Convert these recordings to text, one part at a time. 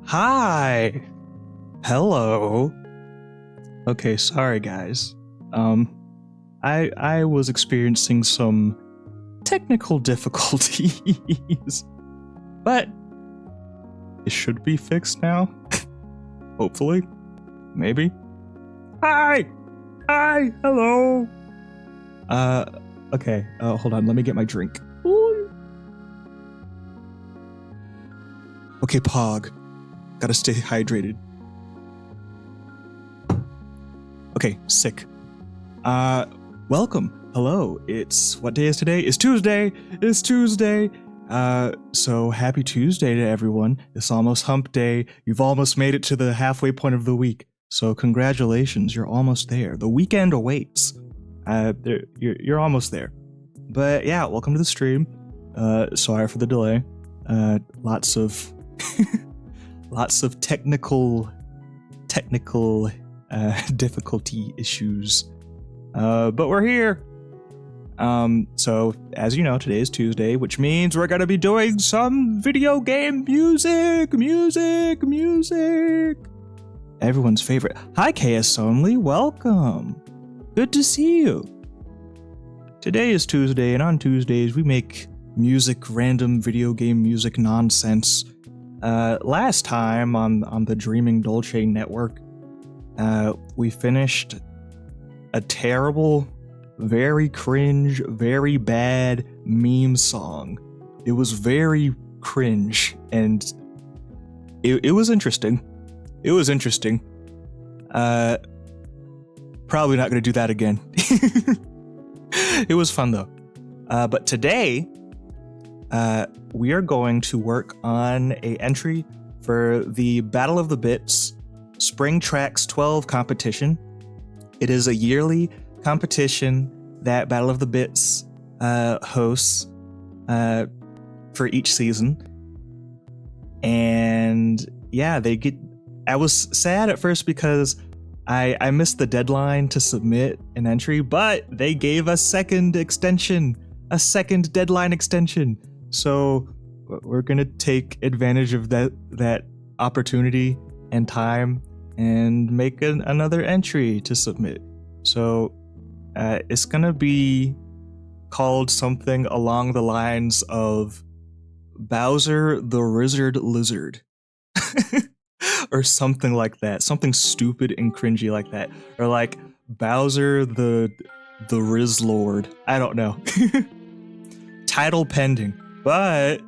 Hi. Hello. Okay, sorry guys. I was experiencing some technical difficulties, but it should be fixed now. Hopefully. Maybe. Hi. Hello. Okay. Hold on. Let me get my drink. Okay, Pog. Gotta stay hydrated. Okay, sick. Welcome. Hello. What day is today? It's Tuesday. So happy Tuesday to everyone. It's almost hump day. You've almost made it to the halfway point of the week. So congratulations. You're almost there. The weekend awaits. You're almost there. But yeah, welcome to the stream. Sorry for the delay. Lots of technical difficulty issues, but we're here. So as you know, today is Tuesday, which means we're gonna be doing some video game music. Everyone's favorite. Hi KS Only, welcome. Good to see you. Today is Tuesday, and on Tuesdays we make music, random video game music nonsense. Last time on the Dreaming Dolce network, we finished a terrible, very cringe, very bad meme song. It was very cringe, and it was interesting. Probably not going to do that again. It was fun though. But today, we are going to work on an entry for the Battle of the Bits Spring Tracks XII competition. It is a yearly competition that Battle of the Bits hosts for each season. And yeah, I was sad at first because I missed the deadline to submit an entry, but they gave a second deadline extension. So we're gonna take advantage of that opportunity and time and make another entry to submit. So it's gonna be called something along the lines of Bowser the Rizzard Lizard. Or something like that. Something stupid and cringy like that. Or like Bowser the Riz Lord. I don't know. Title pending. But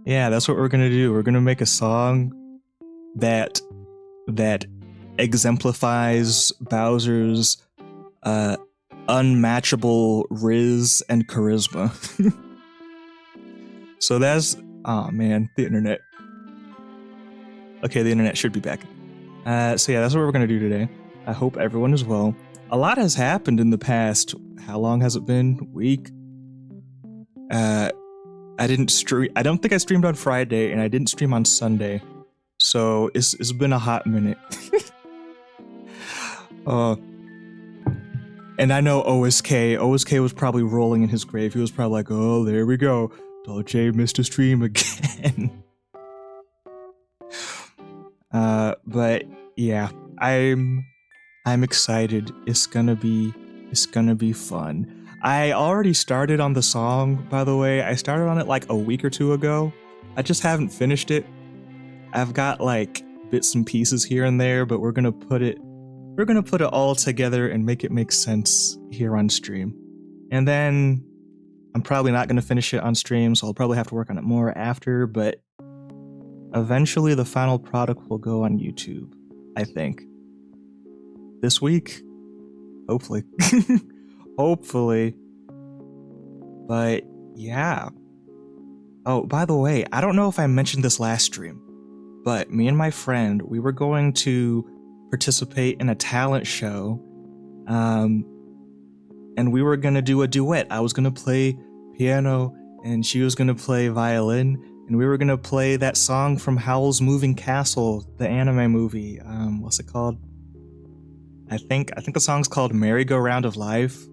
yeah, that's what we're gonna do. We're gonna make a song that exemplifies Bowser's unmatchable riz and charisma. So that's, oh man, the internet. Okay, the internet should be back. So yeah, that's what we're gonna do today. I hope everyone is well. A lot has happened in the past. How long has it been? Week? I don't think I streamed on Friday, and I didn't stream on Sunday. So it's been a hot minute. And I know OSK was probably rolling in his grave. He was probably like, oh, there we go. Dolce missed a stream again. But yeah, I'm excited. It's gonna be fun. I already started on the song, by the way. I started on it like a week or two ago. I just haven't finished it. I've got like bits and pieces here and there, but we're gonna put it all together and make it make sense here on stream. And then I'm probably not gonna finish it on stream, so I'll probably have to work on it more after, but eventually the final product will go on YouTube, I think. This week? Hopefully. Hopefully. But yeah. Oh, by the way, I don't know if I mentioned this last stream, but me and my friend, we were going to participate in a talent show, and we were gonna do a duet. I was gonna play piano, and she was gonna play violin, and we were gonna play that song from Howl's Moving Castle, the anime movie. What's it called? I think the song's called Merry-Go-Round of Life.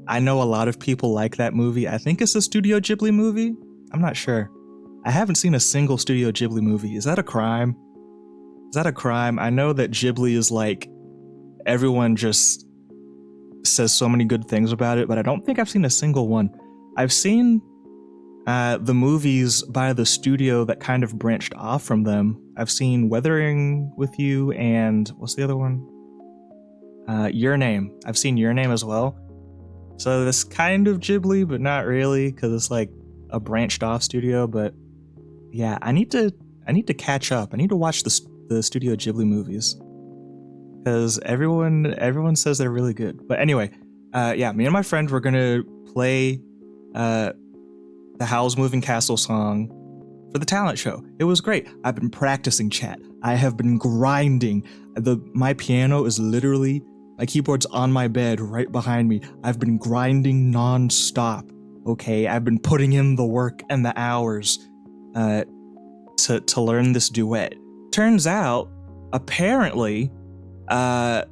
I know a lot of people like that movie. I think it's a Studio Ghibli movie. I'm not sure. I haven't seen a single Studio Ghibli movie. Is that a crime? I know that Ghibli is like, everyone just says so many good things about it, but I don't think I've seen a single one. I've seen the movies by the studio that kind of branched off from them. I've seen Weathering with You and what's the other one? Your Name. I've seen Your Name as well. So that's kind of Ghibli, but not really, because it's like a branched off studio. But yeah, I need to catch up. I need to watch the Studio Ghibli movies, because everyone says they're really good. But anyway, yeah, me and my friend were gonna play the Howl's Moving Castle song for the talent show. It was great. I've been practicing, chat. I have been grinding. My piano is literally, my keyboard's on my bed right behind me. I've been grinding non-stop. Okay, I've been putting in the work and the hours to learn this duet. Turns out, apparently the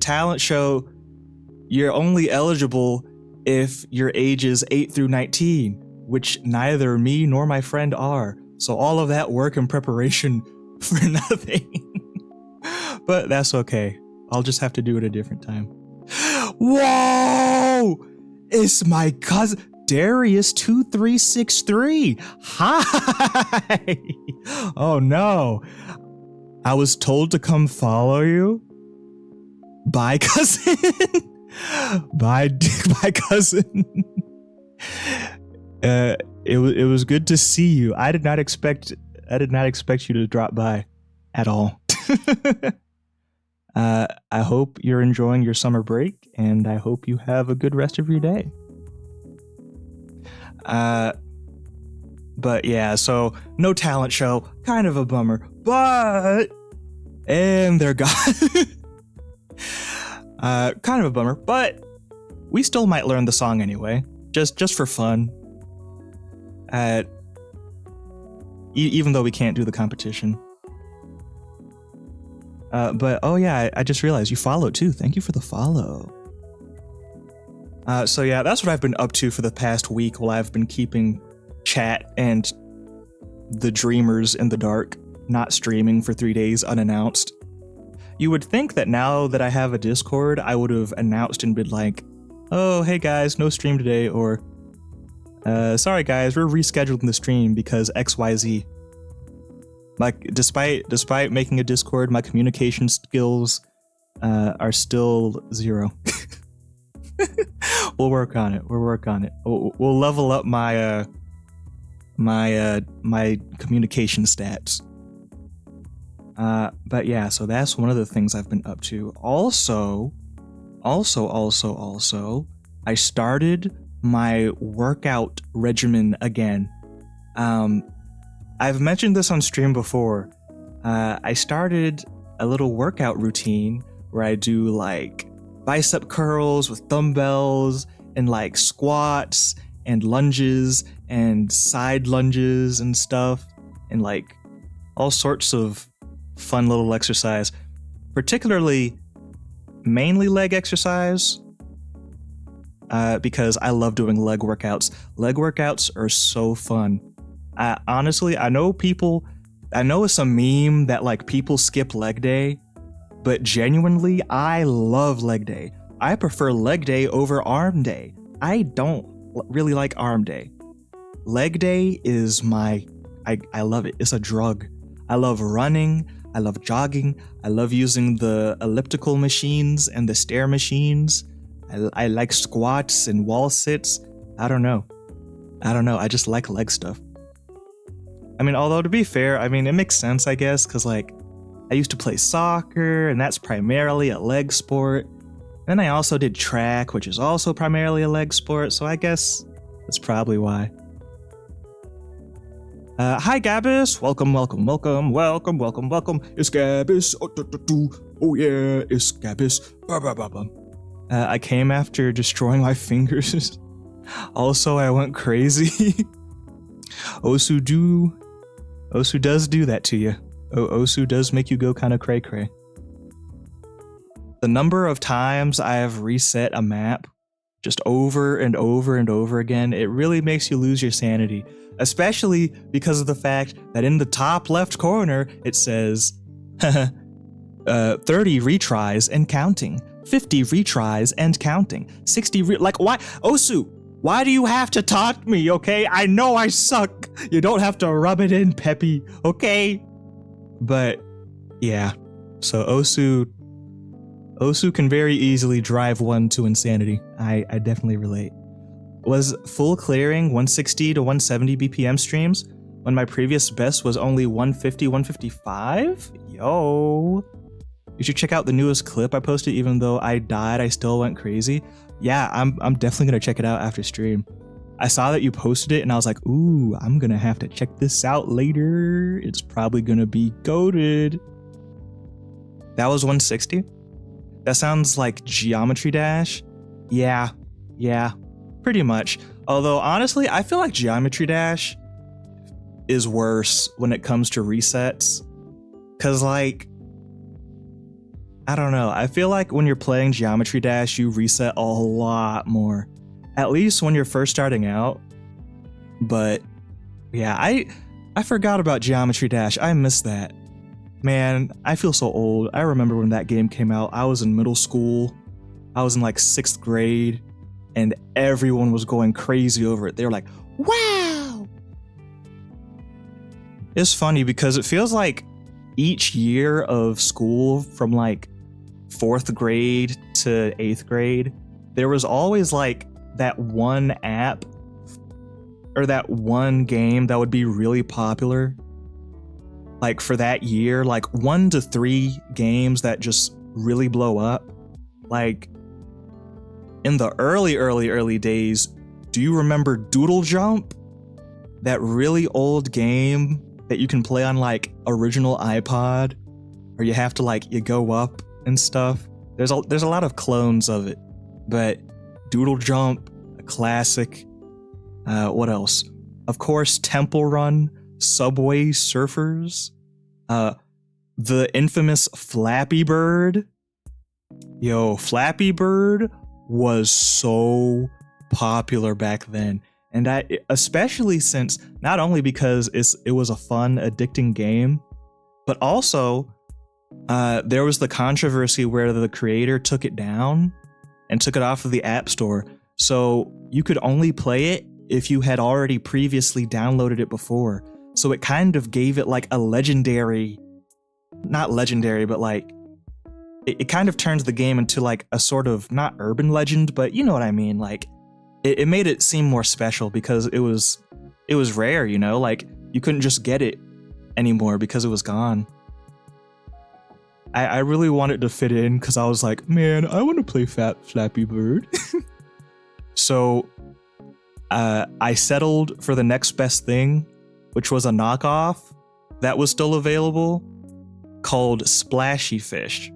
talent show, you're only eligible if your age is 8 through 19, which neither me nor my friend are. So all of that work and preparation for nothing. But that's okay. I'll just have to do it a different time. Whoa! It's my cousin Darius2363. Hi! Oh no. I was told to come follow you. Bye, cousin. Bye, cousin. It was good to see you. I did not expect you to drop by at all. I hope you're enjoying your summer break, and I hope you have a good rest of your day. But yeah, so no talent show, kind of a bummer, but, and they're gone. Kind of a bummer, but we still might learn the song anyway, just for fun. Even though we can't do the competition. But oh yeah, I just realized you followed too. Thank you for the follow. So yeah, that's what I've been up to for the past week while I've been keeping chat and the dreamers in the dark, not streaming for 3 days unannounced. You would think that now that I have a Discord, I would have announced and been like, oh, hey guys, no stream today, or sorry guys, we're rescheduling the stream because XYZ. Like, despite making a Discord, my communication skills are still 0. We'll work on it. We'll level up my my communication stats. But yeah, so that's one of the things I've been up to. Also, I started my workout regimen again. I've mentioned this on stream before. I started a little workout routine where I do like bicep curls with dumbbells and like squats and lunges and side lunges and stuff and like all sorts of fun little exercise, particularly mainly leg exercise. because I love doing leg workouts. Leg workouts are so fun. Honestly, I know it's a meme that like people skip leg day, but genuinely, I love leg day. I prefer leg day over arm day. I don't really like arm day. Leg day is I love it. It's a drug. I love running. I love jogging. I love using the elliptical machines and the stair machines. I like squats and wall sits. I don't know. I just like leg stuff. I mean, although to be fair, I mean, it makes sense, I guess, because like I used to play soccer and that's primarily a leg sport. Then I also did track, which is also primarily a leg sport. So I guess that's probably why. Hi, Gabus. Welcome. It's Gabus. Oh yeah, it's Gabus. I came after destroying my fingers. Also, I went crazy. Osu does do that to you. Osu does make you go kind of cray-cray. The number of times I have reset a map just over and over and over again, it really makes you lose your sanity. Especially because of the fact that in the top left corner, it says 30 retries and counting, 50 retries and counting, 60 like why? Osu, why do you have to taunt me, okay? I know I suck. You don't have to rub it in, Peppy, okay? But yeah, so Osu can very easily drive one to insanity. I definitely relate. Was full clearing 160 to 170 BPM streams when my previous best was only 150, 155? Yo. You should check out the newest clip I posted. Even though I died, I still went crazy. Yeah, I'm definitely gonna check it out after stream. I saw that you posted it and I was like, ooh, I'm gonna have to check this out later. It's probably gonna be goated. That was 160? That sounds like Geometry Dash. Yeah. Pretty much. Although, honestly, I feel like Geometry Dash is worse when it comes to resets. Because, like, I don't know. I feel like when you're playing Geometry Dash, you reset a lot more. At least when you're first starting out. But, yeah, I forgot about Geometry Dash. I missed that. Man, I feel so old. I remember when that game came out. I was in middle school. I was in, like, 6th grade. And everyone was going crazy over it. They were like, wow! It's funny because it feels like each year of school from like 4th grade to 8th grade, there was always like that one app or that one game that would be really popular. Like for that year, like 1 to 3 games that just really blow up. Like, in the early days, do you remember Doodle Jump? That really old game that you can play on like original iPod, where you have to like, you go up and stuff. There's a lot of clones of it, but Doodle Jump, a classic. What else? Of course, Temple Run, Subway Surfers, the infamous Flappy Bird. Yo, Flappy Bird was so popular back then, and especially since not only because it was a fun, addicting game, but also there was the controversy where the creator took it down and took it off of the App Store, so you could only play it if you had already previously downloaded it before. So it kind of gave it like a legendary, not legendary, but like it kind of turns the game into like a sort of, not urban legend, but you know what I mean. Like it made it seem more special because it was rare, you know, like you couldn't just get it anymore because it was gone. I really wanted to fit in because I was like, man, I want to play Flappy Bird. So I settled for the next best thing, which was a knockoff that was still available called Splashy Fish.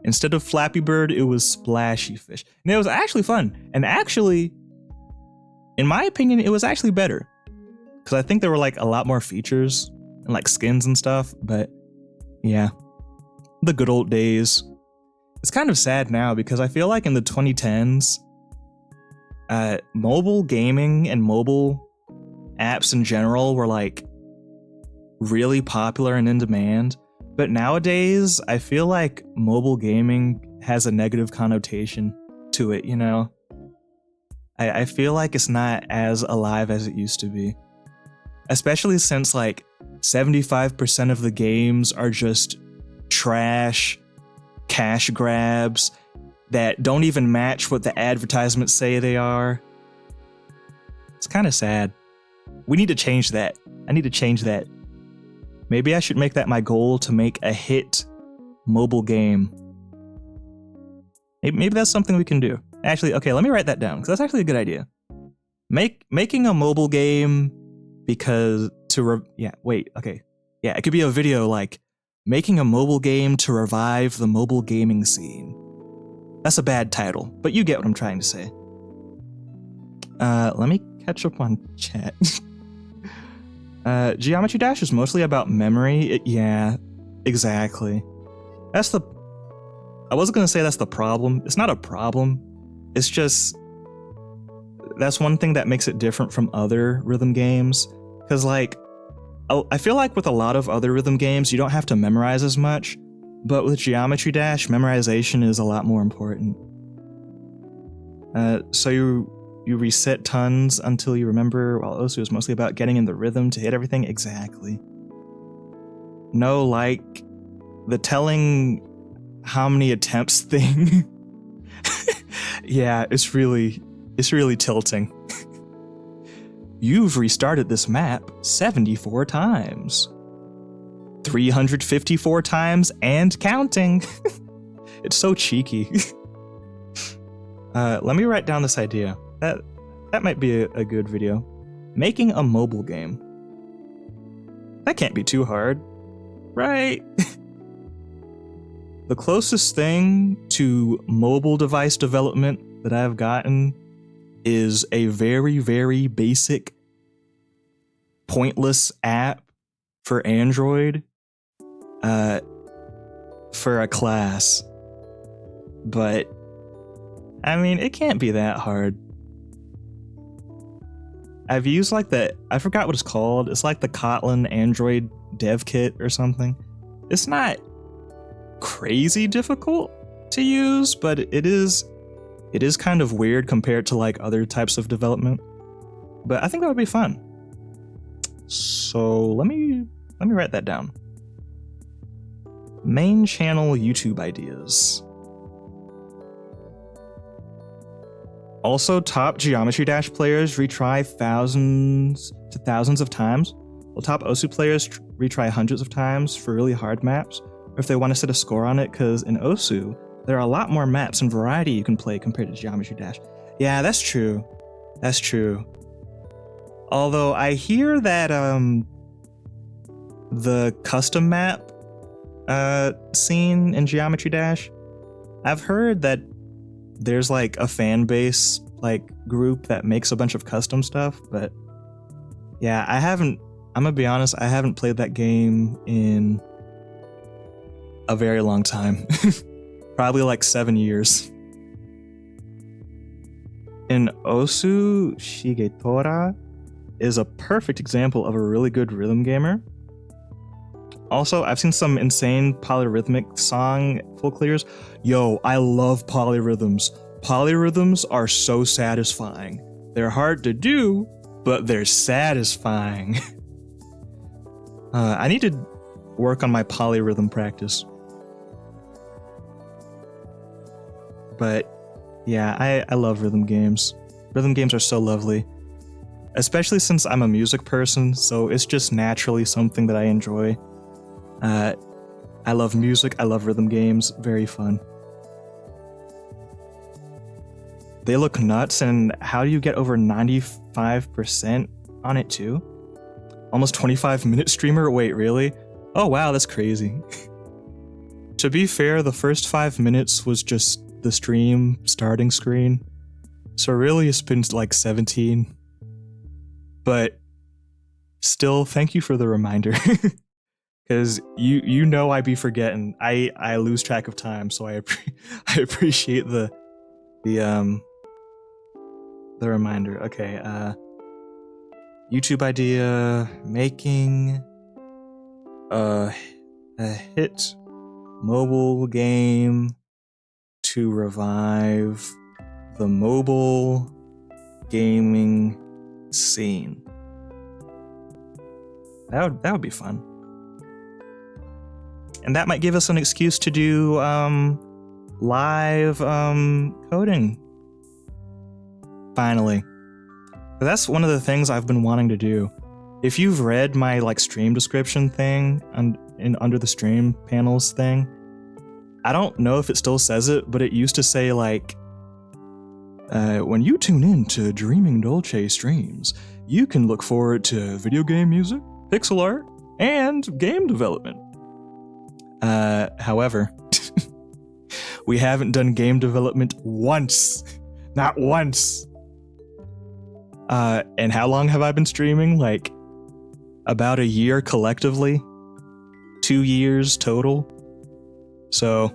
Instead of Flappy Bird, it was Splashy Fish. And it was actually fun. And actually, in my opinion, it was actually better. Because I think there were like a lot more features and like skins and stuff. But yeah, the good old days. It's kind of sad now because I feel like in the 2010s, mobile gaming and mobile apps in general were like really popular and in demand. But nowadays, I feel like mobile gaming has a negative connotation to it, you know? I feel like it's not as alive as it used to be. Especially since like 75% of the games are just trash, cash grabs that don't even match what the advertisements say they are. It's kind of sad. We need to change that. I need to change that. Maybe I should make that my goal, to make a hit mobile game. Maybe that's something we can do. Actually, okay, let me write that down, because that's actually a good idea. Making a mobile game it could be a video like, making a mobile game to revive the mobile gaming scene. That's a bad title, but you get what I'm trying to say. Let me catch up on chat. Geometry Dash is mostly about memory. Yeah, exactly. I wasn't gonna say that's the problem. It's not a problem. It's just, that's one thing that makes it different from other rhythm games. Because like, I feel like with a lot of other rhythm games, you don't have to memorize as much. But with Geometry Dash, memorization is a lot more important. So you reset tons until you remember, while Osu is mostly about getting in the rhythm to hit everything. Exactly. No, like, the telling how many attempts thing. Yeah, it's really tilting. You've restarted this map 74 times. 354 times and counting. It's so cheeky. Let me write down this idea. That might be a good video. Making a mobile game. That can't be too hard, right? The closest thing to mobile device development that I've gotten is a very, very basic, pointless app for Android, for a class. But, I mean, it can't be that hard. I've used like I forgot what it's called. It's like the Kotlin Android dev kit or something. It's not crazy difficult to use, but it is kind of weird compared to like other types of development. But I think that would be fun. So let me write that down. Main channel YouTube ideas. Also, top Geometry Dash players retry thousands to thousands of times, while top Osu players retry hundreds of times for really hard maps, or if they want to set a score on it, because in Osu, there are a lot more maps and variety you can play compared to Geometry Dash. Yeah, that's true. That's true. Although I hear that the custom map scene in Geometry Dash, I've heard that there's like a fan base like group that makes a bunch of custom stuff, but yeah, I'm gonna be honest, I haven't played that game in a very long time. Probably like 7 years. In Osu, Shigetora is a perfect example of a really good rhythm gamer. Also, I've seen some insane polyrhythmic song full clears. Yo, I love polyrhythms. Polyrhythms are so satisfying. They're hard to do, but they're satisfying. I need to work on my polyrhythm practice. But yeah, I love rhythm games. Rhythm games are so lovely. Especially since I'm a music person, so it's just naturally something that I enjoy. I love music, I love rhythm games, very fun. They look nuts, and how do you get over 95% on it too? Almost 25-minute streamer? Wait, really? Oh wow, that's crazy. To be fair, the first 5 minutes was just the stream starting screen. So really it's been like 17. But still, thank you for the reminder. Because you know I be forgetting. I lose track of time, so I appreciate the the reminder. Okay, YouTube idea, making a hit mobile game to revive the mobile gaming scene. That would be fun. And that might give us an excuse to do live coding. Finally. That's one of the things I've been wanting to do. If you've read my like stream description thing under the stream panels thing, I don't know if it still says it, but it used to say like, when you tune in to Dreaming Dolce streams, you can look forward to video game music, pixel art, and game development. However, we haven't done game development once. Not once. And how long have I been streaming? Like, about a year collectively. 2 years total. So,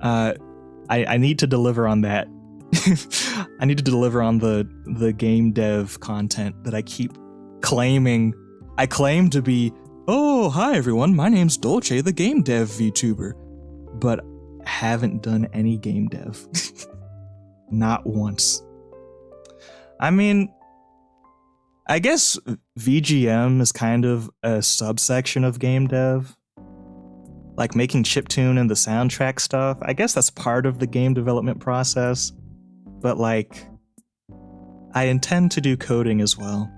I need to deliver on that. I need to deliver on the game dev content that I keep claiming. I claim to be, oh, hi everyone, my name's Dolce, the game dev VTuber. But haven't done any game dev. Not once. I mean, I guess VGM is kind of a subsection of game dev. Like making chiptune and the soundtrack stuff. I guess that's part of the game development process. But like, I intend to do coding as well.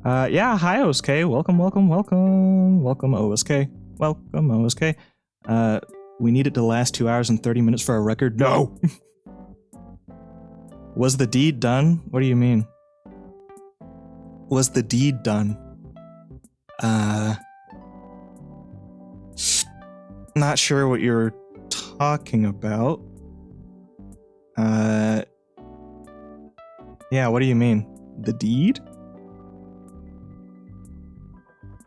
Yeah, hi OSK. Welcome, welcome, welcome. Welcome OSK. Welcome OSK. We need it to last 2 hours and 30 minutes for a record? No! Was the deed done? What do you mean? Was the deed done? Not sure what you're talking about. Yeah, what do you mean? The deed?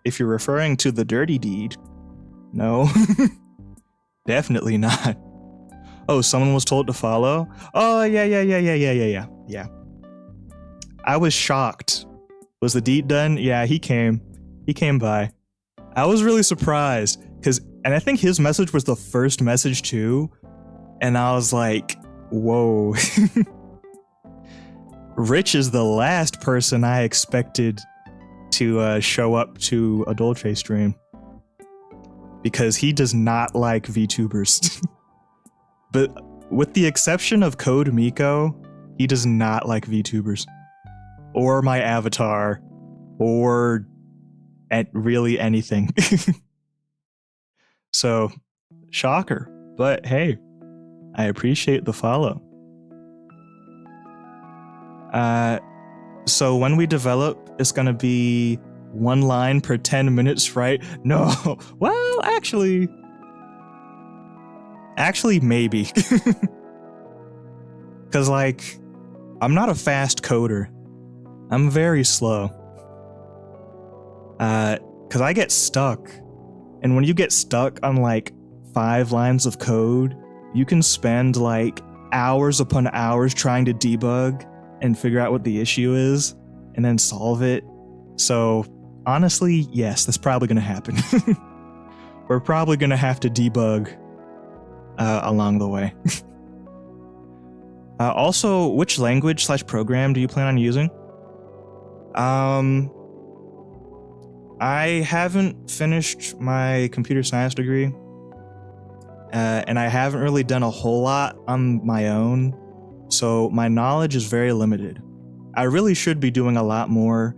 If you're referring to the dirty deed, no. Definitely not. Oh, someone was told to follow? Oh, yeah. I was shocked. Was the deed done? Yeah, he came. He came by. I was really surprised, and I think his message was the first message too, and I was like, whoa. Rich is the last person I expected to show up to a Dolce stream, because he does not like VTubers. But with the exception of Code Miko, he does not like VTubers. Or my avatar. Or really anything. So, shocker. But hey, I appreciate the follow. So when we develop, it's gonna be 1 line per 10 minutes, right? No. Well, actually, maybe. Because, like, I'm not a fast coder. I'm very slow. Because I get stuck. And when you get stuck on, like, 5 lines of code, you can spend, like, hours upon hours trying to debug and figure out what the issue is, and then solve it. So, honestly, yes, that's probably going to happen. We're probably going to have to debug along the way. Also, which language/program do you plan on using? I haven't finished my computer science degree, and I haven't really done a whole lot on my own, so my knowledge is very limited. I really should be doing a lot more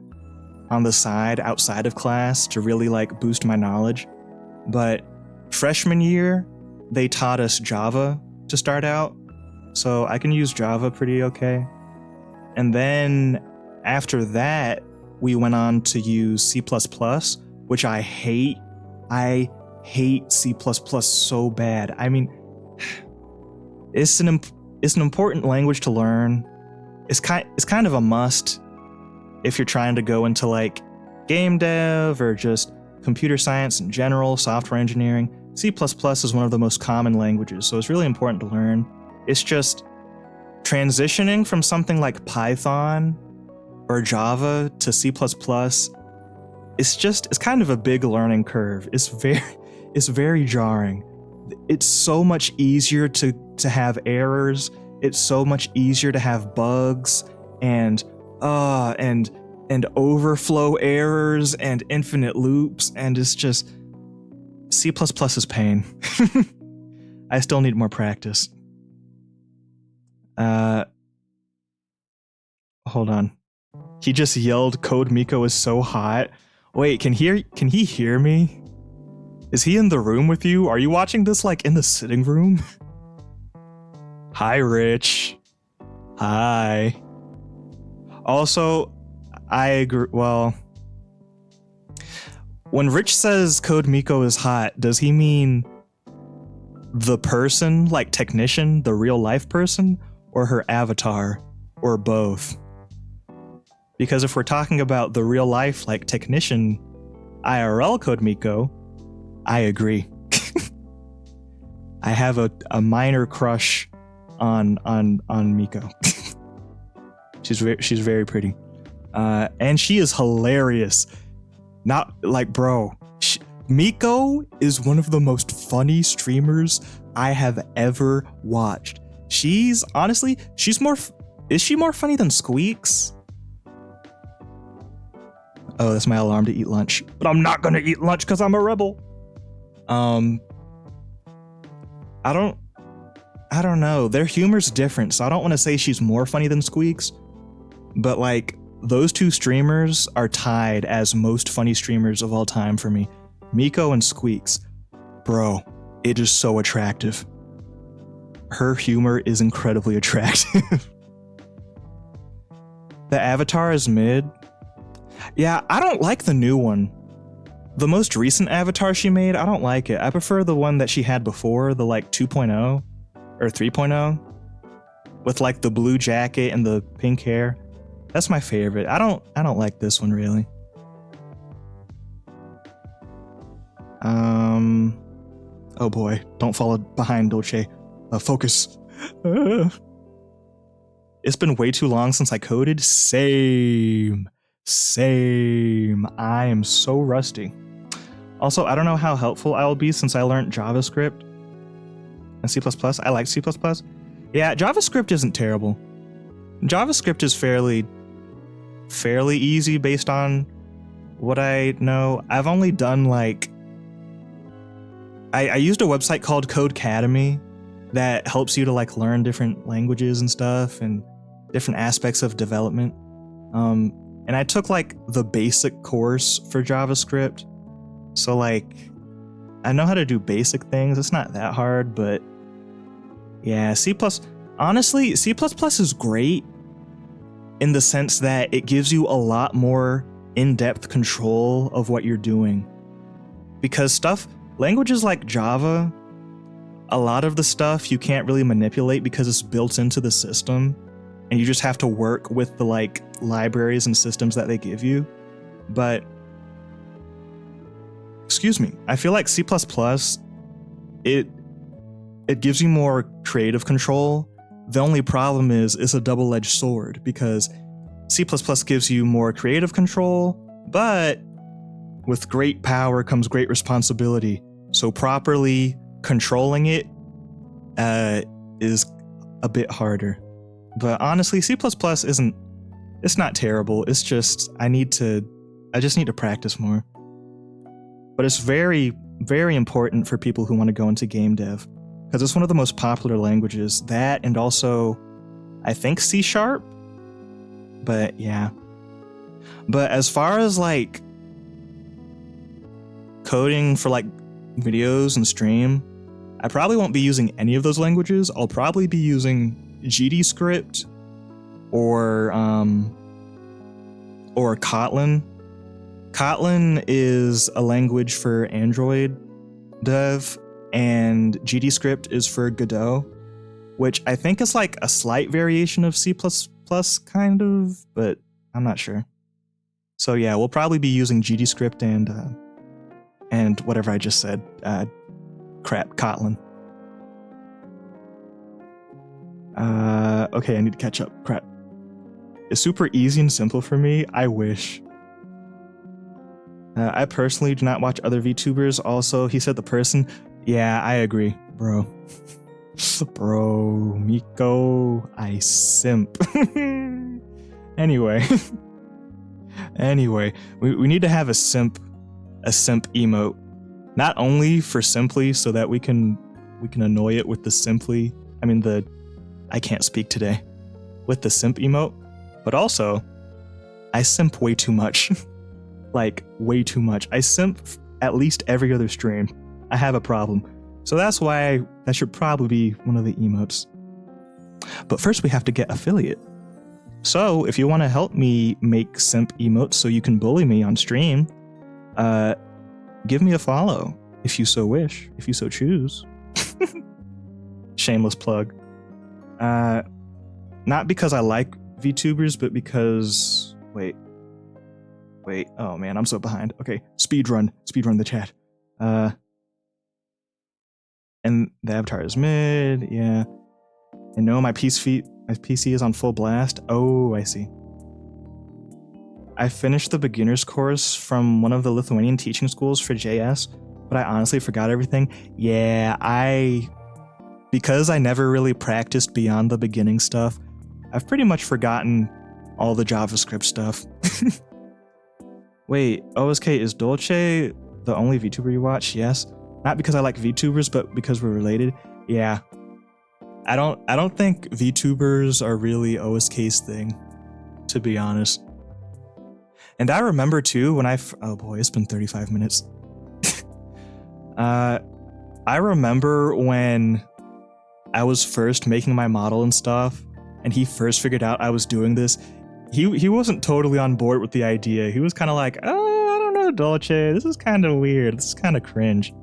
on the side outside of class to really like boost my knowledge, but freshman year, they taught us Java to start out, so I can use Java pretty okay. And then after that, we went on to use C++, which I hate. I hate C++ so bad. I mean, it's an important language to learn. It's kind of a must if you're trying to go into like game dev or just computer science in general, software engineering. C++ is one of the most common languages, so it's really important to learn. It's just transitioning from something like Python or Java to C++. It's kind of a big learning curve. It's very jarring. It's so much easier to have errors. It's so much easier to have bugs and overflow errors and infinite loops, and it's just C++ is pain. I still need more practice. Hold on. He just yelled CodeMiko is so hot. Wait, can he hear me? Is he in the room with you? Are you watching this like in the sitting room? Hi, Rich. Hi. Also, I agree. Well, when Rich says CodeMiko is hot, does he mean the person, like technician, the real life person, or her avatar, or both? Because if we're talking about the real life, like technician, IRL CodeMiko, I agree. I have a minor crush on Miko. She's very pretty, and she is hilarious. Not like, bro. Miko is one of the most funny streamers I have ever watched. She's honestly, is she more funny than Squeaks? Oh, that's my alarm to eat lunch. But I'm not gonna eat lunch because I'm a rebel. I don't know. Their humor's different, so I don't want to say she's more funny than Squeaks. But like, those two streamers are tied as most funny streamers of all time for me. Miko and Squeaks. Bro, it is so attractive. Her humor is incredibly attractive. The avatar is mid. Yeah, I don't like the new one. The most recent avatar she made, I don't like it. I prefer the one that she had before, the like 2.0 or 3.0, with like the blue jacket and the pink hair. That's my favorite. I don't like this one really. Oh boy, don't fall behind, Dolce. Focus. It's been way too long since I coded. Same. I am so rusty. Also, I don't know how helpful I'll be since I learned JavaScript and C++. I like C++. Yeah, JavaScript isn't terrible. JavaScript is fairly easy based on what I know. I've only done like, I used a website called Codecademy that helps you to like learn different languages and stuff and different aspects of development. And I took like the basic course for JavaScript. So like, I know how to do basic things. It's not that hard, but yeah, honestly, C++ is great in the sense that it gives you a lot more in-depth control of what you're doing. Because languages like Java, a lot of the stuff you can't really manipulate because it's built into the system, and you just have to work with the like libraries and systems that they give you. But excuse me, I feel like C++, it gives you more creative control. The only problem is it's a double-edged sword because C++ gives you more creative control, but with great power comes great responsibility. So properly controlling it is a bit harder. But honestly, C++ it's not terrible. It's just, I just need to practice more. But it's very, very important for people who want to go into game dev, because it's one of the most popular languages. That, and also, I think C#. But yeah. But as far as like coding for like videos and stream, I probably won't be using any of those languages. I'll probably be using GDScript or Kotlin. Kotlin is a language for Android dev, and GDScript is for Godot, which I think is like a slight variation of C++, kind of, but I'm not sure. So yeah, we'll probably be using GDScript and whatever I just said, Kotlin. Okay, I need to catch up. Crap. It's super easy and simple for me. I wish. I personally do not watch other VTubers. Also, he said the person. Yeah, I agree, bro. Bro, Miko, I simp. Anyway. Anyway, we need to have a simp emote. Not only for simply so that we can annoy it with the simply, I can't speak today, with the simp emote, but also I simp way too much. Like way too much. I simp at least every other stream. I have a problem. So that's why that should probably be one of the emotes. But first we have to get affiliate. So if you want to help me make simp emotes so you can bully me on stream, give me a follow if you so wish, if you so choose. Shameless plug. Not because I like VTubers, but because wait. Oh man, I'm so behind. Okay, speedrun the chat. And the avatar is mid, yeah. And no, my PC is on full blast. Oh, I see. I finished the beginner's course from one of the Lithuanian teaching schools for JS, but I honestly forgot everything. Yeah, because I never really practiced beyond the beginning stuff, I've pretty much forgotten all the JavaScript stuff. Wait, OSK, is Dolce the only VTuber you watch? Yes. Not because I like VTubers, but because we're related. Yeah. I don't think VTubers are really OSK's thing, to be honest. And I remember too when oh boy, it's been 35 minutes. I remember when I was first making my model and stuff, and he first figured out I was doing this. He wasn't totally on board with the idea. He was kind of like, oh, I don't know, Dolce, this is kind of weird. This is kind of cringe.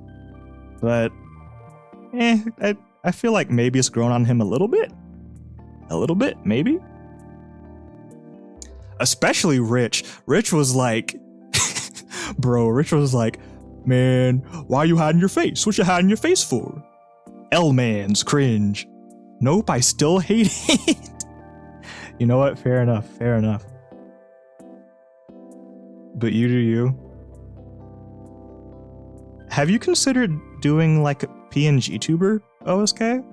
But, I feel like maybe it's grown on him a little bit. A little bit, maybe. Especially Rich. Rich was like, Rich was like, man, why are you hiding your face? What you hiding your face for? L-man's cringe. Nope, I still hate it. You know what? Fair enough. But you do you. Have you considered doing like a PNG tuber, OSK?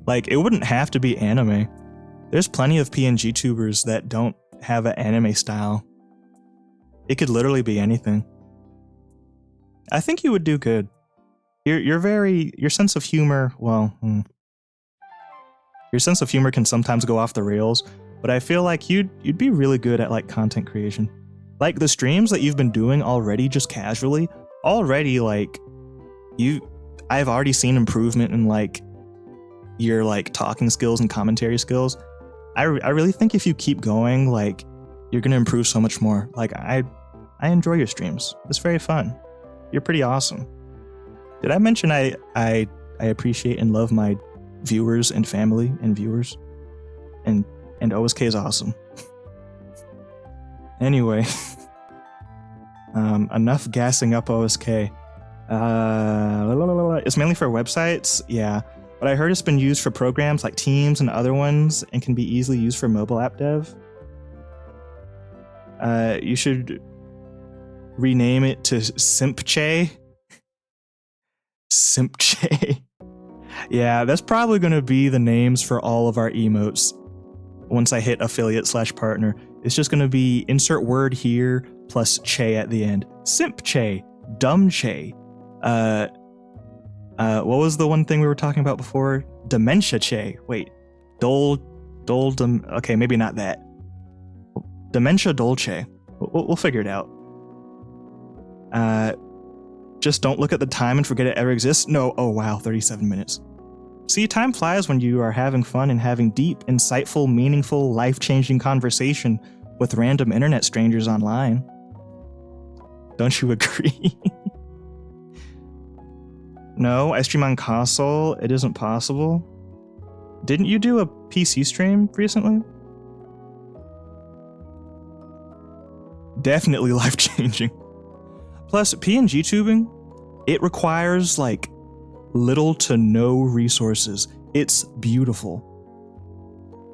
Like, it wouldn't have to be anime. There's plenty of PNG tubers that don't have an anime style. It could literally be anything. I think you would do good. Your sense of humor, your sense of humor can sometimes go off the rails, but I feel like you'd be really good at like content creation. Like the streams that you've been doing already, just casually, like I've already seen improvement in like your like talking skills and commentary skills. I really think if you keep going, like you're gonna improve so much more. Like I enjoy your streams. It's very fun. You're pretty awesome. Did I mention I appreciate and love my viewers and family and viewers? And OSK is awesome. Anyway, enough gassing up OSK. It's mainly for websites, yeah. But I heard it's been used for programs like Teams and other ones, and can be easily used for mobile app dev. You should rename it to Simpche. Simpche. Yeah, that's probably going to be the names for all of our emotes. Once I hit affiliate/partner, it's just going to be insert word here plus che at the end. Simpche, Dumbche. What was the one thing we were talking about before? Dementia che. Wait, okay, maybe not that. Dementia Dolce. We'll figure it out. Just don't look at the time and forget it ever exists. No, oh wow, 37 minutes. See, time flies when you are having fun and having deep, insightful, meaningful, life-changing conversation with random internet strangers online. Don't you agree? No, I stream on console. It isn't possible. Didn't you do a PC stream recently? Definitely life-changing. Plus, PNG tubing, it requires like little to no resources. It's beautiful.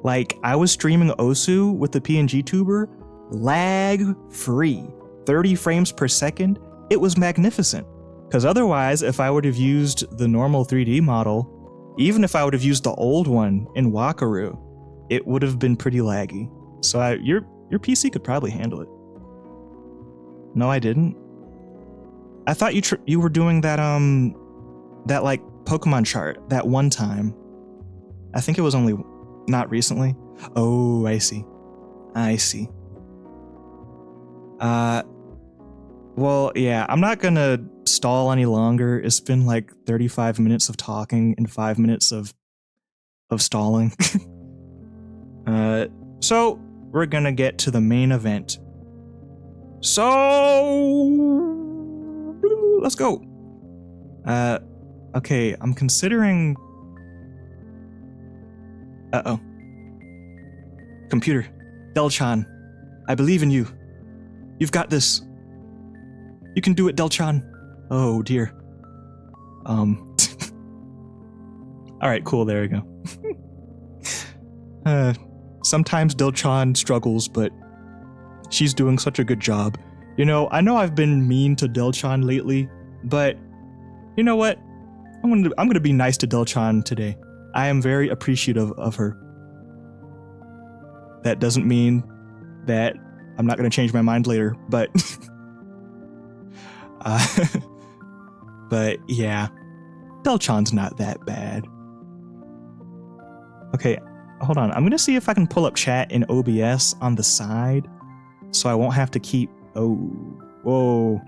Like, I was streaming Osu with the PNG tuber, lag-free, 30 frames per second. It was magnificent. Because otherwise, if I would have used the normal 3D model, even if I would have used the old one in Wakaru, it would have been pretty laggy. So your PC could probably handle it. No, I didn't. I thought you were doing that like Pokemon chart that one time. I think it was only not recently. Oh, I see. Well, yeah, I'm not gonna stall any longer. It's been like 35 minutes of talking and 5 minutes of stalling. So we're gonna get to the main event. So let's go. Okay, I'm considering. Uh-oh. Computer, Delchan, I believe in you. You've got this. You can do it, Delchan. Oh dear. Alright, cool, there we go. Sometimes Delchan struggles, but she's doing such a good job. You know, I know I've been mean to Delchan lately, but you know what? I'm gonna be nice to Delchan today. I am very appreciative of her. That doesn't mean that I'm not gonna change my mind later, but but yeah, Delchan's not that bad. Okay, hold on. I'm gonna see if I can pull up chat in OBS on the side, so I won't have to keep. Oh, whoa,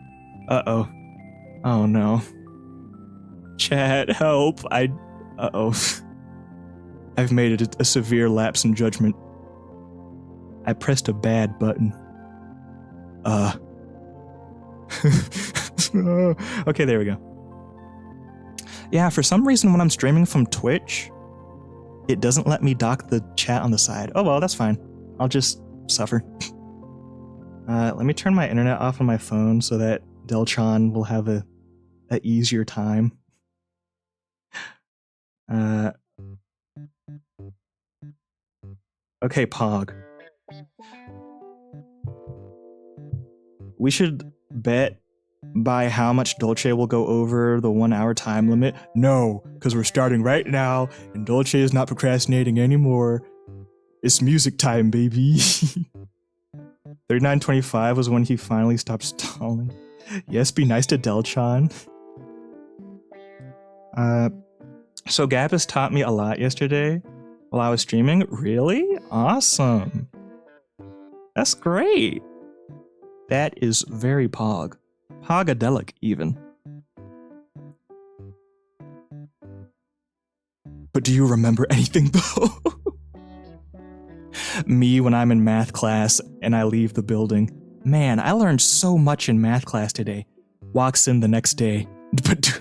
uh-oh, oh no. Chat, help! Uh-oh. I've made it a severe lapse in judgment. I pressed a bad button. Okay, there we go. Yeah, for some reason when I'm streaming from Twitch, it doesn't let me dock the chat on the side. Oh well, that's fine. I'll just suffer. Let me turn my internet off on my phone so that Delchan will have a easier time. Okay, Pog. We should bet by how much Dolce will go over the 1 hour time limit. No, because we're starting right now, and Dolce is not procrastinating anymore. It's music time, baby. 39:25 was when he finally stopped stalling. Yes, be nice to Delchan. So Gabus taught me a lot yesterday while I was streaming. Really? Awesome. That's great. That is very Pog. Pogadelic, even. But do you remember anything, though? Me when I'm in math class and I leave the building. Man, I learned so much in math class today. Walks in the next day, but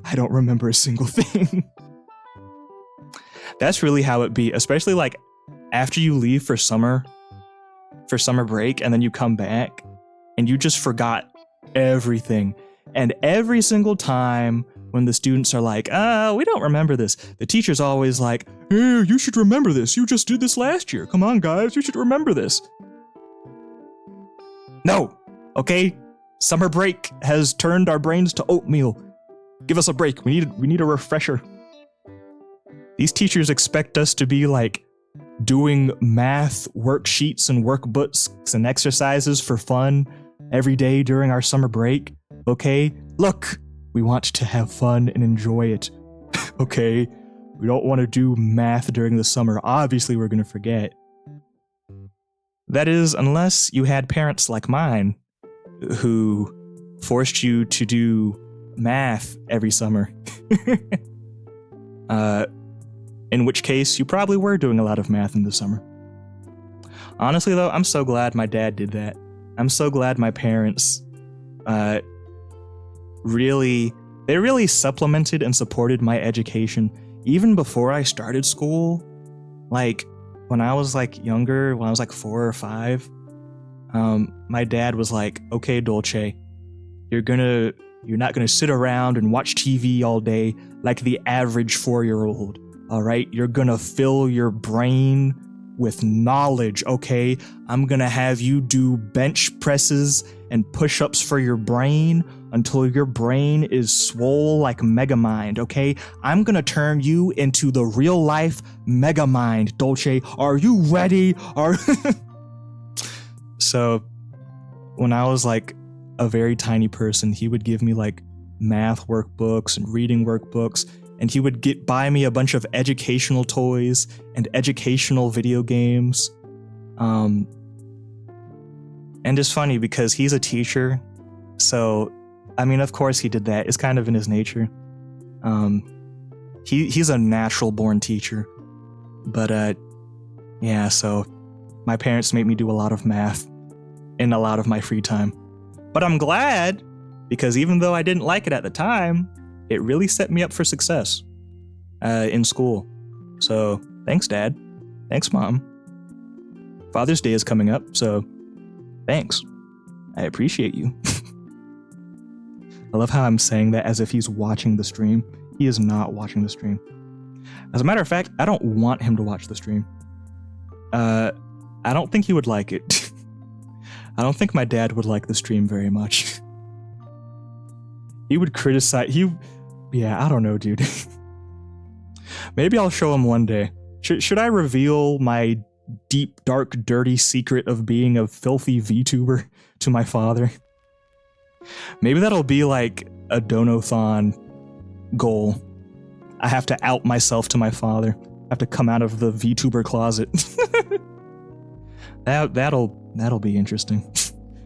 I don't remember a single thing. That's really how it be, especially like after you leave for summer break and then you come back and you just forgot everything. And every single time when the students are like, we don't remember this, the teacher's always like, hey, you should remember this. You just did this last year. Come on, guys, you should remember this. No, okay? Summer break has turned our brains to oatmeal. Give us a break. We need a refresher. These teachers expect us to be like doing math worksheets and workbooks and exercises for fun every day during our summer break. Okay? Look, we want to have fun and enjoy it. Okay? We don't want to do math during the summer. Obviously, we're going to forget. That is, unless you had parents like mine who forced you to do math every summer. In which case, you probably were doing a lot of math in the summer. Honestly, though, I'm so glad my dad did that. I'm so glad my parents really supplemented and supported my education even before I started school. Like, when I was like younger, when I was like 4 or 5, my dad was like, okay, Dolce, you're not gonna sit around and watch TV all day like the average 4-year-old. All right, you're gonna fill your brain with knowledge, okay? I'm gonna have you do bench presses and push-ups for your brain until your brain is swole like Megamind, okay? I'm gonna turn you into the real-life Megamind, Dolce. Are you ready? So, when I was like a very tiny person, he would give me like math workbooks and reading workbooks, and he would buy me a bunch of educational toys and educational video games. And it's funny because he's a teacher, so I mean, of course he did that. It's kind of in his nature. He's a natural born teacher, but yeah. So my parents made me do a lot of math in a lot of my free time. But I'm glad, because even though I didn't like it at the time, it really set me up for success in school. So thanks, Dad. Thanks, Mom. Father's Day is coming up, so thanks. I appreciate you. I love how I'm saying that as if he's watching the stream. He is not watching the stream. As a matter of fact, I don't want him to watch the stream. I don't think he would like it. I don't think my dad would like the stream very much. He would criticize. Yeah, I don't know, dude. Maybe I'll show him one day. Should I reveal my deep, dark, dirty secret of being a filthy VTuber to my father? Maybe that'll be like a Donathon goal. I have to out myself to my father. I have to come out of the VTuber closet. That'll be interesting.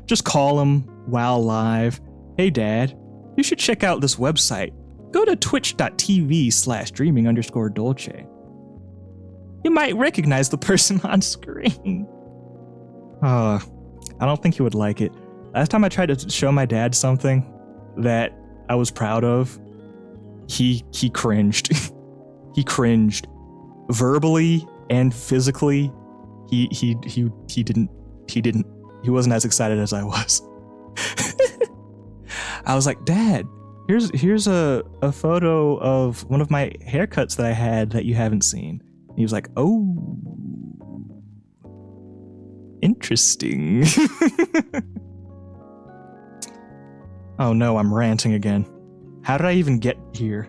Just call him while live. Hey, Dad, you should check out this website. Go to twitch.tv/dreaming_Dolce. You might recognize the person on screen. I don't think he would like it. Last time I tried to show my dad something that I was proud of, he cringed. He cringed. Verbally and physically, he wasn't as excited as I was. I was like, Dad, here's a photo of one of my haircuts that I had that you haven't seen. And he was like, oh, interesting. Oh no, I'm ranting again. How did I even get here?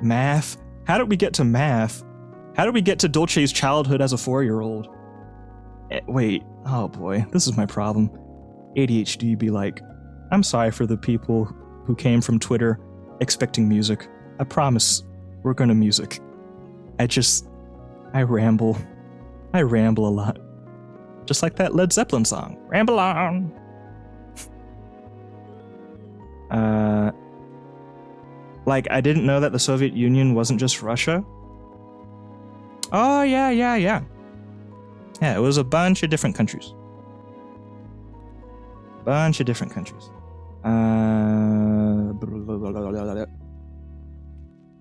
Math? How did we get to math? How did we get to Dolce's childhood as a 4-year-old? Wait, oh boy, this is my problem. ADHD be like, I'm sorry for the people who came from Twitter expecting music. I promise we're gonna music. I ramble. I ramble a lot. Just like that Led Zeppelin song. Ramble on! Like, I didn't know that the Soviet Union wasn't just Russia. Oh, yeah. Yeah, it was a bunch of different countries.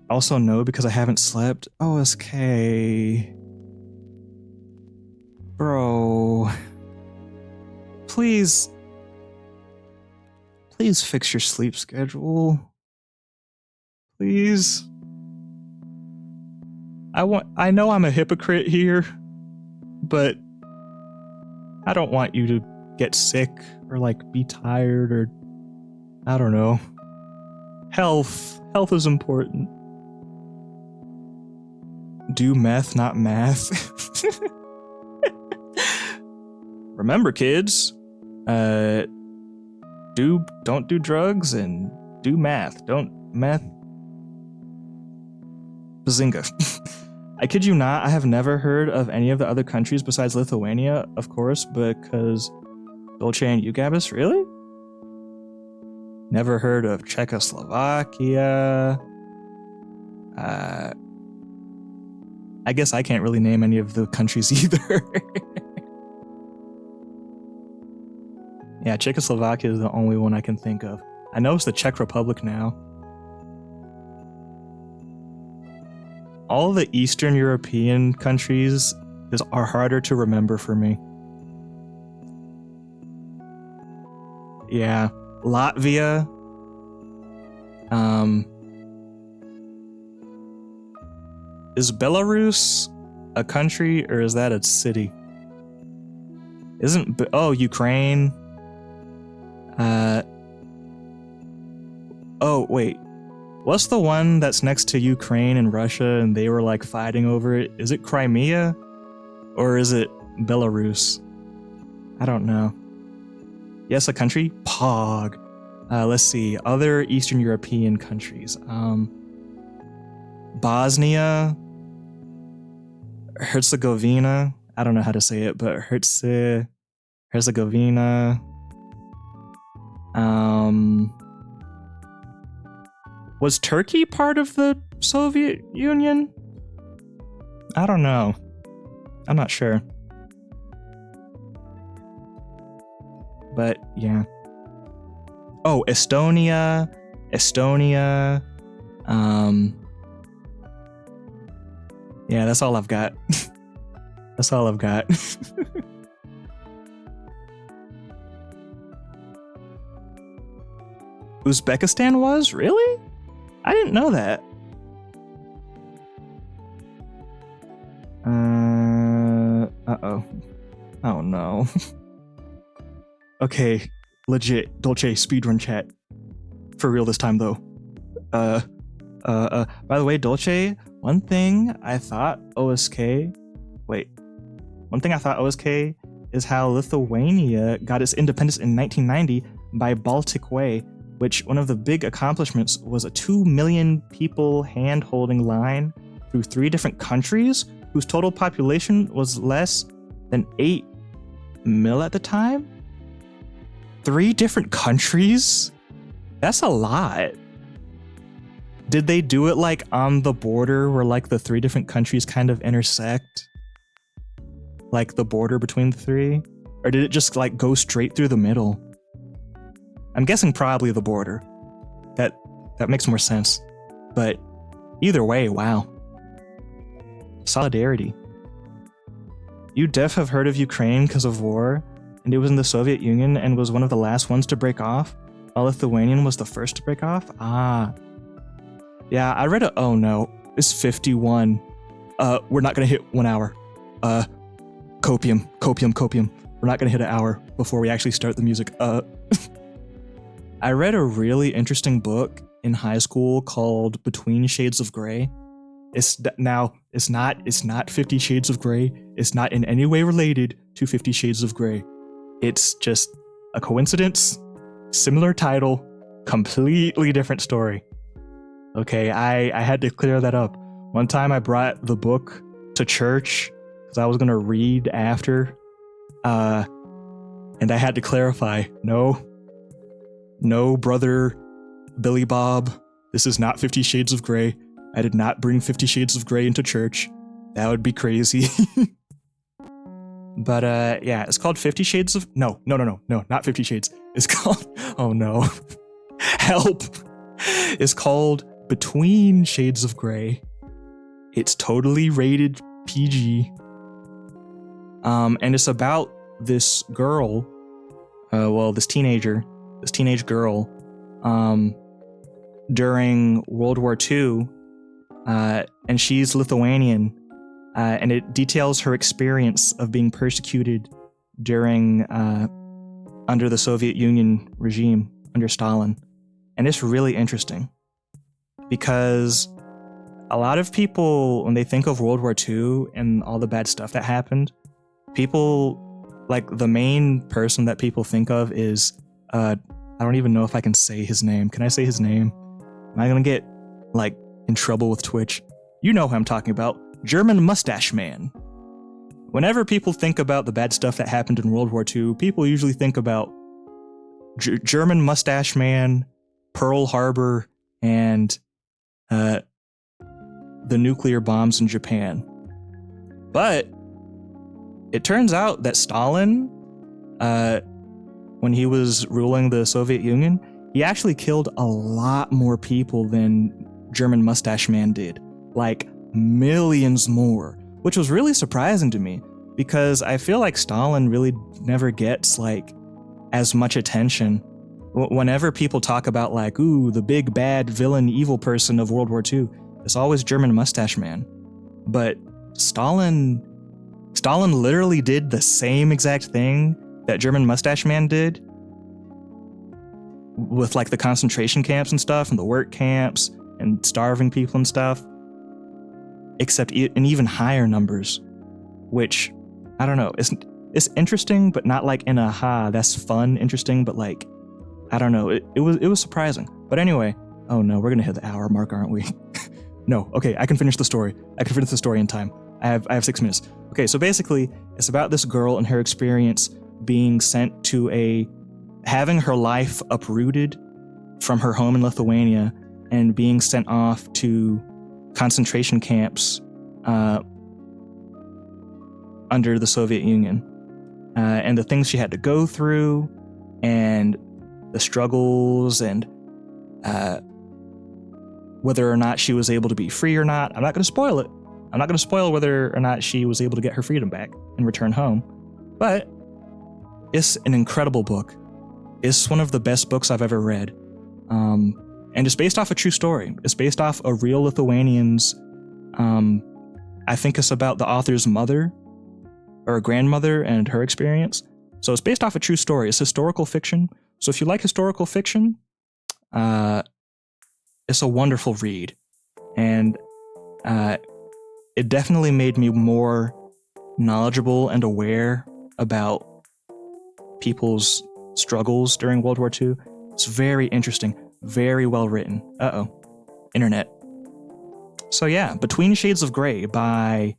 Also, no, because I haven't slept. OSK. Bro. Please fix your sleep schedule. Please. I know I'm a hypocrite here, but I don't want you to get sick or like be tired or I don't know. Health is important. Do meth, not math. Remember, kids, don't do drugs and do math. Don't meth. Bazinga. I kid you not, I have never heard of any of the other countries besides Lithuania, of course, because Dolce and Ugabis, really? Never heard of Czechoslovakia. I guess I can't really name any of the countries either. Yeah, Czechoslovakia is the only one I can think of. I know it's the Czech Republic now. All the Eastern European countries are harder to remember for me. Yeah, Latvia. Is Belarus a country or is that a city? Ukraine. Oh, wait. What's the one that's next to Ukraine and Russia and they were like fighting over it? Is it Crimea? Or is it Belarus? I don't know. Yes, a country? Pog. Let's see. Other Eastern European countries. Bosnia. Herzegovina. I don't know how to say it, but Herzegovina. Was Turkey part of the Soviet Union? I don't know. I'm not sure. But yeah. Oh, Estonia. Yeah, that's all I've got. That's all I've got. Uzbekistan was? Really? I didn't know that. Uh-oh. Oh no. Okay, legit, Dolce speedrun chat. For real this time though. By the way, Dolce, one thing I thought OSK is how Lithuania got its independence in 1990 by Baltic Way, which one of the big accomplishments was a 2 million people hand-holding line through 3 different countries whose total population was less than 8 mil at the time? 3 different countries? That's a lot. Did they do it like on the border where like the 3 different countries kind of intersect? Like the border between the 3? Or did it just like go straight through the middle? I'm guessing probably the border. That makes more sense. But either way, wow. Solidarity. You def have heard of Ukraine because of war, and it was in the Soviet Union and was one of the last ones to break off, while Lithuanian was the first to break off? Ah. Yeah, I read oh no, it's 51. We're not gonna hit 1 hour. Copium. We're not gonna hit an hour before we actually start the music. I read a really interesting book in high school called Between Shades of Grey. It's not 50 Shades of Grey. It's not in any way related to 50 Shades of Grey. It's just a coincidence, similar title, completely different story. Okay, I had to clear that up. One time I brought the book to church because I was gonna read after, and I had to clarify, no, brother Billy Bob, this is not 50 Shades of Grey. I did not bring 50 Shades of Grey into church. That would be crazy. But yeah, it's called 50 Shades of... No, not 50 Shades. It's called... Oh no. Help. It's called Between Shades of Grey. It's totally rated PG. And it's about this girl, this teenage girl, during World War II, and she's Lithuanian, and it details her experience of being persecuted during under the Soviet Union regime under Stalin. And it's really interesting because a lot of people, when they think of World War II and all the bad stuff that happened, people, like the main person that people think of is I don't even know if I can say his name. Can I say his name? Am I gonna get like in trouble with Twitch? You know who I'm talking about. German Mustache Man. Whenever people think about the bad stuff that happened in World War II, people usually think about German Mustache Man, Pearl Harbor, and the nuclear bombs in Japan. But it turns out that Stalin, when he was ruling the Soviet Union, he actually killed a lot more people than German Mustache Man did. Like millions more, which was really surprising to me because I feel like Stalin really never gets like as much attention. Whenever people talk about like, ooh, the big bad villain evil person of World War II, it's always German Mustache Man. but Stalin literally did the same exact thing that German Mustache Man did with like the concentration camps and stuff and the work camps and starving people and stuff, except in even higher numbers, which, I don't know, it's interesting, but not like in a that's fun interesting, but like, I don't know, it was surprising. But anyway, oh no, we're gonna hit the hour mark, aren't we? No, okay, I can finish the story. I can finish the story in time. I have 6 minutes. Okay, so basically, it's about this girl and her experience being sent to having her life uprooted from her home in Lithuania and being sent off to concentration camps under the Soviet Union. And the things she had to go through and the struggles and whether or not she was able to be free or not. I'm not going to spoil it. I'm not going to spoil whether or not she was able to get her freedom back and return home. But it's an incredible book. It's one of the best books I've ever read. And it's based off a true story. It's based off a real Lithuanian's, I think it's about the author's mother or grandmother and her experience. So it's based off a true story. It's historical fiction. So if you like historical fiction, it's a wonderful read. And it definitely made me more knowledgeable and aware about people's struggles during World War II. It's very interesting, very well written. Internet. So yeah, Between Shades of Grey by,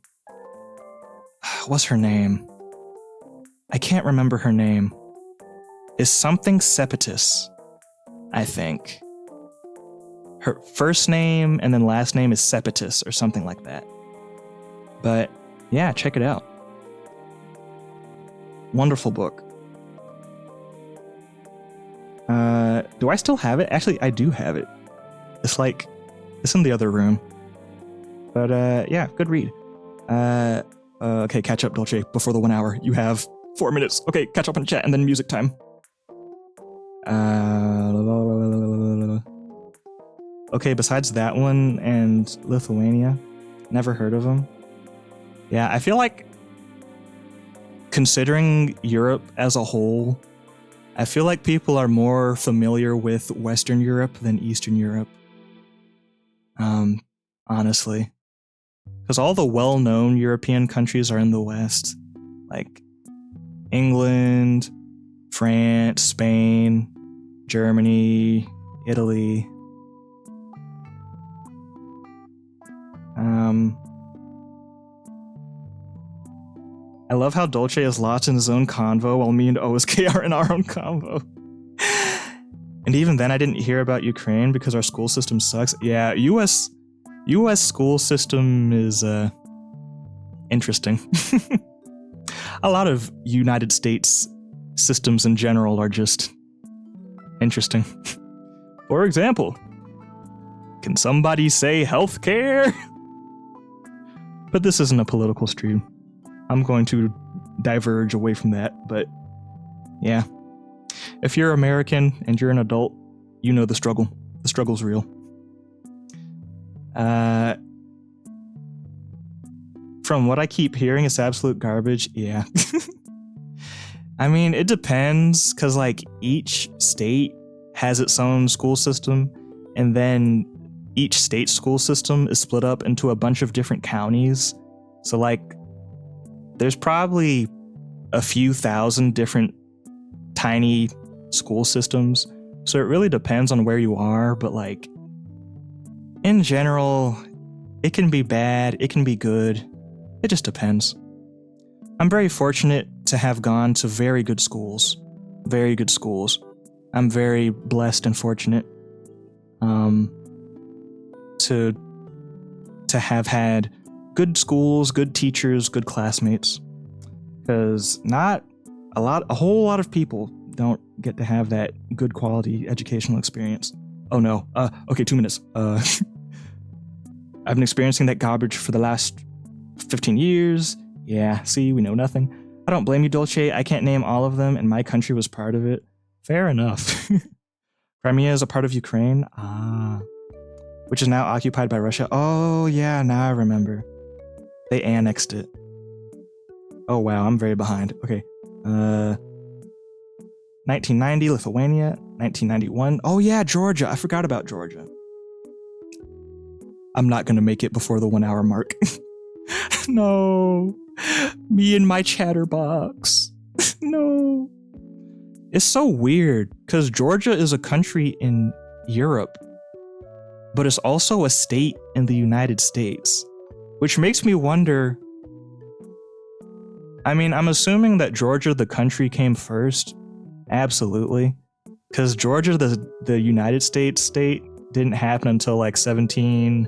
what's her name? I can't remember her name. It's something Sepetus, I think. Her first name and then last name is Sepetus or something like that. But yeah, check it out. Wonderful book. Do I still have it? Actually, I do have it. It's in the other room. But yeah, good read. Okay, catch up, Dolce, before the 1 hour. You have 4 minutes. Okay, catch up on chat and then music time. Okay, besides that one and Lithuania, never heard of them. Yeah, I feel like considering Europe as a whole, I feel like people are more familiar with Western Europe than Eastern Europe. Honestly. Because all the well-known European countries are in the West. Like England, France, Spain, Germany, Italy. I love how Dolce is lost in his own convo while me and OSK are in our own convo. And even then I didn't hear about Ukraine because our school system sucks. Yeah, US school system is interesting. A lot of United States systems in general are just interesting. For example, can somebody say healthcare? But this isn't a political stream. I'm going to diverge away from that, but yeah. If you're American and you're an adult, you know the struggle. The struggle's real. From what I keep hearing, it's absolute garbage. Yeah. I mean, it depends, because like each state has its own school system, and then each state's school system is split up into a bunch of different counties. So like, there's probably a few thousand different tiny school systems. So it really depends on where you are, but like, in general, it can be bad, it can be good. It just depends. I'm very fortunate to have gone to very good schools. Very good schools. I'm very blessed and fortunate to have had good schools, good teachers, good classmates. Because a whole lot of people don't get to have that good quality educational experience. Oh no. Okay, 2 minutes. I've been experiencing that garbage for the last 15 years. Yeah, see, we know nothing. I don't blame you, Dolce. I can't name all of them, and my country was part of it. Fair enough. Crimea is a part of Ukraine. Which is now occupied by Russia. Oh, yeah, now I remember. They annexed it. Oh wow, I'm very behind. Okay. 1990, Lithuania. 1991. Oh yeah, Georgia. I forgot about Georgia. I'm not gonna make it before the 1 hour mark. No. Me and my chatterbox. No. It's so weird, because Georgia is a country in Europe, but it's also a state in the United States, which makes me wonder. I mean, I'm assuming that Georgia, the country, came first. Absolutely. Because Georgia, the United States state, didn't happen until like 1700s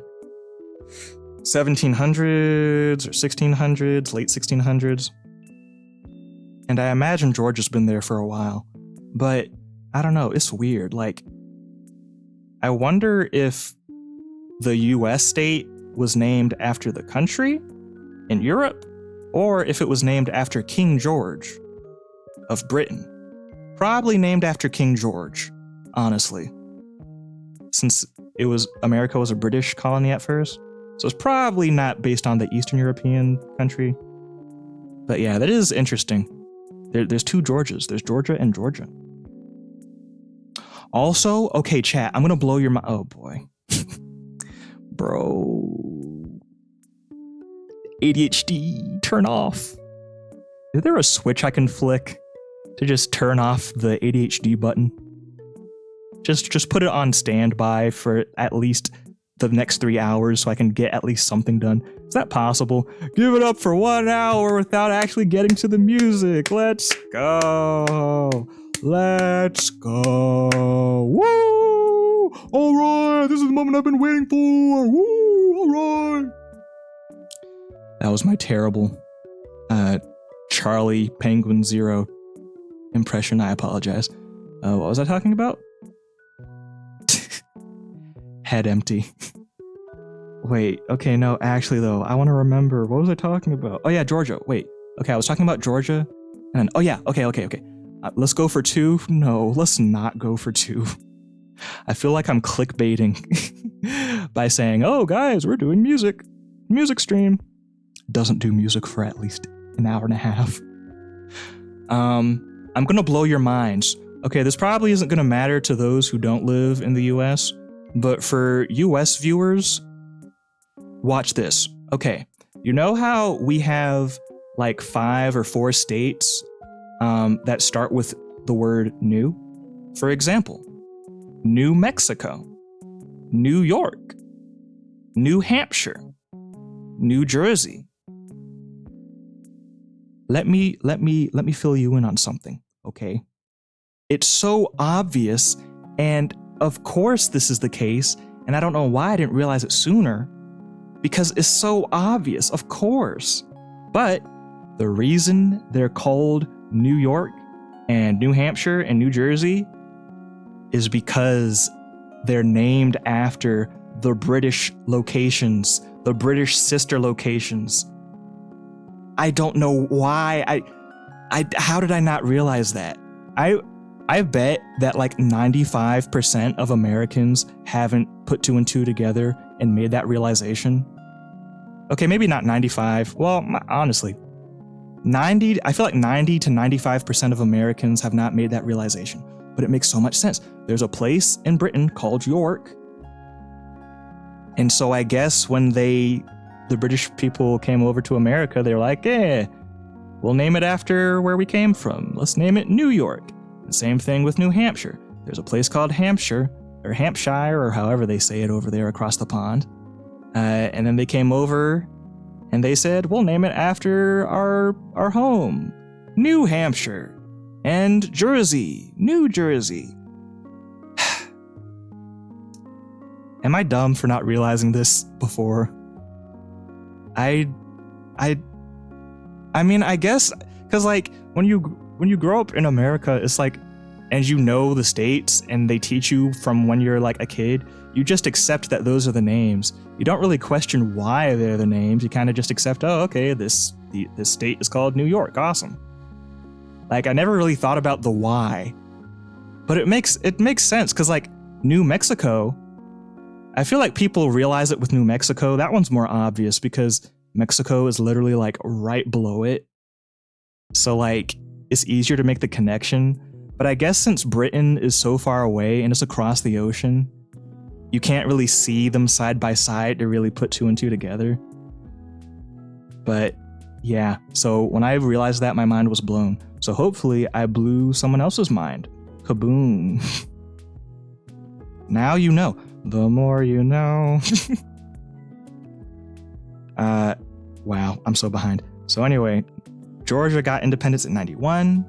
or 1600s, late 1600s. And I imagine Georgia's been there for a while. But I don't know, it's weird. Like, I wonder if the US state was named after the country in Europe, or if it was named after King George of Britain. Probably named after King George, honestly. Since America was a British colony at first. So it's probably not based on the Eastern European country. But yeah, that is interesting. There's two Georgias. There's Georgia and Georgia. Also, okay, chat, I'm gonna blow your mind. Oh boy. Bro. ADHD, turn off. Is there a switch I can flick to just turn off the ADHD button? Just put it on standby for at least the next 3 hours so I can get at least something done. Is that possible? Give it up for 1 hour without actually getting to the music. Let's go. Let's go. Woo! All right, this is the moment I've been waiting for. Woo! All right. That was my terrible Charlie Penguin Zero impression. I apologize. What was I talking about? Head empty. Wait, okay, no, actually though, I want to remember. What was I talking about? Oh yeah, Georgia. Wait, okay, I was talking about Georgia. And then, oh yeah, okay. Let's go for 2. No, let's not go for 2. I feel like I'm clickbaiting by saying, oh guys, we're doing music stream. Doesn't do music for at least an hour and a half. I'm gonna blow your minds. Okay, this probably isn't gonna matter to those who don't live in the US, but for US viewers, watch this. Okay, you know how we have like 5 or 4 states that start with the word new? For example, New Mexico, New York, New Hampshire, New Jersey. Let me fill you in on something, okay? It's so obvious, and of course this is the case, and I don't know why I didn't realize it sooner, because it's so obvious, of course. But the reason they're called New York and New Hampshire and New Jersey is because they're named after the British locations, the British sister locations. I don't know why. How did I not realize that? I bet that like 95% of Americans haven't put 2 and 2 together and made that realization. Okay, maybe not 95. Well, honestly, I feel like 90 to 95% of Americans have not made that realization, but it makes so much sense. There's a place in Britain called York. And so I guess when the British people came over to America, they were like, we'll name it after where we came from. Let's name it New York. And same thing with New Hampshire. There's a place called Hampshire, or Hampshire, or however they say it over there across the pond. And then they came over and they said, we'll name it after our home, New Hampshire, and Jersey, New Jersey. Am I dumb for not realizing this before? I mean, I guess, because like when you grow up in America, it's like, and you know the states and they teach you from when you're like a kid, you just accept that those are the names. You don't really question why they're the names. You kind of just accept, oh, okay, this state is called New York. Awesome. Like I never really thought about the why, but it makes sense because like New Mexico, I feel like people realize it with New Mexico. That one's more obvious because Mexico is literally like right below it. So like it's easier to make the connection. But I guess since Britain is so far away and it's across the ocean, you can't really see them side by side to really put 2 and 2 together. But yeah, so when I realized that, my mind was blown. So hopefully I blew someone else's mind. Kaboom. Now you know. The more you know. Wow, I'm so behind. So anyway, Georgia got independence in 91,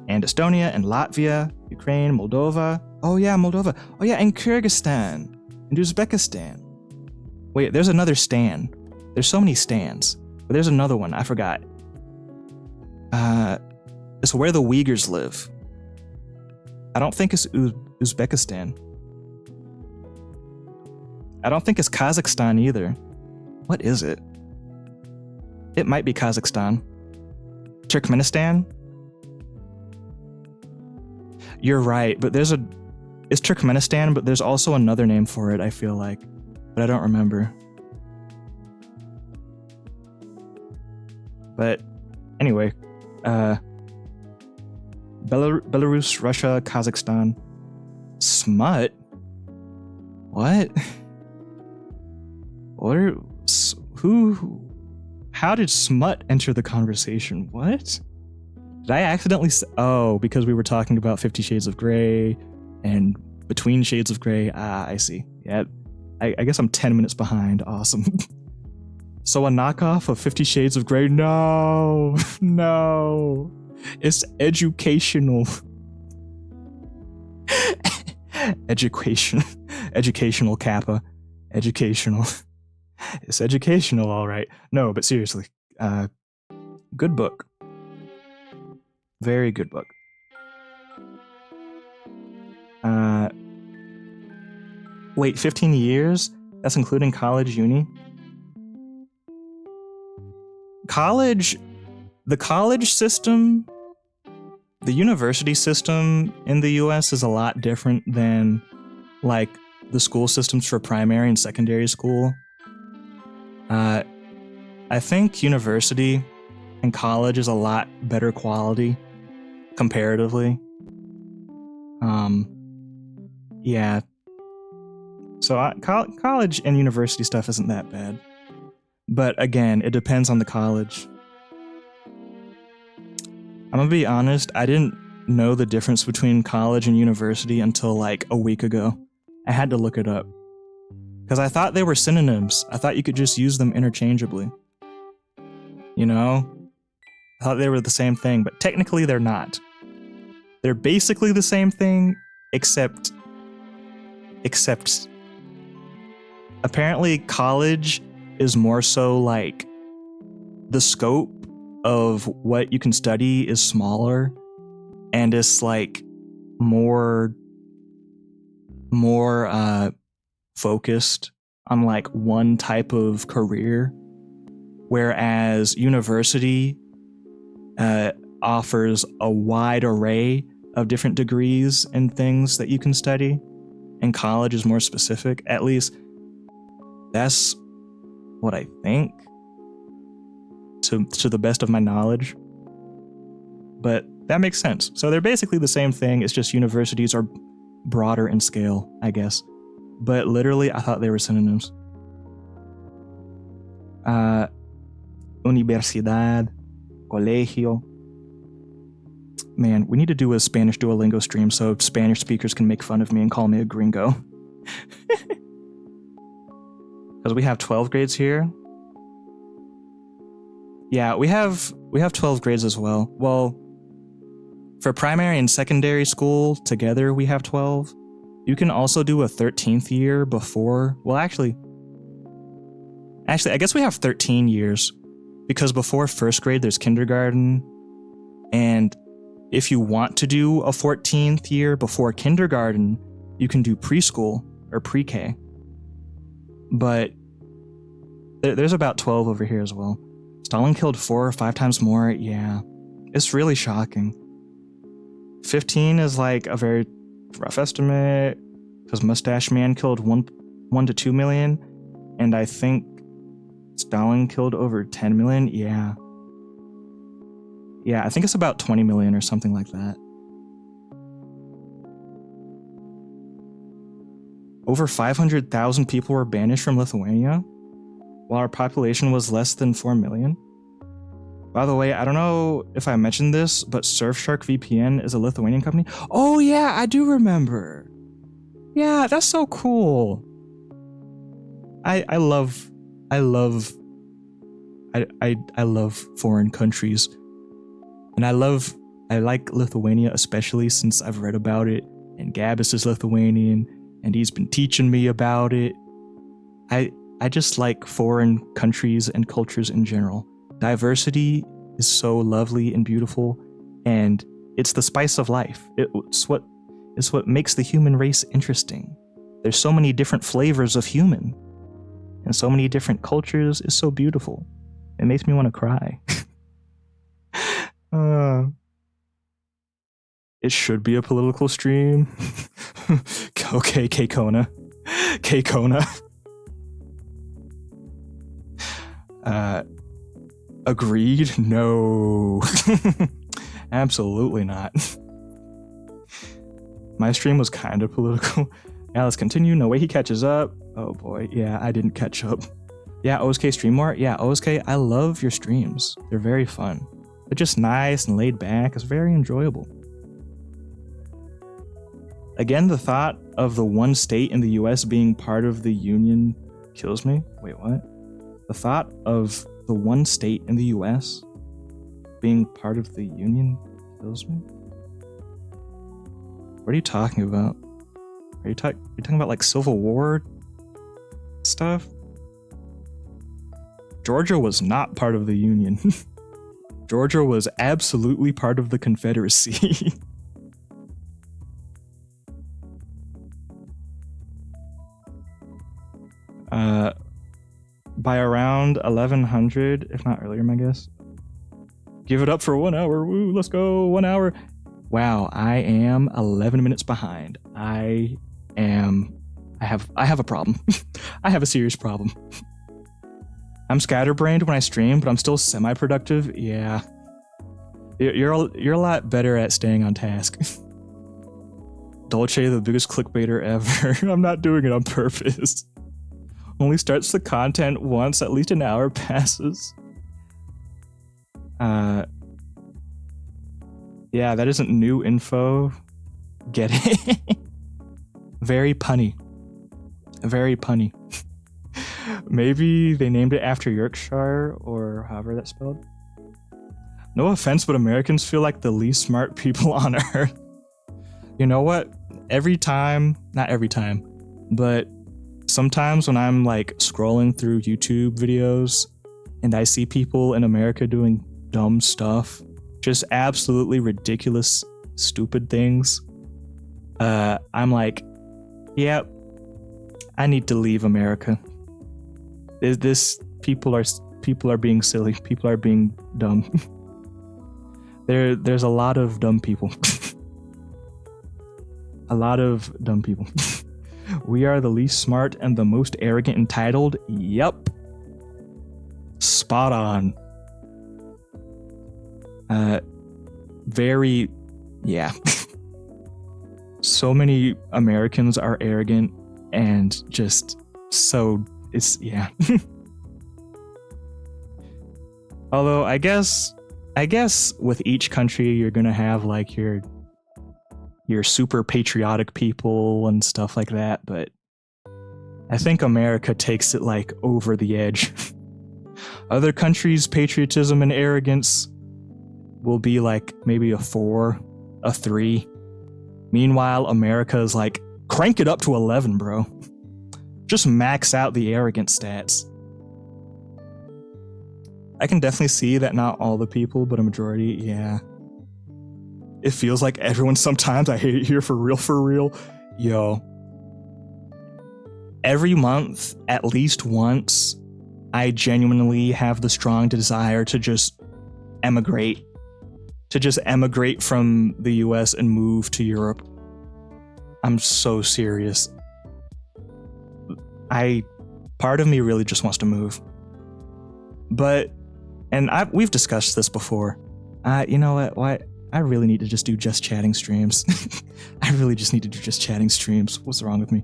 and Estonia and Latvia, Ukraine, Moldova. Oh yeah, Moldova. Oh yeah, and Kyrgyzstan, and Uzbekistan. Wait, there's another stan. There's so many stans. But there's another one, I forgot. It's where the Uyghurs live. I don't think it's Uzbekistan. I don't think it's Kazakhstan either. What is it? It might be Kazakhstan. Turkmenistan? You're right, but it's Turkmenistan, but there's also another name for it, I feel like. But I don't remember. But anyway, Belarus, Russia, Kazakhstan. Smut? What? How did smut enter the conversation? What? Did I accidentally oh, because we were talking about 50 Shades of Grey and Between Shades of Grey. Ah, I see. Yeah, I guess I'm 10 minutes behind. Awesome. So a knockoff of 50 Shades of Grey? No, no. It's educational. Educational Kappa. Educational. It's educational, all right. No, but seriously, good book. Very good book. Wait, 15 years? That's including college, uni? The college system, the university system in the US is a lot different than like the school systems for primary and secondary school. I think university and college is a lot better quality comparatively. Yeah. So college and university stuff isn't that bad. But again, it depends on the college. I'm gonna be honest, I didn't know the difference between college and university until like a week ago. I had to look it up. Because I thought they were synonyms. I thought you could just use them interchangeably. You know? I thought they were the same thing, but technically they're not. They're basically the same thing, except apparently college is more so like the scope of what you can study is smaller, and it's like more focused on like one type of career, whereas university offers a wide array of different degrees and things that you can study, and college is more specific. At least that's what I think, to the best of my knowledge. But that makes sense. So they're basically the same thing. It's just universities are broader in scale, I guess. But literally, I thought they were synonyms. Universidad, colegio. Man, we need to do a Spanish Duolingo stream so Spanish speakers can make fun of me and call me a gringo. Because we have 12 grades here. Yeah, we have 12 grades as well. Well, for primary and secondary school together, we have 12. You can also do a 13th year before. Well, actually, I guess we have 13 years because before first grade, there's kindergarten. And if you want to do a 14th year before kindergarten, you can do preschool or pre-K. But there's about 12 over here as well. Stalin killed 4 or 5 times more. Yeah, it's really shocking. 15 is like a very rough estimate because Mustache Man killed 1 to 2 million, and I think Stalin killed over 10 million? Yeah. Yeah, I think it's about 20 million or something like that. Over 500,000 people were banished from Lithuania, while our population was less than 4 million. By the way, I don't know if I mentioned this, but Surfshark VPN is a Lithuanian company. Oh yeah, I do remember. Yeah, that's so cool. I love foreign countries. And I like Lithuania, especially since I've read about it, and Gabus is Lithuanian, and he's been teaching me about it. I just like foreign countries and cultures in general. Diversity is so lovely and beautiful, and it's the spice of life. It's what makes the human race interesting. There's so many different flavors of human, and so many different cultures. It's so beautiful. It makes me want to cry. It should be a political stream. Okay, K-Kona. Agreed? No. Absolutely not. My stream was kind of political. Now let's continue. No way he catches up. Oh boy, yeah, I didn't catch up. Yeah, OSK Stream More. Yeah, OSK, I love your streams. They're very fun. They're just nice and laid back. It's very enjoyable. Again, the thought of the one state in the US being part of the Union kills me. Wait, what? The thought of the one state in the US being part of the Union kills me? What are you talking about? Are you talking about like Civil War stuff? Georgia was not part of the Union. Georgia was absolutely part of the Confederacy. By around 1100, if not earlier, my guess. Give it up for 1 hour. Woo, let's go. 1 hour. Wow, I am 11 minutes behind. I have a problem. I have a serious problem. I'm scatterbrained when I stream, but I'm still semi-productive. Yeah. You're a lot better at staying on task. Dolce, the biggest clickbaiter ever. I'm not doing it on purpose. Only starts the content once at least an hour passes. Yeah, that isn't new info. Get it? Very punny. Very punny. Maybe they named it after Yorkshire or however that's spelled. No offense, but Americans feel like the least smart people on earth. You know what? Not every time, but sometimes when I'm like scrolling through YouTube videos and I see people in America doing dumb stuff, just absolutely ridiculous, stupid things, I'm like, yep, I need to leave America. People are being silly. People are being dumb. There's a lot of dumb people. A lot of dumb people. We are the least smart and the most arrogant and entitled. Yep. Spot on. Yeah. So many Americans are arrogant and just yeah. Although I guess with each country you're gonna have like your super patriotic people and stuff like that, but I think America takes it like over the edge. Other countries' patriotism and arrogance will be like maybe a 4, a 3. Meanwhile, America is like, crank it up to 11, bro. Just max out the arrogant stats. I can definitely see that not all the people, but a majority, yeah. It feels like everyone sometimes. I hate it here for real. Yo. Every month, at least once, I genuinely have the strong desire to just emigrate. To just emigrate from the US and move to Europe. I'm so serious. Part of me really just wants to move. We've discussed this before. You know what? Why? I really need to just do just chatting streams. I really just need to do just chatting streams. What's wrong with me?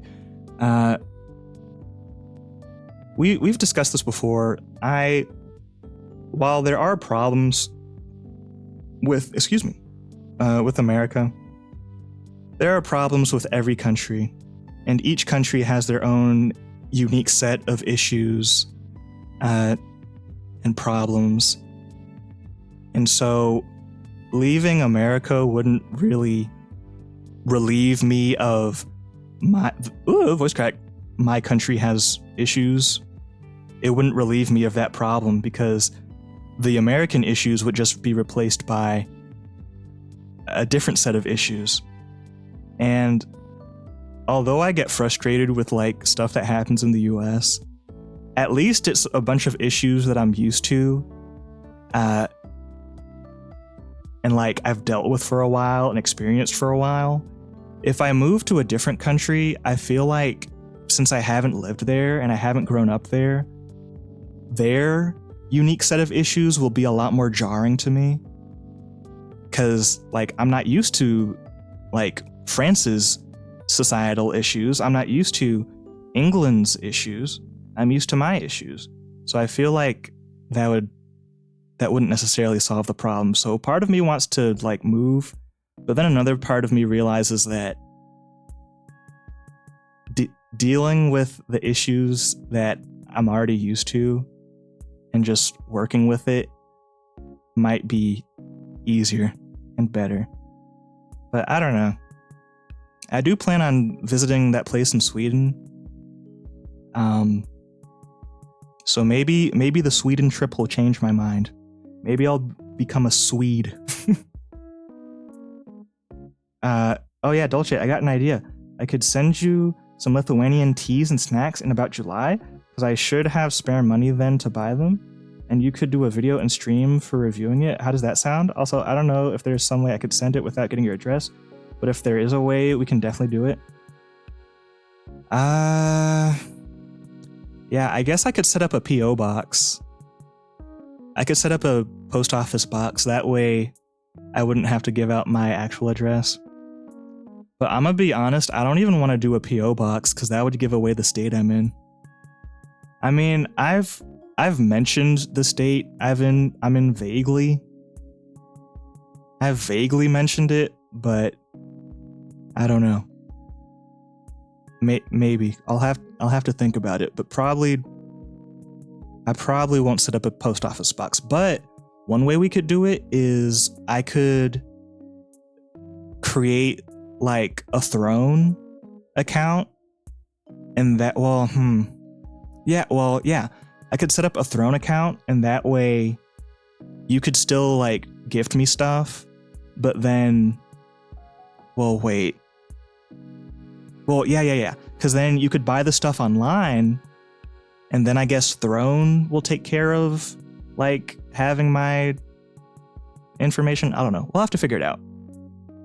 We've discussed this before. While there are problems with America, there are problems with every country, and each country has their own unique set of issues and problems. And so leaving America wouldn't really relieve me of voice crack. My country has issues. It wouldn't relieve me of that problem because the American issues would just be replaced by a different set of issues. And although I get frustrated with like stuff that happens in the US, at least it's a bunch of issues that I'm used to and like I've dealt with for a while and experienced for a while. If I move to a different country, I feel like since I haven't lived there and I haven't grown up there, their unique set of issues will be a lot more jarring to me. Cause like I'm not used to like France's societal issues. I'm not used to England's issues. I'm used to my issues. So I feel like that wouldn't necessarily solve the problem. So part of me wants to like move, but then another part of me realizes that dealing with the issues that I'm already used to and just working with it might be easier and better. But I don't know. I do plan on visiting that place in Sweden. So maybe the Sweden trip will change my mind. Maybe I'll become a Swede. Oh yeah, Dolce, I got an idea. I could send you some Lithuanian teas and snacks in about July, because I should have spare money then to buy them, and you could do a video and stream for reviewing it. How does that sound? Also, I don't know if there's some way I could send it without getting your address, but if there is a way, we can definitely do it. Yeah, I guess I could set up a P.O. box. I could set up a post office box. That way I wouldn't have to give out my actual address. But I'm gonna be honest, I don't even want to do a P.O. box because that would give away the state I'm in. I mean, I've mentioned the state I'm in vaguely. I've vaguely mentioned it, but I don't know. Maybe I'll have to think about it, but I probably won't set up a post office box. But one way we could do it is I could create like a Throne account, and that I could set up a Throne account, and that way you could still like gift me stuff, but then because then you could buy the stuff online, and then I guess Throne will take care of like having my information. I don't know. We'll have to figure it out.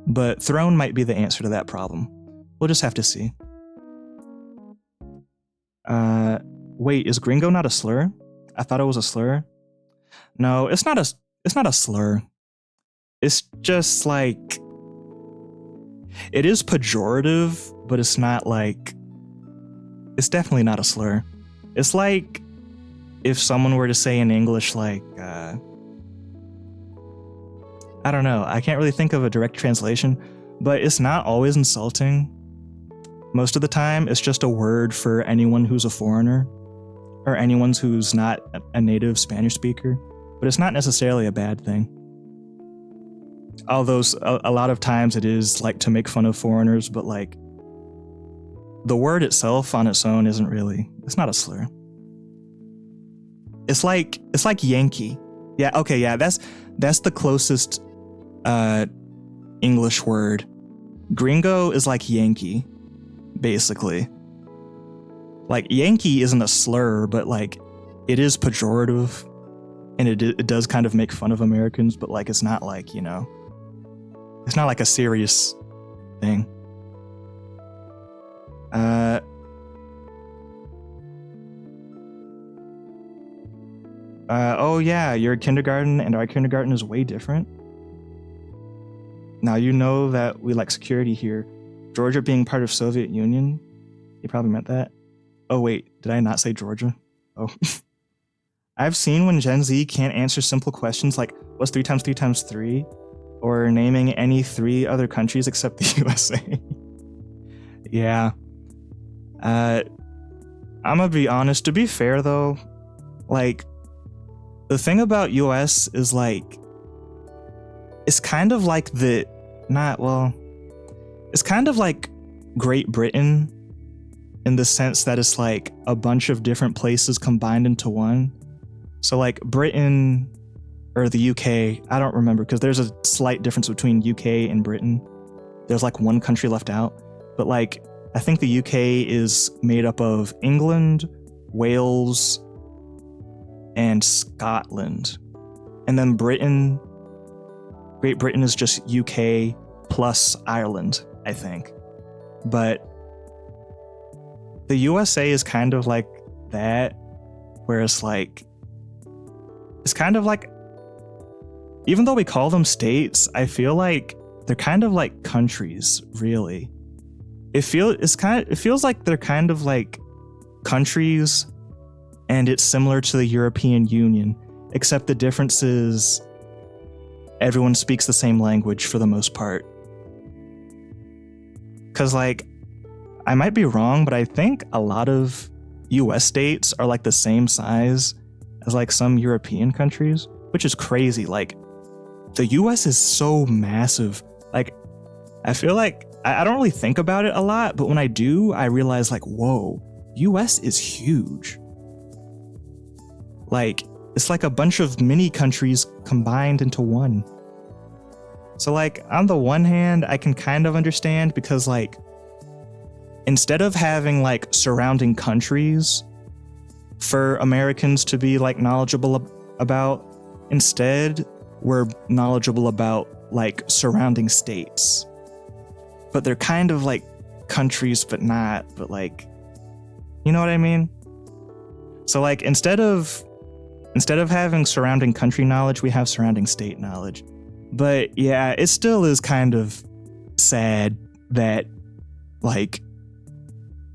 But Throne might be the answer to that problem. We'll just have to see. Wait, is gringo not a slur? I thought it was a slur. No, it's not a slur. It's just like, it is pejorative, but it's not like, it's definitely not a slur. It's like if someone were to say in English like, I don't know, I can't really think of a direct translation, but it's not always insulting. Most of the time, it's just a word for anyone who's a foreigner, or anyone who's not a native Spanish speaker, but it's not necessarily a bad thing. Although a lot of times it is like to make fun of foreigners, but like the word itself on its own it's not a slur. It's like Yankee. Yeah, okay, yeah, that's the closest English word. Gringo is like Yankee, basically. Like Yankee isn't a slur, but like it is pejorative, and it does kind of make fun of Americans, but like it's not like, you know, it's not like a serious thing. yeah, your kindergarten and our kindergarten is way different. Now you know that we like security here. Georgia being part of Soviet Union, you probably meant that. Oh wait, did I not say Georgia? Oh. I've seen when Gen Z can't answer simple questions like, what's 3 times 3 times 3? Or naming any 3 other countries except the USA. Yeah. I'm gonna be honest, to be fair though, like, the thing about US is like, it's kind of like it's kind of like Great Britain in the sense that it's like a bunch of different places combined into one. So like Britain or the UK, I don't remember because there's a slight difference between UK and Britain. There's like one country left out, but like I think the UK is made up of England, Wales, and Scotland. And then Great Britain is just UK plus Ireland, I think. But the USA is kind of like that, where it's kind of like, even though we call them states, I feel like they're kind of like countries, really. It feels like they're kind of like countries, and it's similar to the European Union, except the difference is everyone speaks the same language for the most part. Because like, I might be wrong, but I think a lot of US states are like the same size as like some European countries, which is crazy. Like, the US is so massive. Like, I feel like I don't really think about it a lot, but when I do, I realize like, whoa, US is huge. Like, it's like a bunch of mini countries combined into one. So like, on the one hand, I can kind of understand because like, instead of having like surrounding countries for Americans to be like knowledgeable about, instead we're knowledgeable about like surrounding states. But they're kind of like countries, but not, but like, you know what I mean? So like, instead of having surrounding country knowledge, we have surrounding state knowledge. But yeah, it still is kind of sad that like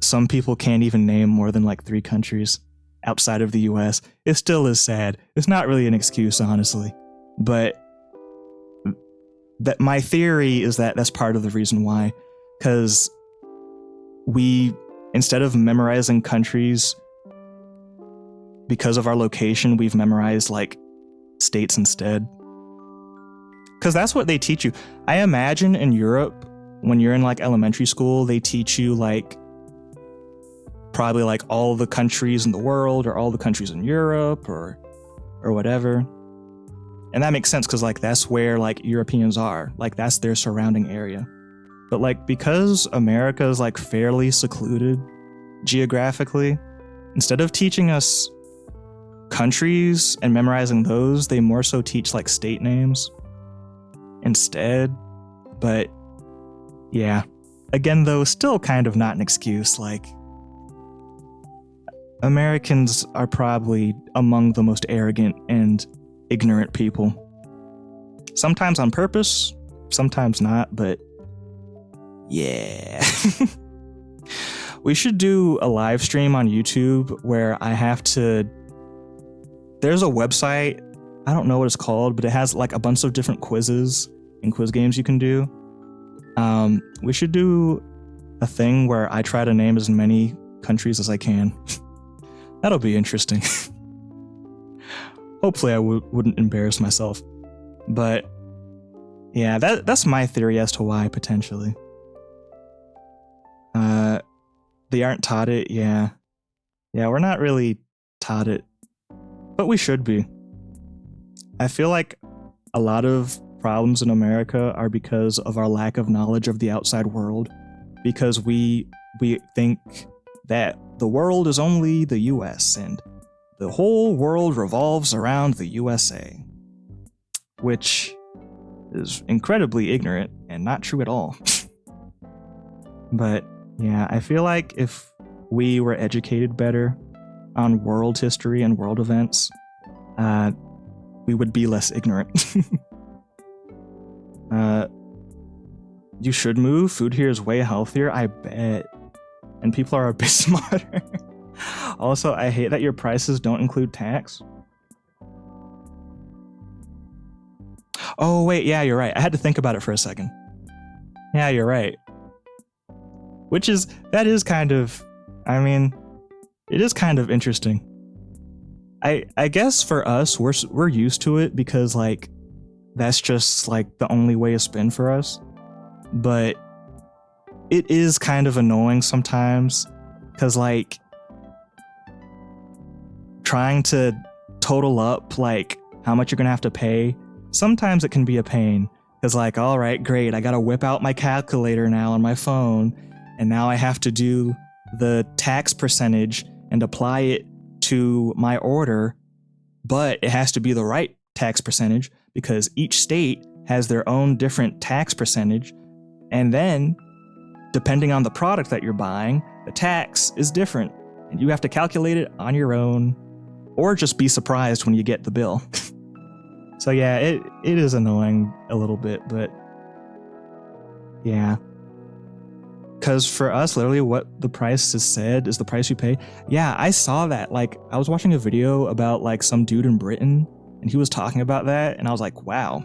some people can't even name more than like 3 countries outside of the US. It still is sad. It's not really an excuse, honestly. But that my theory is that that's part of the reason why, because we, instead of memorizing countries because of our location, we've memorized like states instead. Because that's what they teach you. I imagine in Europe, when you're in like elementary school, they teach you like probably like all the countries in the world or all the countries in Europe or whatever. And that makes sense because like that's where like Europeans are. Like that's their surrounding area. But like because America is like fairly secluded geographically, instead of teaching us countries and memorizing those, they more so teach like state names instead. But yeah, again though, still kind of not an excuse. Like, Americans are probably among the most arrogant and ignorant people. Sometimes on purpose, sometimes not, but yeah. We should do a live stream on YouTube where I have to... There's a website, I don't know what it's called, but it has like a bunch of different quizzes and quiz games you can do. We should do a thing where I try to name as many countries as I can. That'll be interesting. Hopefully I wouldn't embarrass myself. But yeah, that's my theory as to why, potentially. They aren't taught it, yeah. Yeah, we're not really taught it. But we should be. I feel like a lot of problems in America are because of our lack of knowledge of the outside world. Because we think that the world is only the US and the whole world revolves around the USA, which is incredibly ignorant and not true at all. But yeah, I feel like if we were educated better on world history and world events, we would be less ignorant. You should move. Food here is way healthier, I bet. And people are a bit smarter. Also, I hate that your prices don't include tax. Oh, wait, yeah, you're right. I had to think about it for a second. Yeah, you're right. That is kind of, I mean, it is kind of interesting. I guess for us, we're used to it because, like, that's just, like, the only way it's been for us. But it is kind of annoying sometimes because, like, trying to total up, like, how much you're gonna have to pay, sometimes it can be a pain because, like, all right, great, I gotta whip out my calculator now on my phone, and now I have to do the tax percentage and apply it to my order, but it has to be the right tax percentage because each state has their own different tax percentage, and then depending on the product that you're buying, the tax is different, and you have to calculate it on your own, or just be surprised when you get the bill. So yeah, it is annoying a little bit, but yeah. Because for us, literally what the price is said is the price you pay. Yeah, I saw that. Like, I was watching a video about, like, some dude in Britain, and he was talking about that, and I was like, wow.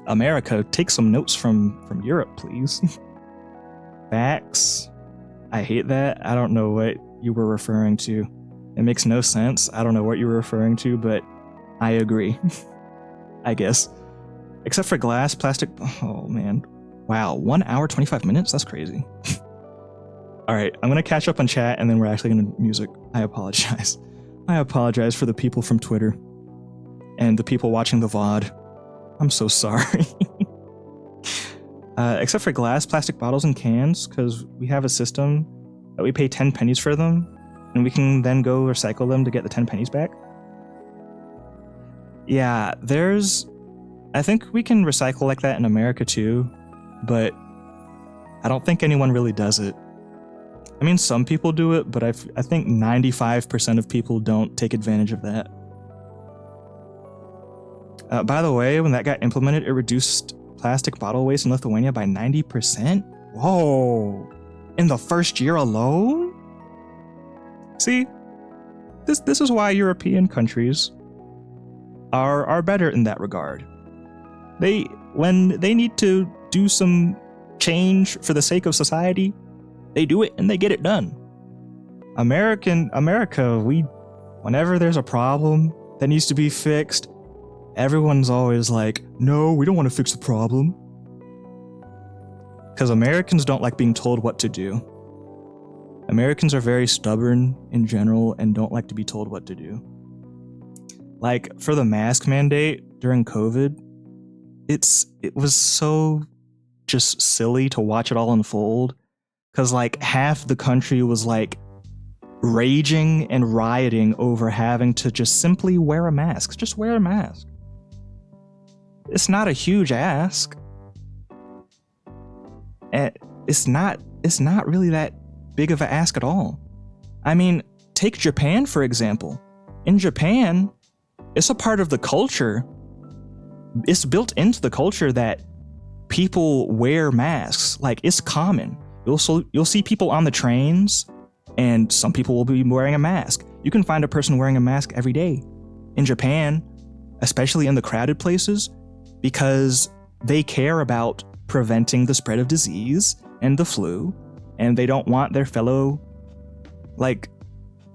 America, take some notes from Europe, please. Facts. I hate that. I don't know what you were referring to. It makes no sense. I don't know what you were referring to, but I agree. I guess. Except for glass, plastic. Oh, man. Wow, 1 hour, 25 minutes? That's crazy. All right, I'm going to catch up on chat, and then we're actually going to music. I apologize. I apologize for the people from Twitter and the people watching the VOD. I'm so sorry. Except for glass, plastic bottles, and cans, because we have a system that we pay 10 pennies for them, and we can then go recycle them to get the 10 pennies back. Yeah, I think we can recycle like that in America too, but I don't think anyone really does it. I mean, some people do it, but I think 95% of people don't take advantage of that. By the way, when that got implemented, it reduced plastic bottle waste in Lithuania by 90%? Whoa! In the first year alone? See, this is why European countries are better in that regard. When they need to do some change for the sake of society, they do it and they get it done. America, whenever there's a problem that needs to be fixed, everyone's always like, no, we don't want to fix the problem. Because Americans don't like being told what to do. Americans are very stubborn in general and don't like to be told what to do. Like, for the mask mandate during COVID, it was so just silly to watch it all unfold. Because, like, half the country was, like, raging and rioting over having to just simply wear a mask. Just wear a mask. It's not a huge ask. And it's not really that big of an ask at all. I mean, take Japan, for example. In Japan, it's a part of the culture. It's built into the culture that people wear masks. Like, it's common. You'll see people on the trains, and some people will be wearing a mask. You can find a person wearing a mask every day in Japan, especially in the crowded places, because they care about preventing the spread of disease and the flu, and they don't want their fellow, like,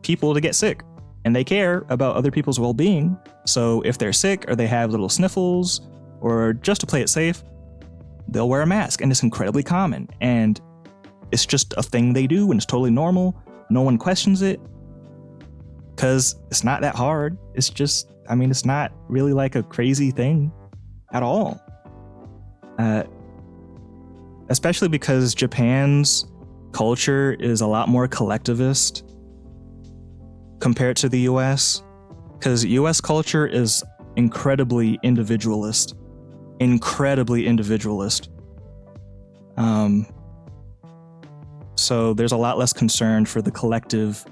people to get sick. And they care about other people's well-being. So if they're sick or they have little sniffles, or just to play it safe, they'll wear a mask, and it's incredibly common. And it's just a thing they do, and it's totally normal. No one questions it, because it's not that hard. It's just, I mean, it's not really like a crazy thing at all. Especially because Japan's culture is a lot more collectivist compared to the US, because US culture is incredibly individualist. So there's a lot less concern for the collective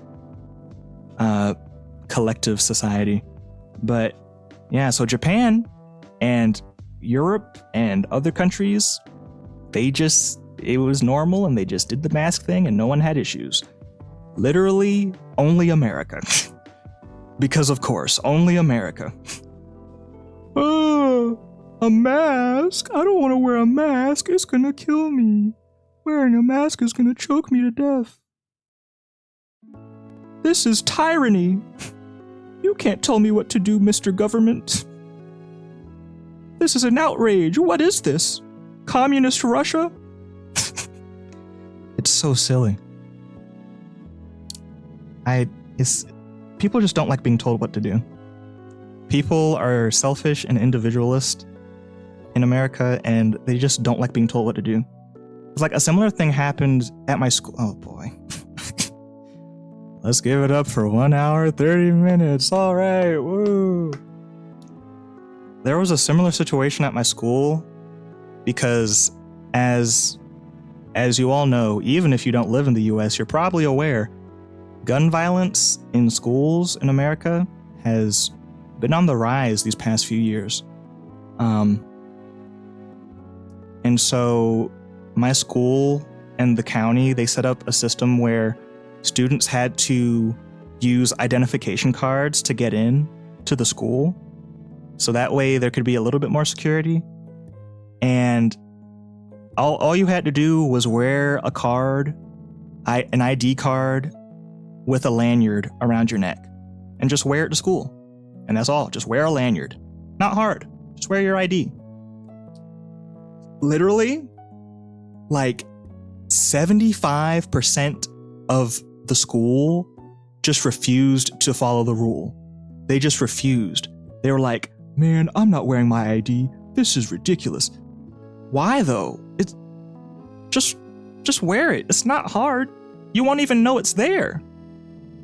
society. But Yeah, so Japan and Europe and other countries, it was normal and they just did the mask thing and no one had issues. Literally only America. Because of course, only America. Oh, a mask? I don't want to wear a mask. It's gonna kill me. Wearing a mask is gonna choke me to death. This is tyranny. You can't tell me what to do, Mr. Government. This is an outrage. What is this? Communist Russia? It's so silly. People just don't like being told what to do. People are selfish and individualist in America, and they just don't like being told what to do. It's like a similar thing happened at my school. Oh boy. Let's give it up for 1 hour, 30 minutes. All right, woo. There was a similar situation at my school because as you all know, even if you don't live in the US, you're probably aware, gun violence in schools in America has been on the rise these past few years. And so my school and the county, they set up a system where students had to use identification cards to get in to the school. So that way there could be a little bit more security. And all you had to do was wear a card, an ID card with a lanyard around your neck, and just wear it to school. And that's all. Just wear a lanyard. Not hard. Just wear your ID. Literally, like 75% of the school just refused to follow the rule. They just refused. They were like, man, I'm not wearing my ID. This is ridiculous. Why though? It's just wear it. It's not hard. You won't even know it's there.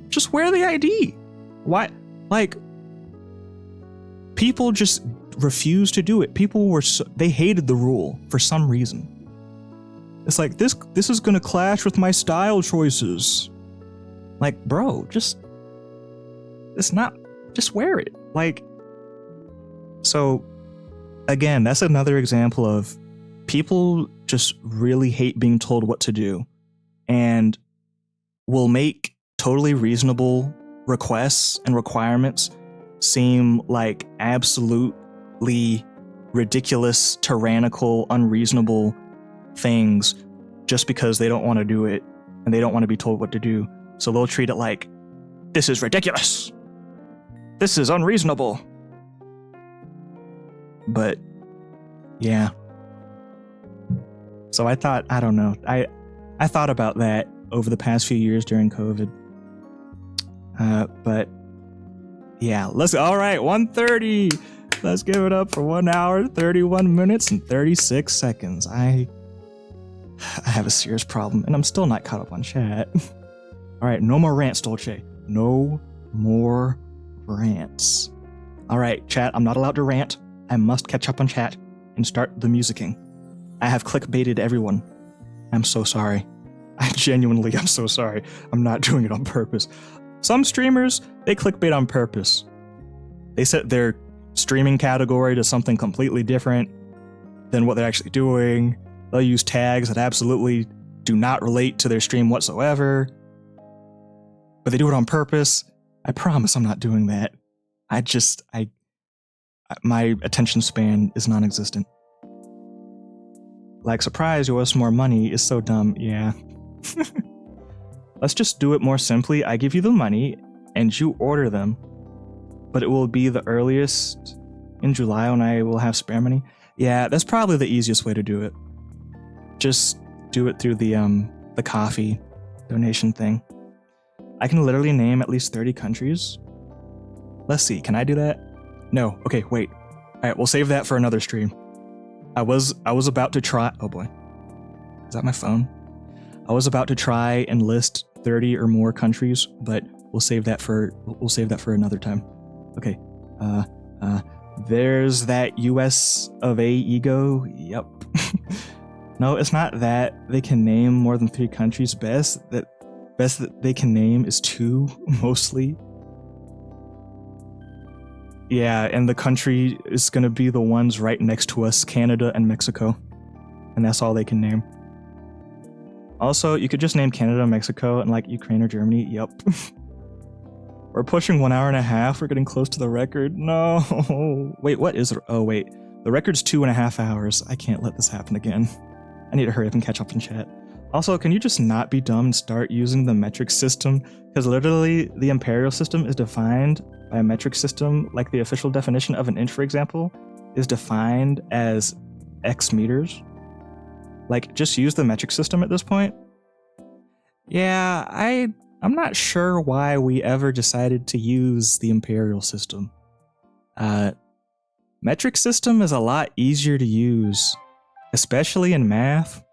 Just wear the ID. Why? Like, people just refused to do it. They hated the rule for some reason. It's like, this is gonna clash with my style choices. Like, bro, just wear it. Like, so again, that's another example of people just really hate being told what to do and will make totally reasonable requests and requirements seem like absolutely ridiculous, tyrannical, unreasonable things just because they don't want to do it and they don't want to be told what to do. So they'll treat it like, this is ridiculous. This is unreasonable. But yeah. So I thought about that over the past few years during COVID. But yeah, all right, 1:30. Let's give it up for 1 hour, 31 minutes, and 36 seconds. I have a serious problem, and I'm still not caught up on chat. All right, no more rants, Dolce. No more rants. All right, chat, I'm not allowed to rant. I must catch up on chat and start the musicking. I have clickbaited everyone. I'm so sorry. I'm so sorry. I'm not doing it on purpose. Some streamers, they clickbait on purpose. They set their streaming category to something completely different than what they're actually doing. They'll use tags that absolutely do not relate to their stream whatsoever. But they do it on purpose. I promise I'm not doing that. My attention span is non-existent. Like, surprise, you owe us more money is so dumb. Yeah. Let's just do it more simply. I give you the money and you order them, but it will be the earliest in July when I will have spare money. Yeah, that's probably the easiest way to do it. Just do it through the coffee donation thing. I can literally name at least 30 countries. Let's see, can I do that? No, okay, wait. All right, we'll save that for another stream. I was about to try, oh boy. Is that my phone? I was about to try and list 30 or more countries, but we'll save that for another time. Okay. There's that US of A ego. Yep. No, it's not that they can name more than 3 countries. Best that they can name is 2, mostly. Yeah, and the country is going to be the ones right next to us, Canada and Mexico. And that's all they can name. Also, you could just name Canada and Mexico and like Ukraine or Germany. Yep. We're pushing 1 hour and a half. We're getting close to the record. No. Wait, what is it? Oh, wait. The record's 2.5 hours. I can't let this happen again. I need to hurry up and catch up in chat. Also, can you just not be dumb and start using the metric system? Because literally, the imperial system is defined by a metric system, like the official definition of an inch, for example, is defined as X meters. Like, just use the metric system at this point. Yeah, I'm not sure why we ever decided to use the imperial system. Metric system is a lot easier to use, especially in math,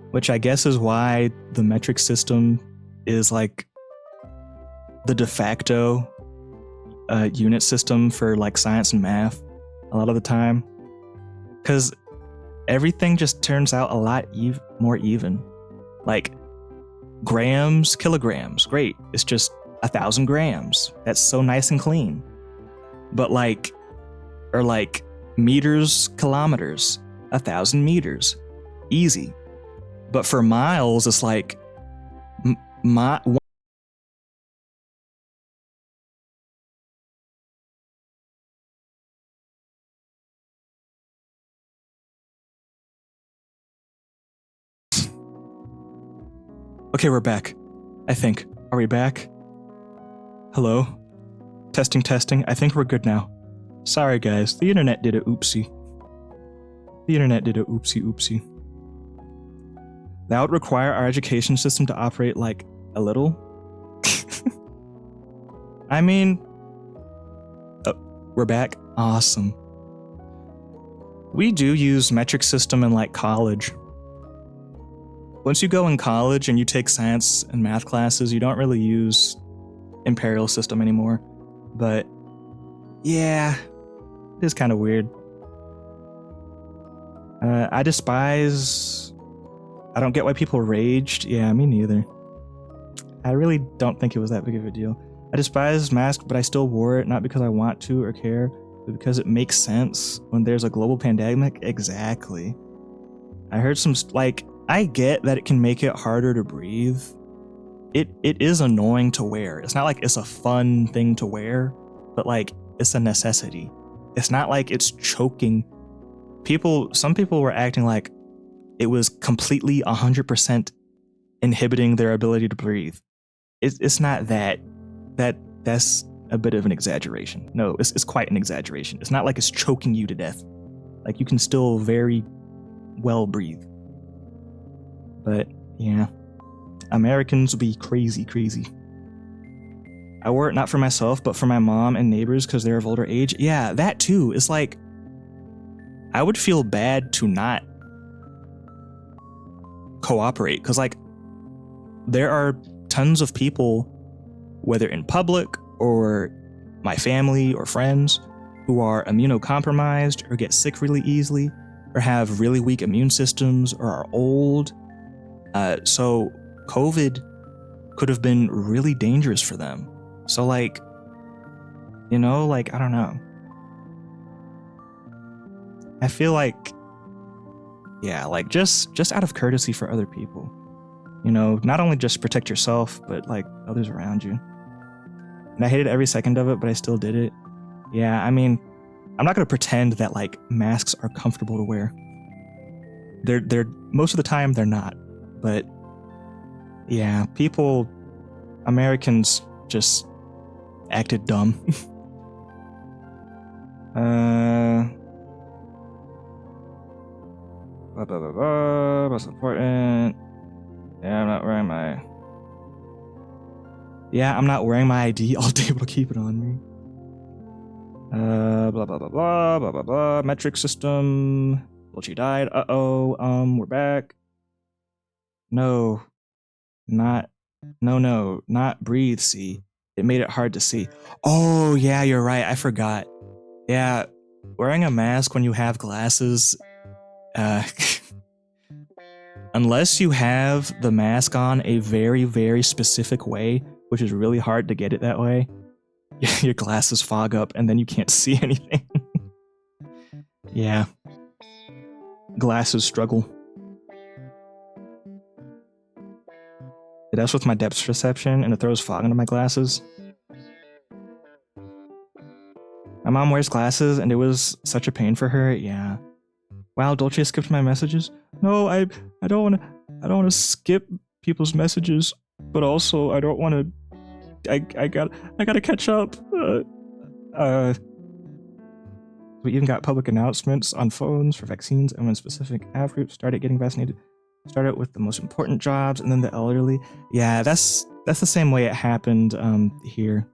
which I guess is why the metric system is like the de facto unit system for like science and math a lot of the time, because everything just turns out a lot more even. Like grams, kilograms, great. It's just 1,000 grams. That's so nice and clean. But like, or like meters, kilometers, 1,000 meters, easy. But for miles, it's like Okay, we're back. I think. Are we back? Hello? Testing, testing. I think we're good now. Sorry, guys. The internet did a oopsie. The internet did a oopsie oopsie. That would require our education system to operate like a little. I mean, we're back. Awesome. We do use metric system in like college. Once you go in college and you take science and math classes, you don't really use imperial system anymore. But yeah, it is kind of weird. I don't get why people raged. Yeah, me neither. I really don't think it was that big of a deal. I despise masks, but I still wore it, not because I want to or care, but because it makes sense when there's a global pandemic. Exactly. I heard some, like, I get that it can make it harder to breathe. It is annoying to wear. It's not like it's a fun thing to wear, but like, it's a necessity. It's not like it's choking. Some people were acting like it was completely 100% inhibiting their ability to breathe. It's not that. That's a bit of an exaggeration. No, it's quite an exaggeration. It's not like it's choking you to death. Like, you can still very well breathe. But yeah, Americans be crazy. I wore it not for myself, but for my mom and neighbors because they're of older age. Yeah, that too. It's like, I would feel bad to not cooperate because, like, there are tons of people, whether in public or my family or friends, who are immunocompromised or get sick really easily or have really weak immune systems or are old. So COVID could have been really dangerous for them. So like, you know, like, I don't know. I feel like, yeah, like just out of courtesy for other people, you know, not only just protect yourself, but like others around you. And I hated every second of it, but I still did it. Yeah, I mean, I'm not going to pretend that like masks are comfortable to wear. They're most of the time they're not. But yeah, Americans just acted dumb. Most important. Yeah, I'm not wearing my ID. I'll be able to keep it on me. Blah, blah, blah, blah, blah, blah, blah. Metric system. Dolce died. We're back. No, not breathe, see. It made it hard to see. Oh, yeah, you're right. I forgot. Yeah, wearing a mask when you have glasses, unless you have the mask on a very, very specific way, which is really hard to get it that way, your glasses fog up and then you can't see anything. Yeah. Glasses struggle. It helps with my depth perception and it throws fog into my glasses. My mom wears glasses and it was such a pain for her. Yeah. Wow, Dolce skipped my messages. No, I don't want to skip people's messages, but also I don't want to. I gotta catch up. We even got public announcements on phones for vaccines, and when specific app groups started getting vaccinated, started with the most important jobs and then the elderly. Yeah, that's the same way it happened here.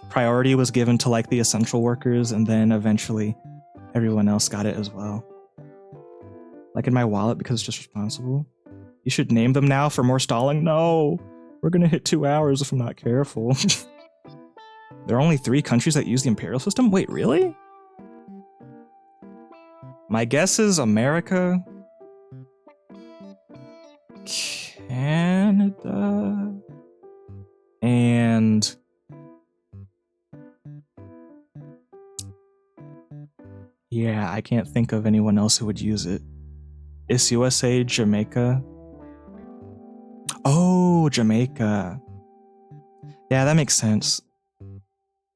Priority was given to like the essential workers, and then eventually everyone else got it as well. Like in my wallet because it's just responsible. You should name them now for more stalling. No, we're gonna hit 2 hours if I'm not careful. There are only 3 countries that use the imperial system? Wait, really? My guess is America, Canada, and yeah, I can't think of anyone else who would use it. Is USA Jamaica? Oh, Jamaica. Yeah, that makes sense.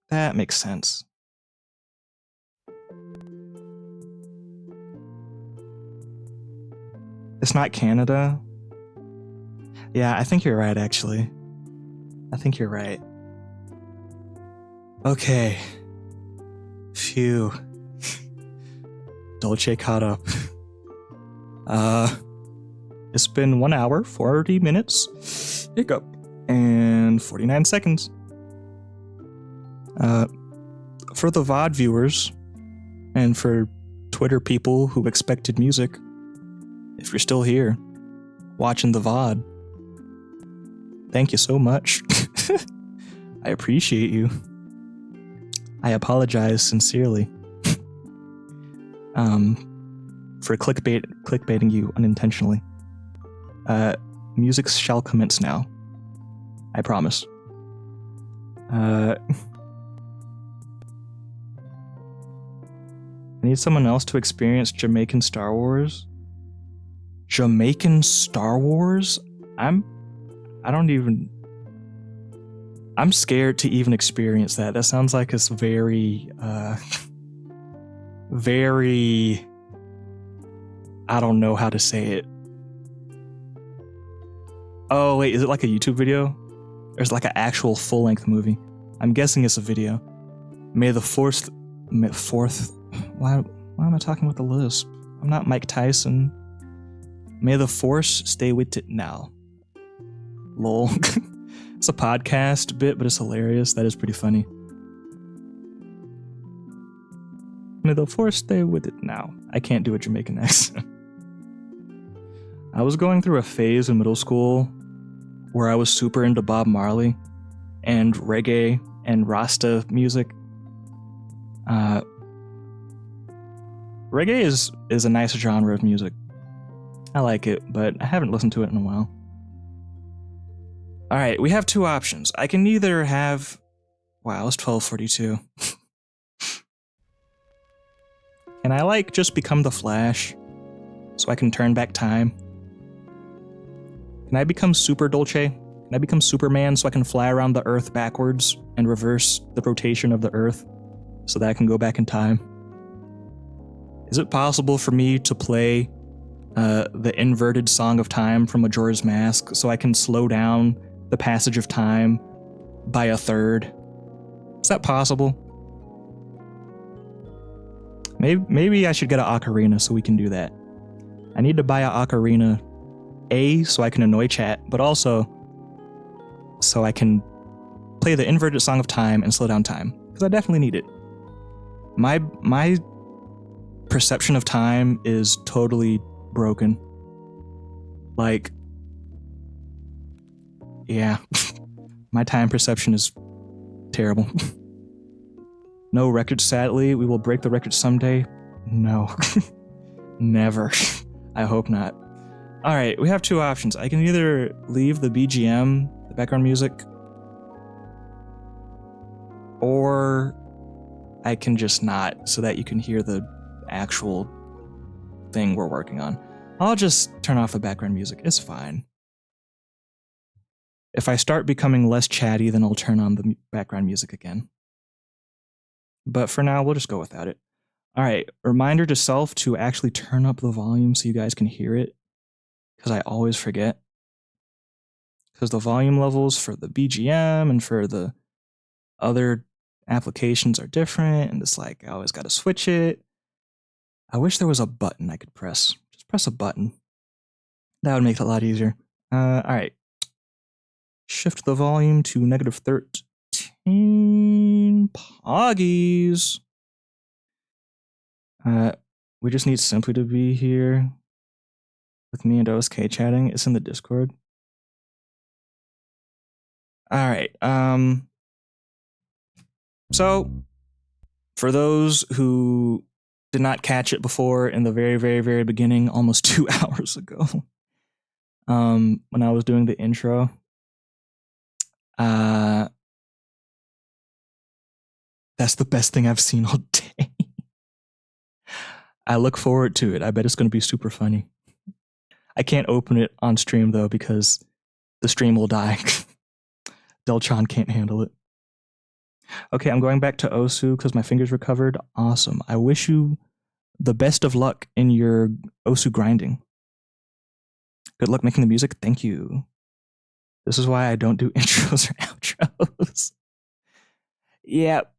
That makes sense. It's not Canada. Yeah, I think you're right, actually. I think you're right. Okay. Phew. Dolce caught up. It's been 1 hour, 40 minutes, hiccup, and 49 seconds. For the VOD viewers, and for Twitter people who expected music, if you're still here, watching the VOD, thank you so much. I appreciate you. I apologize sincerely. For clickbaiting you unintentionally. Music shall commence now. I promise. I need someone else to experience Jamaican Star Wars. Jamaican Star Wars? I'm scared to even experience that. That sounds like it's very, very... I don't know how to say it. Oh, wait, is it like a YouTube video? Or is it like an actual full-length movie? I'm guessing it's a video. May the fourth... Why am I talking with the lisp? I'm not Mike Tyson. May the force stay with it now. Lol. It's a podcast bit, but it's hilarious. That is pretty funny. May the force stay with it now. I can't do a Jamaican accent. I was going through a phase in middle school where I was super into Bob Marley and reggae and Rasta music. Reggae is a nice genre of music. I like it, but I haven't listened to it in a while. Alright, we have 2 options. I can either have... Wow, it's 12:42. Can I, like, just become the Flash so I can turn back time? Can I become Super Dolce? Can I become Superman so I can fly around the Earth backwards and reverse the rotation of the Earth so that I can go back in time? Is it possible for me to play the inverted Song of Time from Majora's Mask so I can slow down the passage of time by 1/3? Is that possible? Maybe I should get an ocarina so we can do that. I need to buy an ocarina, A, so I can annoy chat, but also so I can play the inverted Song of Time and slow down time, because I definitely need it. My perception of time is totally broken. Like, yeah, my time perception is terrible. No record, sadly. We will break the record someday. No. Never. I hope not. Alright, we have 2 options. I can either leave the BGM, the background music, or I can just not, so that you can hear the actual thing we're working on. I'll just turn off the background music. It's fine. If I start becoming less chatty, then I'll turn on the background music again. But for now, we'll just go without it. All right, reminder to self to actually turn up the volume so you guys can hear it, because I always forget. Because the volume levels for the BGM and for the other applications are different, and it's like I always got to switch it. I wish there was a button I could press. Just press a button. That would make it a lot easier. All right. Shift the volume to -13. Poggies. We just need Simply to be here with me and OSK chatting. It's in the Discord. All right. So for those who did not catch it before in the very, very, very beginning, almost 2 hours ago, when I was doing the intro, that's the best thing I've seen all day. I look forward to it. I bet it's going to be super funny. I can't open it on stream though because the stream will die. Deltron can't handle it. Okay, I'm going back to Osu because my fingers recovered. Awesome. I wish you the best of luck in your Osu grinding. Good luck making the music. Thank you. This is why I don't do intros or outros. Yep.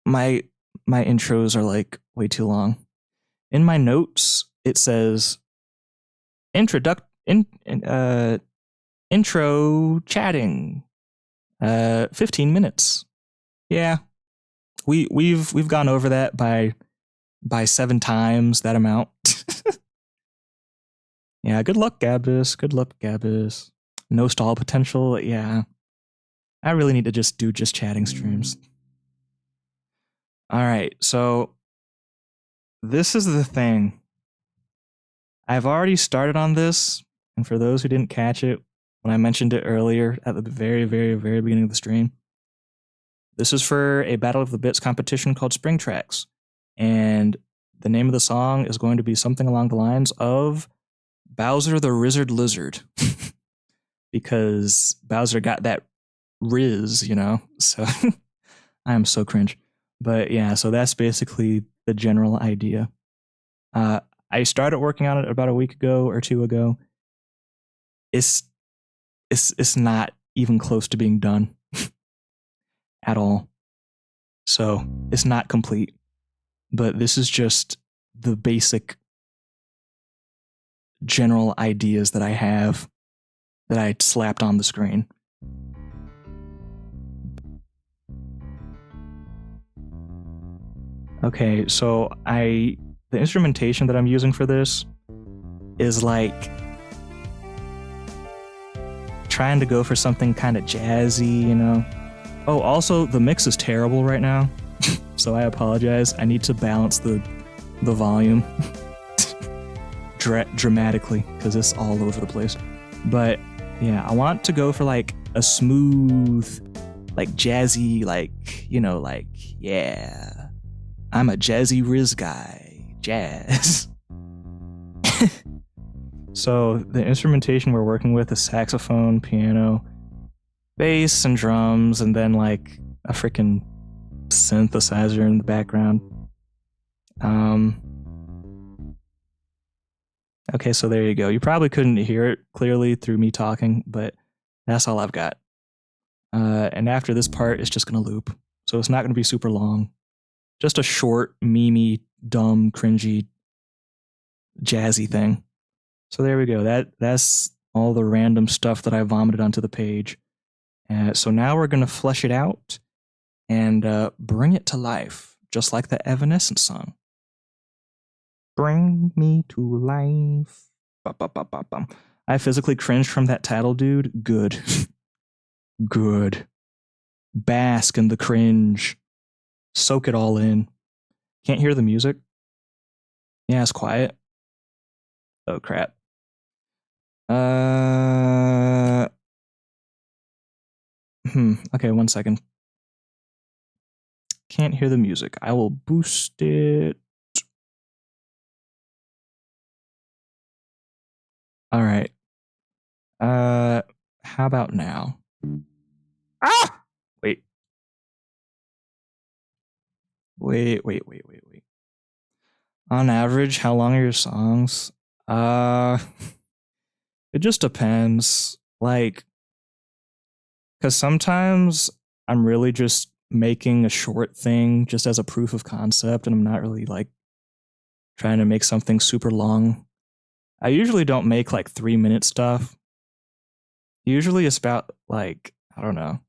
My intros are like way too long. In my notes, it says intro chatting. 15 minutes. Yeah. We've gone over that by 7 times that amount. Yeah, good luck, Gabus. Good luck, Gabus. No stall potential. Yeah. I really need to just do chatting streams. All right, so this is the thing. I've already started on this, and for those who didn't catch it, when I mentioned it earlier at the very, very, very beginning of the stream, this is for a Battle of the Bits competition called Spring Tracks. And the name of the song is going to be something along the lines of Bowser the Rizzard Lizard. Because Bowser got that Riz, you know? So I am so cringe. But yeah, so that's basically the general idea. I started working on it about a week ago or 2 ago. It's not even close to being done at all. So it's not complete. But this is just the basic general ideas that I have that I slapped on the screen. Okay, so the instrumentation that I'm using for this is like trying to go for something kind of jazzy, you know? Oh, also the mix is terrible right now, so I apologize. I need to balance the volume dramatically because it's all over the place. But yeah, I want to go for like a smooth, like jazzy, like, you know, like, yeah. I'm a jazzy Riz guy. Jazz. So the instrumentation we're working with is saxophone, piano, bass, and drums, and then like a freaking synthesizer in the background. Okay, so there you go. You probably couldn't hear it clearly through me talking, but that's all I've got. And after this part, it's just going to loop. So it's not going to be super long. Just a short, memey, dumb, cringy, jazzy thing. So there we go. That's all the random stuff that I vomited onto the page. So now we're going to flesh it out and bring it to life, just like the Evanescence song. Bring me to life. Ba-ba-ba-ba-bum. I physically cringed from that title, dude. Good. Good. Bask in the cringe. Soak it all in. Can't hear the music? Yeah, it's quiet. Oh, crap. Okay, 1 second. Can't hear the music. I will boost it. All right. How about now? Ah! Wait. On average, how long are your songs? It just depends. Like, because sometimes I'm really just making a short thing just as a proof of concept, and I'm not really like trying to make something super long. I usually don't make like 3-minute stuff. Usually it's about like, I don't know.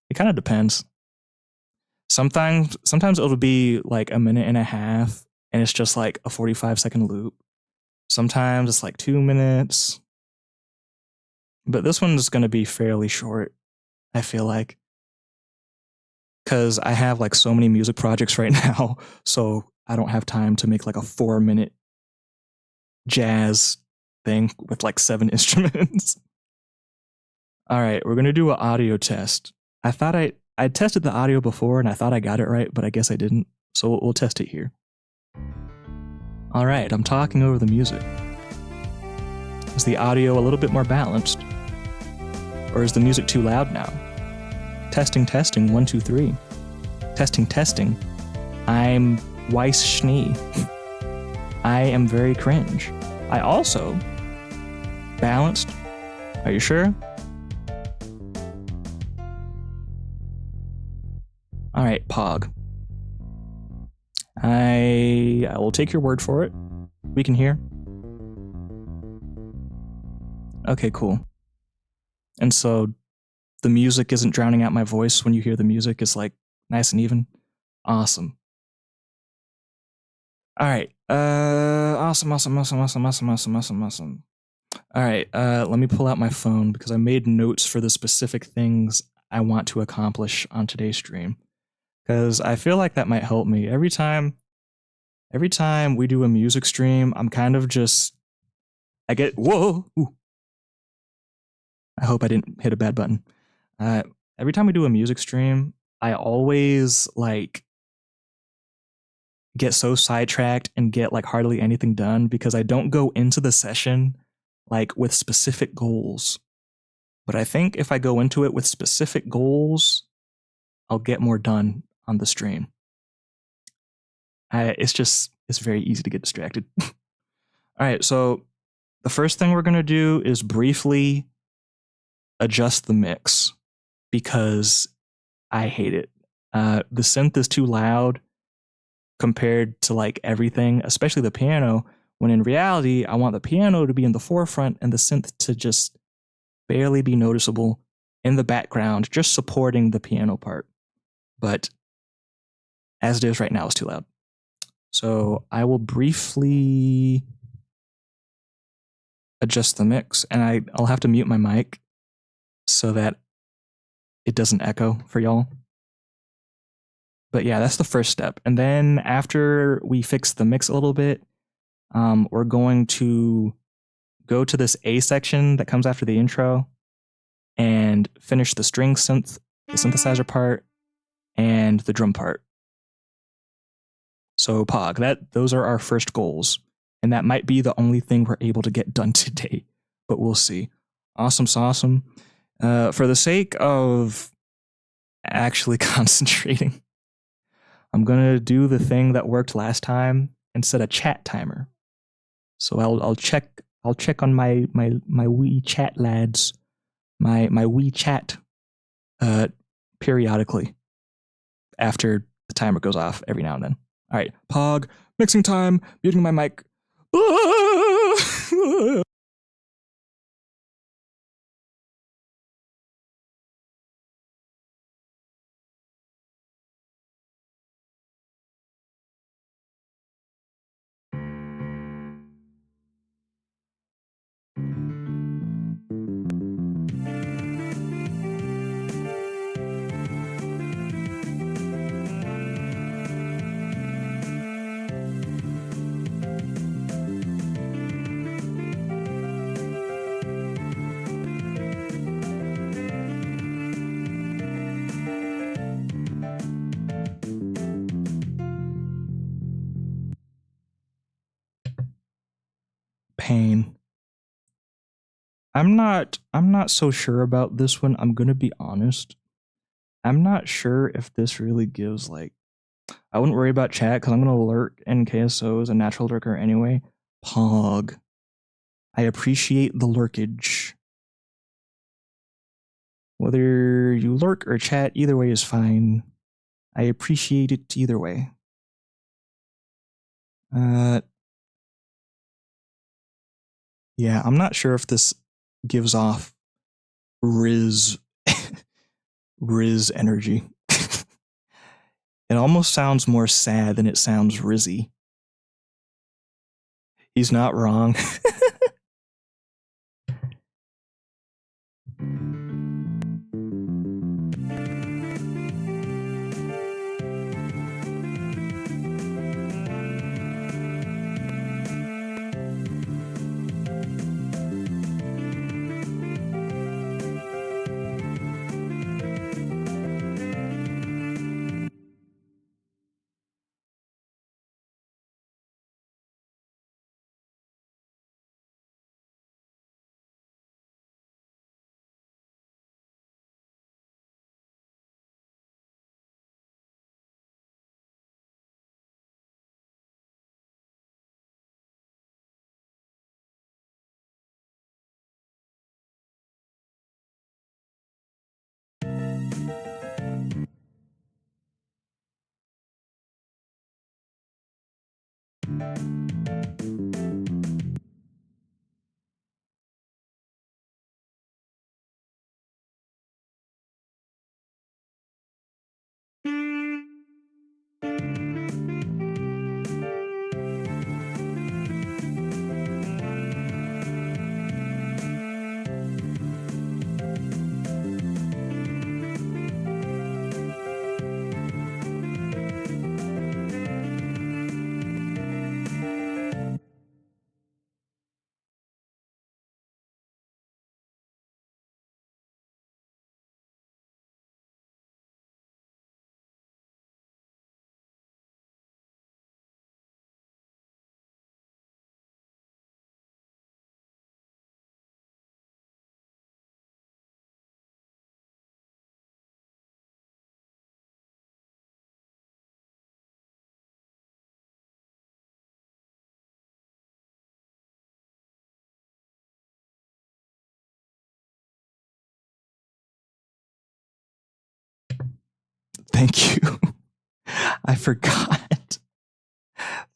It kind of depends. Sometimes it'll be like a minute and a half and it's just like a 45-second loop. Sometimes it's like 2 minutes. But this one's going to be fairly short, I feel like. Because I have like so many music projects right now, so I don't have time to make like a 4-minute jazz thing with like 7 instruments. All right, we're going to do an audio test. I thought I tested the audio before and I thought I got it right, but I guess I didn't. So we'll test it here. All right, I'm talking over the music. Is the audio a little bit more balanced? Or is the music too loud now? Testing, 1, 2, 3. Testing. I'm Weiss Schnee. I am very cringe. I also balanced. Are you sure? All right, Pog. I will take your word for it. We can hear. Okay, cool. And so the music isn't drowning out my voice when you hear the music. It's like nice and even. Awesome. All right. Awesome. All right. Let me pull out my phone because I made notes for the specific things I want to accomplish on today's stream. Because I feel like that might help me. Every time we do a music stream, I'm kind of just, I get, whoa. Ooh. I hope I didn't hit a bad button. Every time we do a music stream, I always like get so sidetracked and get like hardly anything done because I don't go into the session like with specific goals. But I think if I go into it with specific goals, I'll get more done on the stream. It's very easy to get distracted. All right, so the first thing we're going to do is briefly adjust the mix because I hate it. The synth is too loud compared to like everything, especially the piano, when in reality, I want the piano to be in the forefront and the synth to just barely be noticeable in the background, just supporting the piano part. But as it is right now, it's too loud. So I will briefly adjust the mix, and I'll have to mute my mic so that it doesn't echo for y'all. But yeah, that's the first step. And then after we fix the mix a little bit, we're going to go to this A section that comes after the intro and finish the string synth, the synthesizer part, and the drum part. So Pog, those are our first goals. And that might be the only thing we're able to get done today, but we'll see. Awesome sauceum. For the sake of actually concentrating, I'm gonna do the thing that worked last time and set a chat timer. So I'll check on my WeChat lads, my WeChat periodically after the timer goes off every now and then. All right, Pog, mixing time, muting my mic. pain. I'm not so sure about this one. I'm gonna be honest. I'm not sure if this really gives like I wouldn't worry about chat because I'm gonna lurk in KSO as a natural lurker anyway. Pog. I appreciate the lurkage. Whether you lurk or chat, either way is fine. I appreciate it either way. Yeah, I'm not sure if this gives off Riz energy. It almost sounds more sad than it sounds Rizzy. He's not wrong. Thank you. I forgot.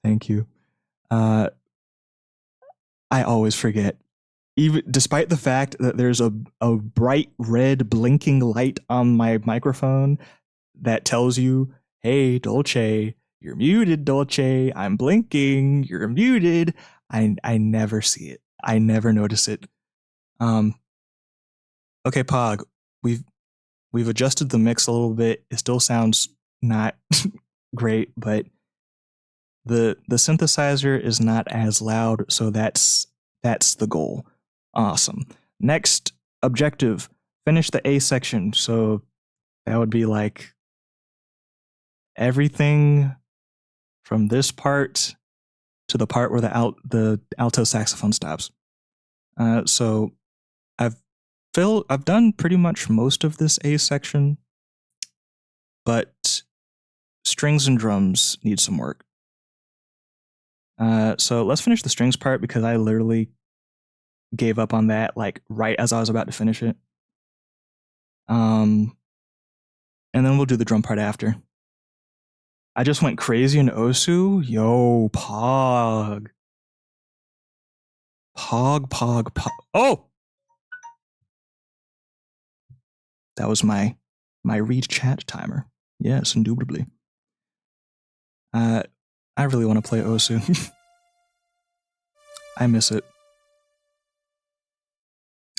Thank you. I always forget. Even despite the fact that there's a bright red blinking light on my microphone that tells you, hey, Dolce, you're muted, Dolce. I'm blinking, you're muted. I never see it. I never notice it. Okay, Pog, we've adjusted the mix a little bit. It still sounds not great, but the synthesizer is not as loud, so that's the goal. Awesome. Next objective, finish the A section. So that would be like everything from this part to the part where the alto saxophone stops. So I've done pretty much most of this A section, but strings and drums need some work. So let's finish the strings part because I literally gave up on that like right as I was about to finish it. And then we'll do the drum part after. I just went crazy in Osu. Yo, Pog. Pog. Oh! That was my read chat timer. Yes, indubitably. I really want to play Osu. I miss it.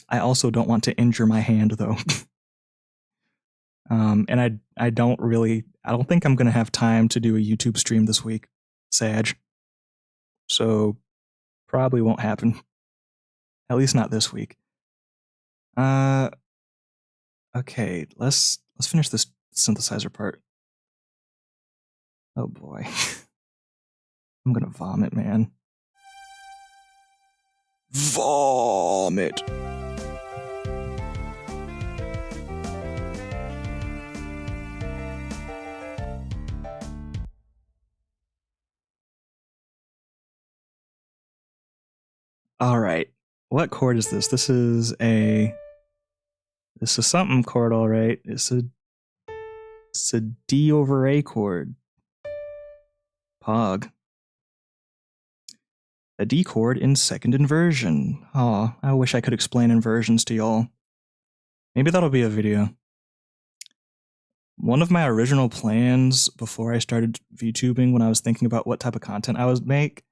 I also don't want to injure my hand though. And I don't think I'm gonna have time to do a YouTube stream this week. Sag. So probably won't happen. At least not this week. Okay, let's finish this synthesizer part. Oh boy. I'm gonna vomit, man. Vomit. All right. What chord is this? This is something chord, all right. It's a D over A chord. Pog. A D chord in second inversion. Aw, I wish I could explain inversions to y'all. Maybe that'll be a video. One of my original plans before I started VTubing, when I was thinking about what type of content I would make,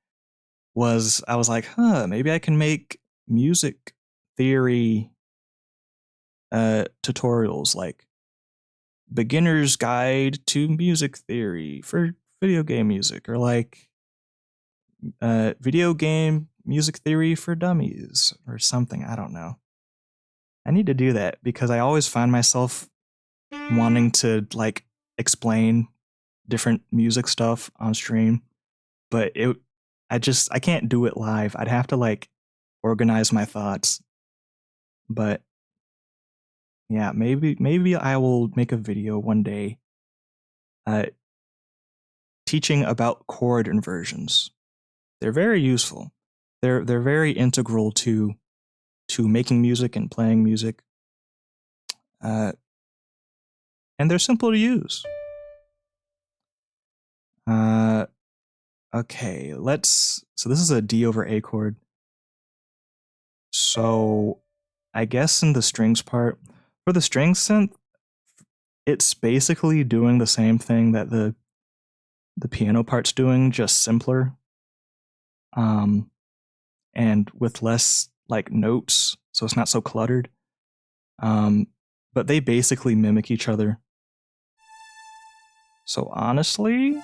was I was like, maybe I can make music theory tutorials, like beginner's guide to music theory for video game music, or like video game music theory for dummies, or something. I don't know. I need to do that because I always find myself wanting to like explain different music stuff on stream, but I can't do it live. I'd have to like organize my thoughts. But yeah, maybe I will make a video one day teaching about chord inversions. They're very useful. They're very integral to making music and playing music. And they're simple to use. Okay, so this is a D over A chord. So I guess in the strings part, for the string synth, it's basically doing the same thing that the piano part's doing, just simpler. And with less like notes, so it's not so cluttered. But they basically mimic each other. So honestly,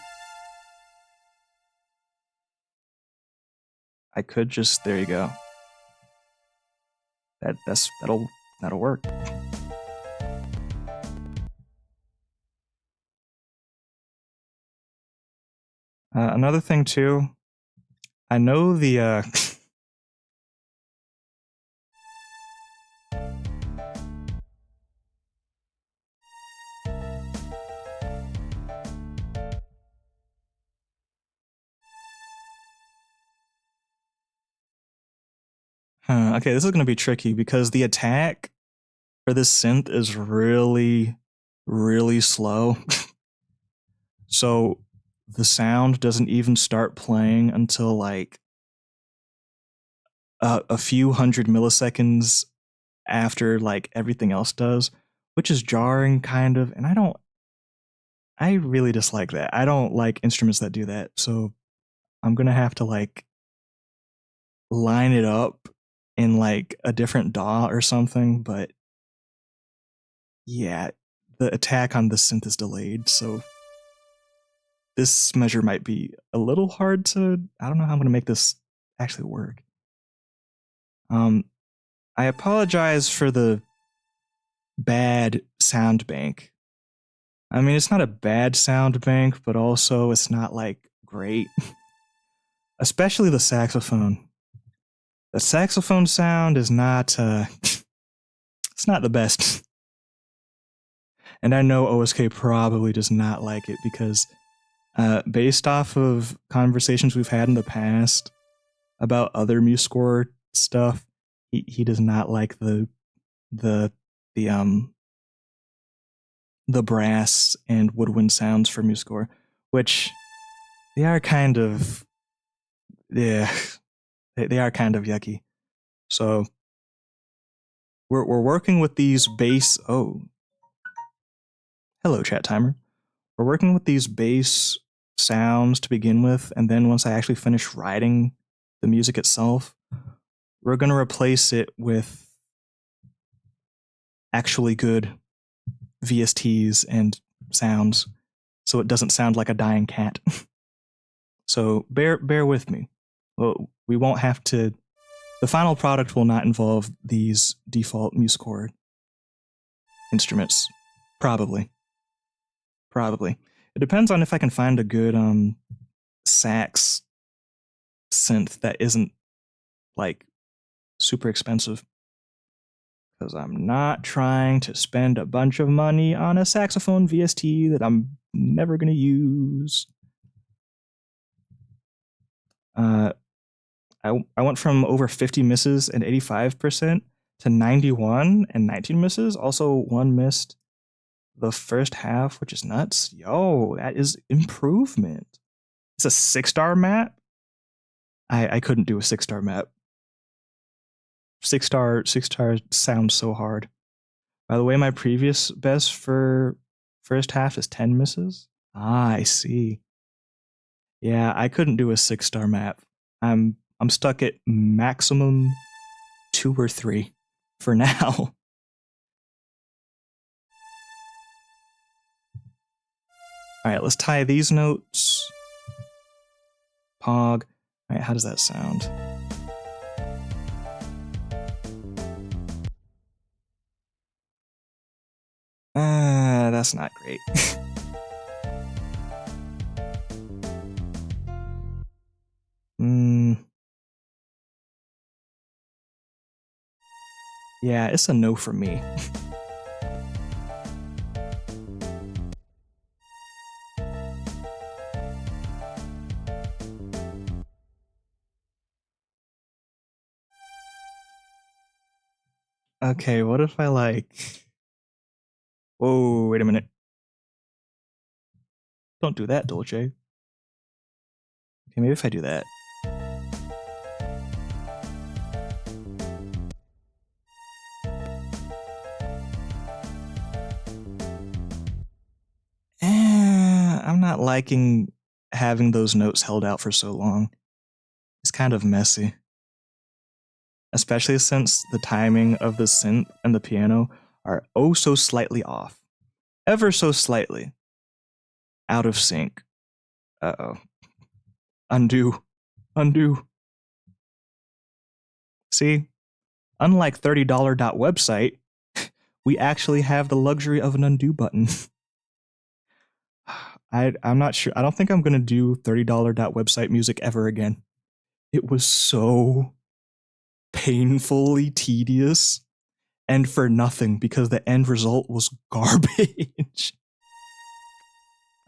I could just, there you go. That'll work. Another thing too, I know the okay, this is gonna be tricky because the attack for this synth is really, really slow. So the sound doesn't even start playing until like a few hundred milliseconds after like everything else does, which is jarring kind of, and I really dislike that. I don't like instruments that do that. So I'm gonna have to like line it up in like a different DAW or something, but yeah, the attack on the synth is delayed, so this measure might be a little hard to, I don't know how I'm gonna make this actually work. I apologize for the bad sound bank. I mean, it's not a bad sound bank, but also it's not like great. Especially the saxophone. The saxophone sound is not, it's not the best. And I know OSK probably does not like it because based off of conversations we've had in the past about other MuseScore stuff, he does not like the brass and woodwind sounds for MuseScore, which they are kind of, yeah, they are kind of yucky. So we're working with these bass. Oh, hello, chat timer. We're working with these bass sounds to begin with, and then once I actually finish writing the music itself, we're going to replace it with actually good VSTs and sounds, so it doesn't sound like a dying cat. So bear with me. Well, we won't have to. The final product will not involve these default MuseScore instruments. Probably. It depends on if I can find a good sax synth that isn't like super expensive. Because I'm not trying to spend a bunch of money on a saxophone VST that I'm never going to use. I went from over 50 misses and 85% to 91 and 19 misses. Also, one missed the first half, which is nuts. Yo, that is improvement. It's a 6-star map. I couldn't do a 6-star map. 6-star sounds so hard. By the way, my previous best for first half is 10 misses. Ah, I see. Yeah, I couldn't do a 6-star map. I'm stuck at maximum 2 or 3 for now. All right, let's tie these notes. Pog. All right, how does that sound? That's not great. Yeah, it's a no for me. Okay, what if I like... Whoa, wait a minute. Don't do that, Dolce. Okay, maybe if I do that. I'm not liking having those notes held out for so long. It's kind of messy. Especially since the timing of the synth and the piano are oh so slightly off. Ever so slightly. Out of sync. Uh-oh. Undo. Undo. See? Unlike $30.website, we actually have the luxury of an undo button. I'm not sure. I don't think I'm going to do $30.website music ever again. It was so painfully tedious and for nothing because the end result was garbage.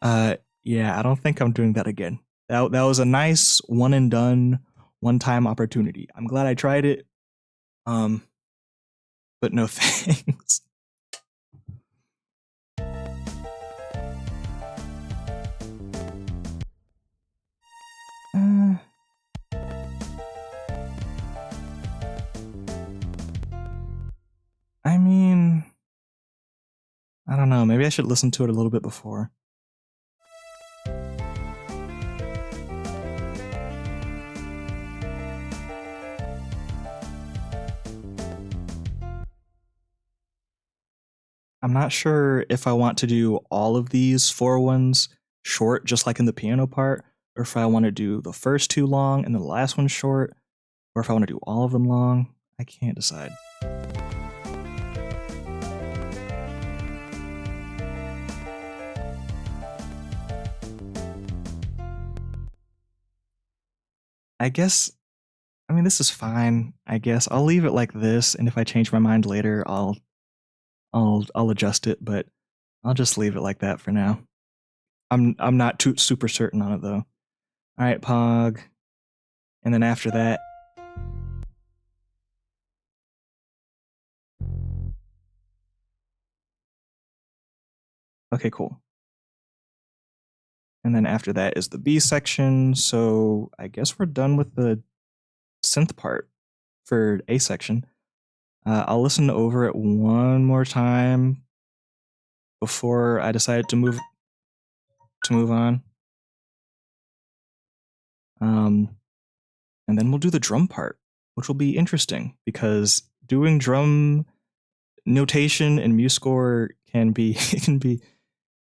Yeah, I don't think I'm doing that again. That was a nice one and done, one-time opportunity. I'm glad I tried it. But no thanks. I mean, I don't know. Maybe I should listen to it a little bit before. I'm not sure if I want to do all of these 4 ones short, just like in the piano part, or if I want to do the first 2 long and the last one short, or if I want to do all of them long. I can't decide. I guess, I mean, this is fine. I guess I'll leave it like this, and if I change my mind later, I'll adjust it, but I'll just leave it like that for now. I'm not too super certain on it though. All right, Pog. And then after that, okay, cool. And then after that is the B section. So I guess we're done with the synth part for A section. I'll listen over it one more time before I decide to move on. And then we'll do the drum part, which will be interesting because doing drum notation in MuseScore can be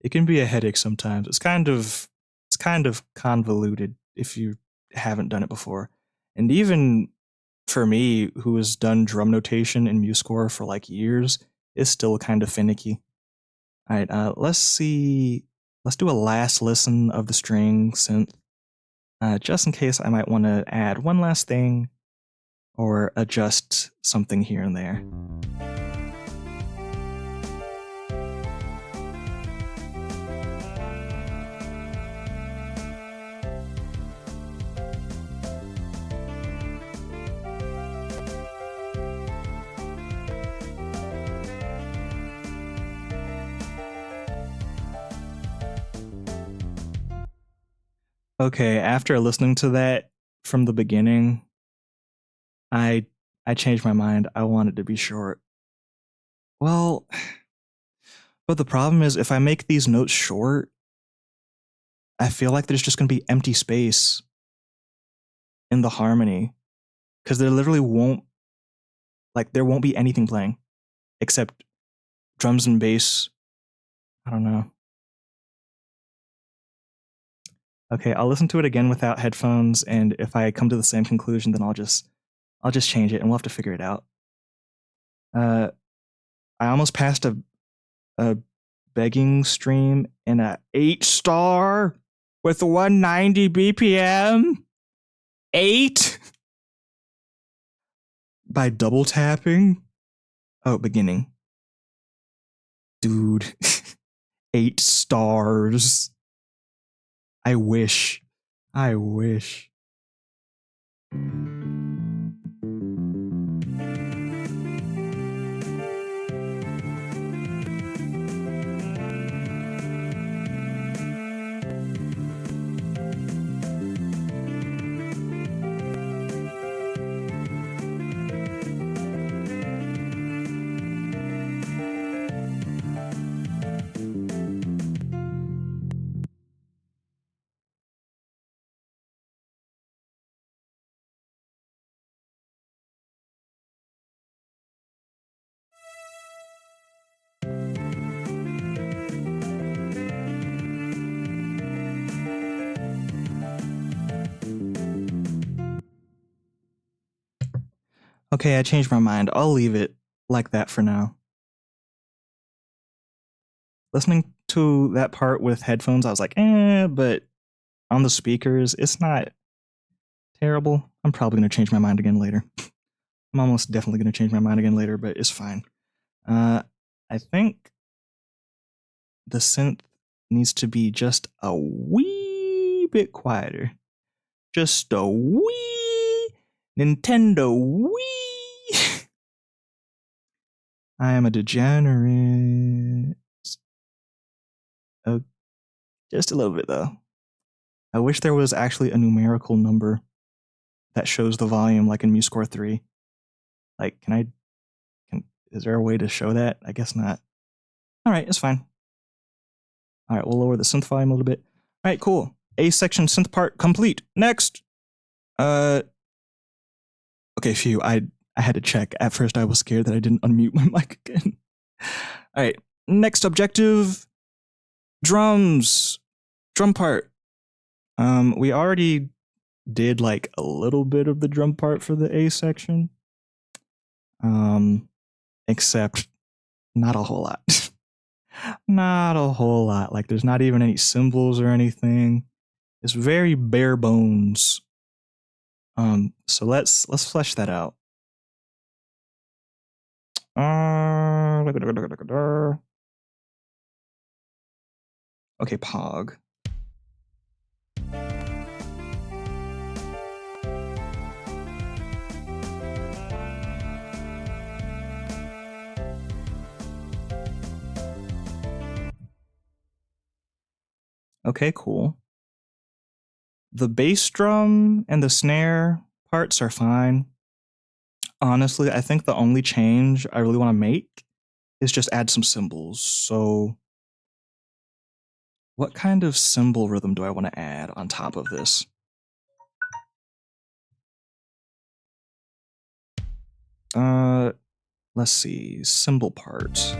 it can be a headache sometimes. It's kind of convoluted if you haven't done it before. And even for me, who has done drum notation in MuseScore for like years, it's still kind of finicky. All right, let's see. Let's do a last listen of the string synth, just in case I might want to add one last thing or adjust something here and there. Okay, after listening to that from the beginning, I changed my mind. I want it to be short. Well, but the problem is if I make these notes short, I feel like there's just going to be empty space in the harmony because there literally won't, like, there won't be anything playing except drums and bass. I don't know. Okay, I'll listen to it again without headphones, and if I come to the same conclusion, then I'll just change it, and we'll have to figure it out. I almost passed a begging stream in a 8-star with 190 BPM. 8 by double tapping. Oh, beginning. Dude, 8 stars. I wish. Okay, I changed my mind. I'll leave it like that for now. Listening to that part with headphones, I was like, but on the speakers, it's not terrible. I'm probably going to change my mind again later. I'm almost definitely going to change my mind again later, but it's fine. I think the synth needs to be just a wee bit quieter. Just a wee Nintendo Wii. I am a degenerate. Just a little bit though. I wish there was actually a numerical number that shows the volume like in MuseScore 3. Like, is there a way to show that? I guess not. All right, it's fine. All right, we'll lower the synth volume a little bit. All right, cool. A section synth part complete. Next. Okay, phew. I had to check. At first, I was scared that I didn't unmute my mic again. All right, next objective. Drums. Drum part. We already did like a little bit of the drum part for the A section. Except not a whole lot. Not a whole lot. Like there's not even any cymbals or anything. It's very bare bones. So let's flesh that out. Okay, Pog. Okay, cool. The bass drum and the snare parts are fine. Honestly, I think the only change I really want to make is just add some cymbals. So what kind of cymbal rhythm do I want to add on top of this? Let's see, cymbal part.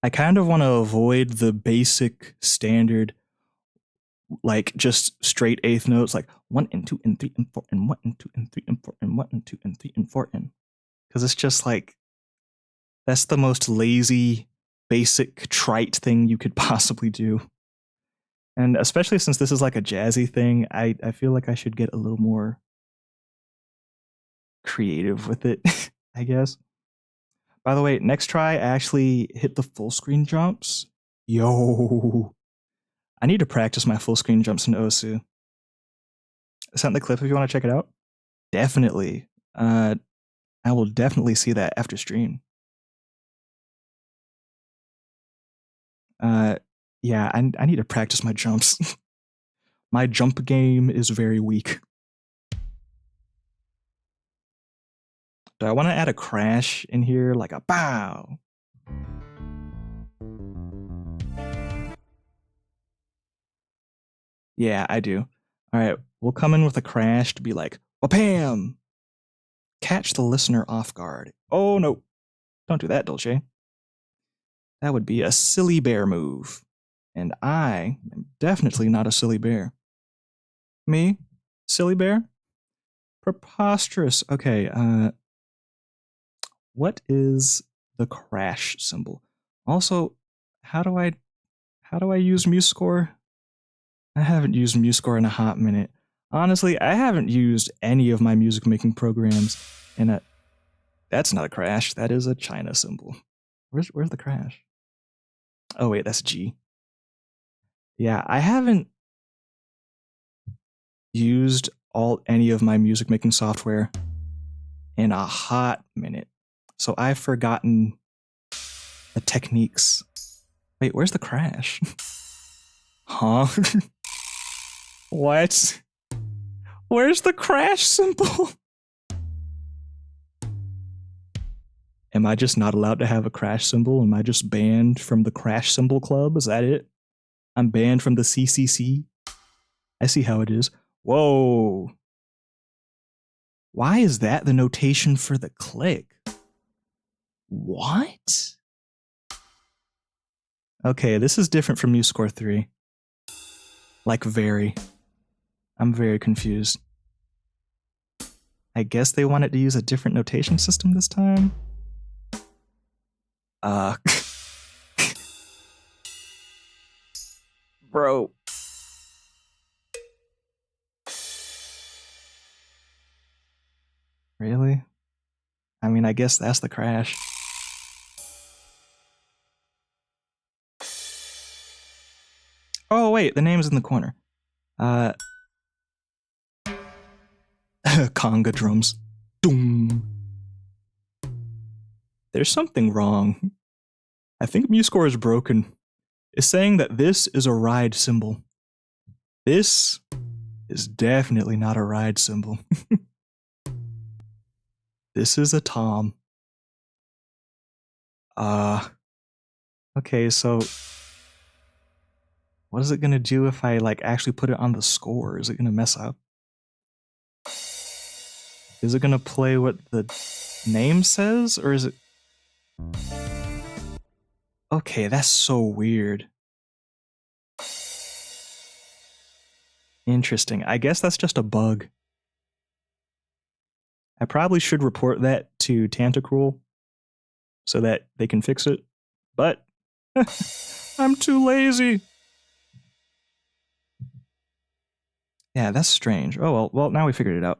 I kind of want to avoid the basic standard, like just straight eighth notes, like 1 and 2 and 3 and 4 and 1 and 2 and 3 and 4 and 1 and 2 and 3 and 4 and, because it's just like, that's the most lazy, basic, trite thing you could possibly do. And especially since this is like a jazzy thing, I feel like I should get a little more creative with it, I guess. By the way, next try, I actually hit the full screen jumps. Yo, I need to practice my full screen jumps in Osu. Send the clip if you want to check it out. Definitely. I will definitely see that after stream. Yeah, I need to practice my jumps. My jump game is very weak. Do I want to add a crash in here, like a bow? Yeah, I do. All right, we'll come in with a crash to be like, wha-pam! Catch the listener off guard. Oh no, don't do that, Dolce. That would be a silly bear move. And I am definitely not a silly bear. Me? Silly bear? Preposterous. Okay, what is the crash symbol? Also, how do I use MuseScore? I haven't used MuseScore in a hot minute. Honestly, I haven't used any of my music making programs in a. That's not a crash. That is a China symbol. Where's the crash? Oh wait, that's G. Yeah, I haven't used any of my music making software in a hot minute. So I've forgotten the techniques. Wait, where's the crash? Huh? What? Where's the crash symbol? Am I just not allowed to have a crash symbol? Am I just banned from the crash symbol club? Is that it? I'm banned from the CCC? I see how it is. Whoa. Why is that the notation for the click? What? Okay, this is different from MuseScore 3. Like, very. I'm very confused. I guess they wanted to use a different notation system this time? Bro. Really? I mean, I guess that's the crash. Oh, wait, the name's in the corner. Conga drums. Doom. There's something wrong. I think MuseScore is broken. It's saying that this is a ride symbol. This is definitely not a ride symbol. This is a tom. Okay, so what is it gonna do if I like actually put it on the score? Is it gonna mess up? Is it gonna play what the name says, or is it? Okay, that's so weird. Interesting. I guess that's just a bug. I probably should report that to Tantacruel so that they can fix it, but I'm too lazy. Yeah, that's strange. Oh well, now we figured it out.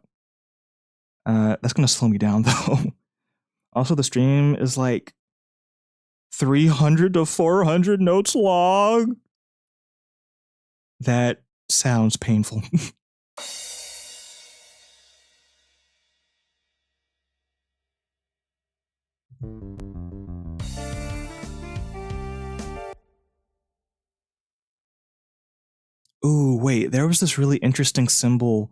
That's gonna slow me down though. Also, the stream is like 300 to 400 notes long. That sounds painful. Ooh, wait, there was this really interesting cymbal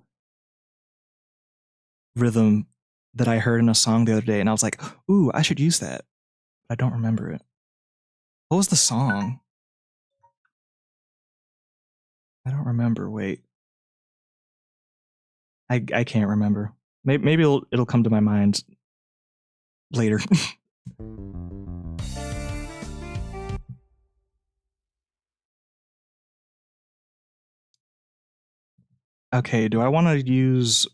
rhythm that I heard in a song the other day, and I was like, ooh, I should use that. I don't remember it. What was the song? I don't remember. Wait. I can't remember. Maybe it'll come to my mind later. Okay, do I want to use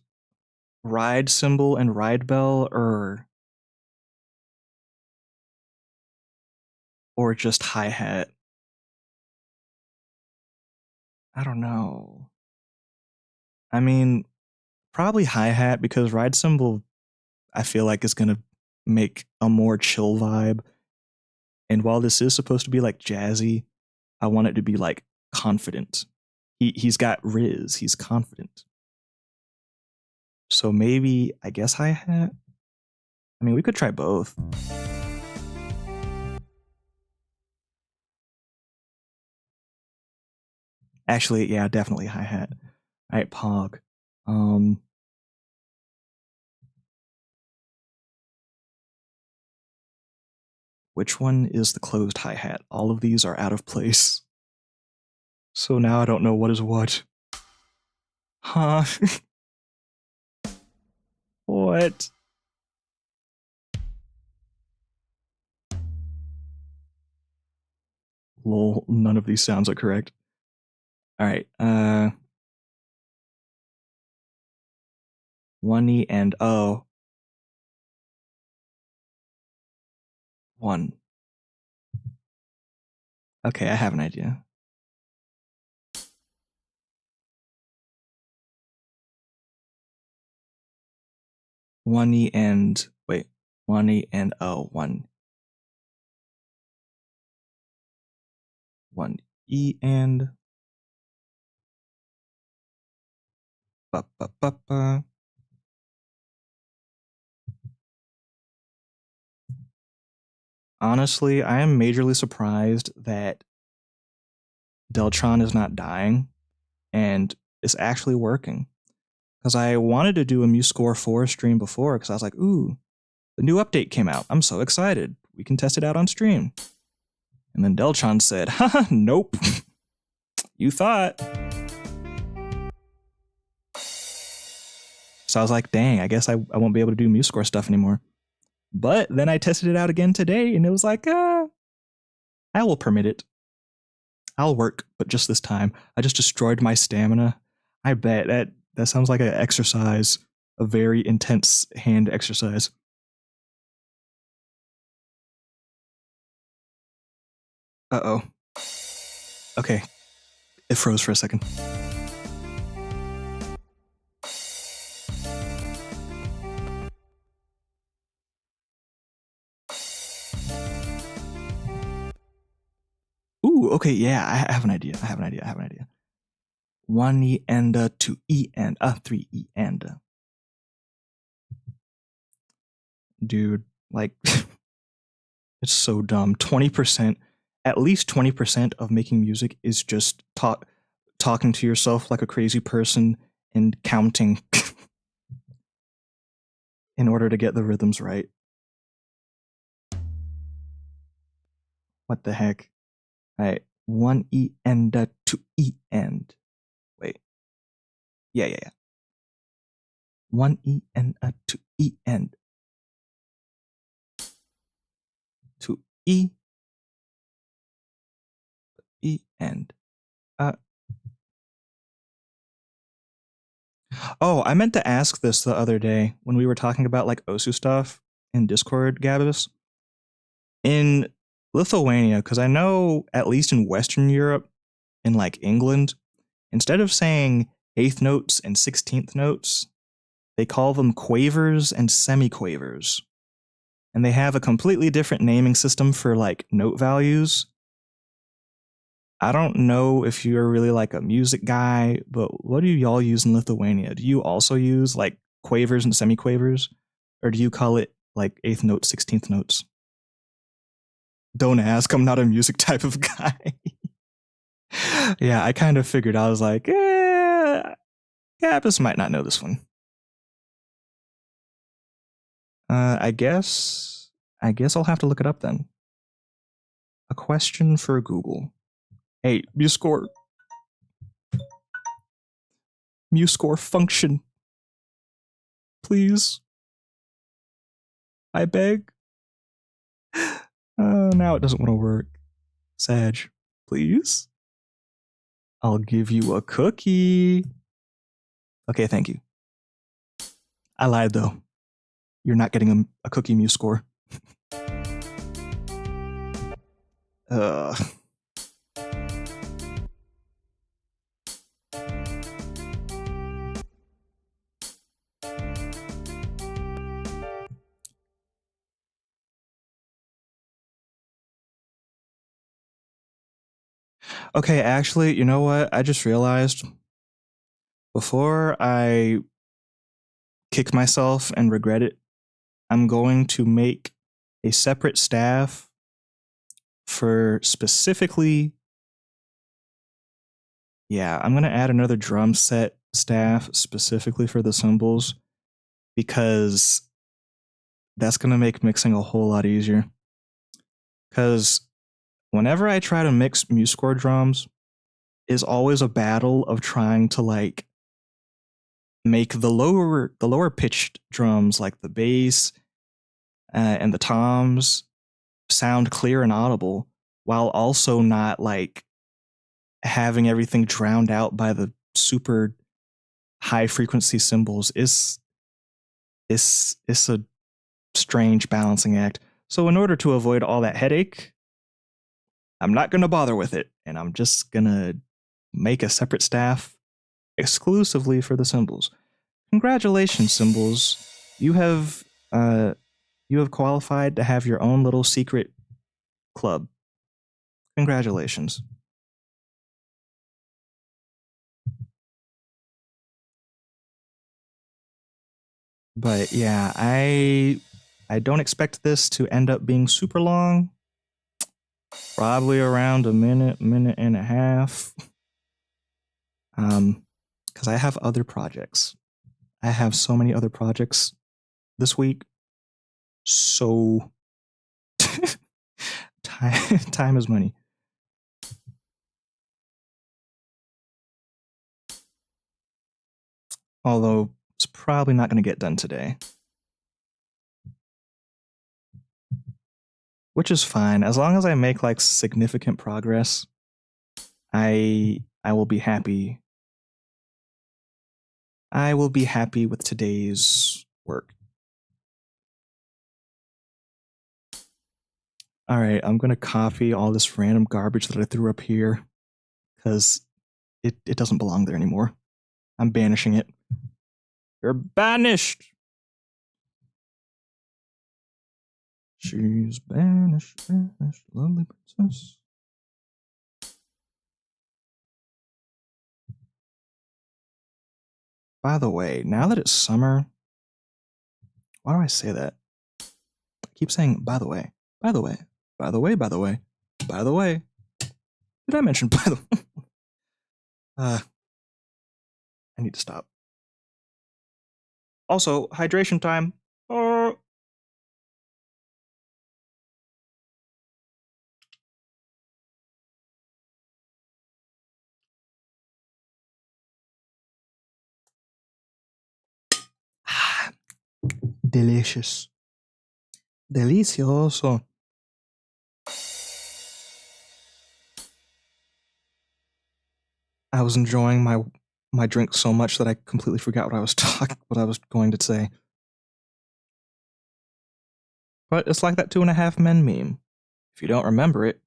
ride cymbal and ride bell or just hi-hat? I don't know. I mean, probably hi-hat because ride cymbal, I feel like is gonna make a more chill vibe. And while this is supposed to be like jazzy, I want it to be like confident. He's got Riz, he's confident. So maybe I guess hi-hat. I mean, we could try both. Actually, yeah, definitely hi-hat. All right, Pog. Which one is the closed hi-hat? All of these are out of place. So now I don't know what is what. Huh? What? Lol, none of these sounds are correct. All right, 1E and O. 1. Okay, I have an idea. 1E and, wait, 1E and O. 1. 1E and. Ba, ba, ba, ba. Honestly, I am majorly surprised that Deltron is not dying and it's actually working. Because I wanted to do a MuseScore 4 stream before because I was like, ooh, the new update came out. I'm so excited. We can test it out on stream. And then Deltron said, haha, nope. You thought. So I was like, dang, I guess I won't be able to do MuseScore stuff anymore. But then I tested it out again today and it was like, I will permit it. I'll work, but just this time. I just destroyed my stamina. I bet that sounds like an exercise, a very intense hand exercise. Uh-oh. Okay. It froze for a second. Ooh, okay, yeah, I have an idea. 1E and 2E and 3E and. Dude, like, it's so dumb. 20%, at least 20% of making music is just talking to yourself like a crazy person and counting in order to get the rhythms right. What the heck? All right, 1E and 2E and. Wait. Yeah. 1E and 2E and. 2E. E and. Oh, I meant to ask this the other day when we were talking about like Osu stuff in Discord, Gabus. In Lithuania, because I know at least in Western Europe, in like England, instead of saying eighth notes and 16th notes, they call them quavers and semiquavers. And they have a completely different naming system for like note values. I don't know if you're really like a music guy, but what do y'all use in Lithuania? Do you also use like quavers and semiquavers? Or do you call it like eighth notes, 16th notes? Don't ask, I'm not a music type of guy. Yeah, I kind of figured. I was like, Gabus might not know this one. I guess I'll have to look it up then. A question for Google. Hey, MuseScore function. Please. I beg. Now it doesn't want to work. Sag, please. I'll give you a cookie. Okay, thank you. I lied though. You're not getting a cookie MuseScore. Okay, actually, you know what? I just realized before I kick myself and regret it, I'm going to make a separate staff for specifically. Yeah, I'm going to add another drum set staff specifically for the cymbals because that's going to make mixing a whole lot easier. Because whenever I try to mix MuseScore drums, is always a battle of trying to like make the lower pitched drums like the bass and the toms sound clear and audible while also not like having everything drowned out by the super high frequency cymbals is a strange balancing act. So in order to avoid all that headache, I'm not going to bother with it, and I'm just going to make a separate staff exclusively for the cymbals. Congratulations, cymbals. You have qualified to have your own little secret club. Congratulations. But yeah, I don't expect this to end up being super long. Probably around a minute and a half. Because I have other projects. I have so many other projects this week. So time is money. Although it's probably not going to get done today. Which is fine. As long as I make like significant progress, I will be happy. I will be happy with today's work. All right, I'm going to copy all this random garbage that I threw up here because it doesn't belong there anymore. I'm banishing it. You're banished! She's banished, lovely princess. By the way, now that it's summer, why do I say that? I keep saying, by the way, by the way, by the way, by the way, by the way. Did I mention by the way? I need to stop. Also, hydration time. Delicious. Delicioso. I was enjoying my drink so much that I completely forgot what I was going to say. But it's like that 2.5 Men meme. If you don't remember it,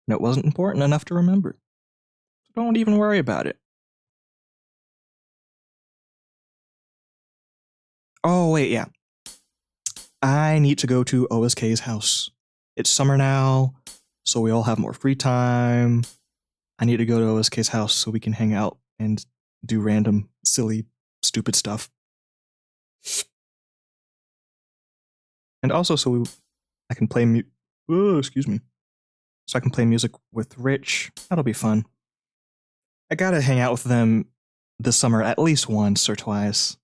then it wasn't important enough to remember. So don't even worry about it. Oh, wait, yeah. I need to go to OSK's house. It's summer now, so we all have more free time. I need to go to OSK's house so we can hang out and do random, silly, stupid stuff. And also so I can play excuse me. So I can play music with Rich. That'll be fun. I gotta hang out with them this summer at least once or twice.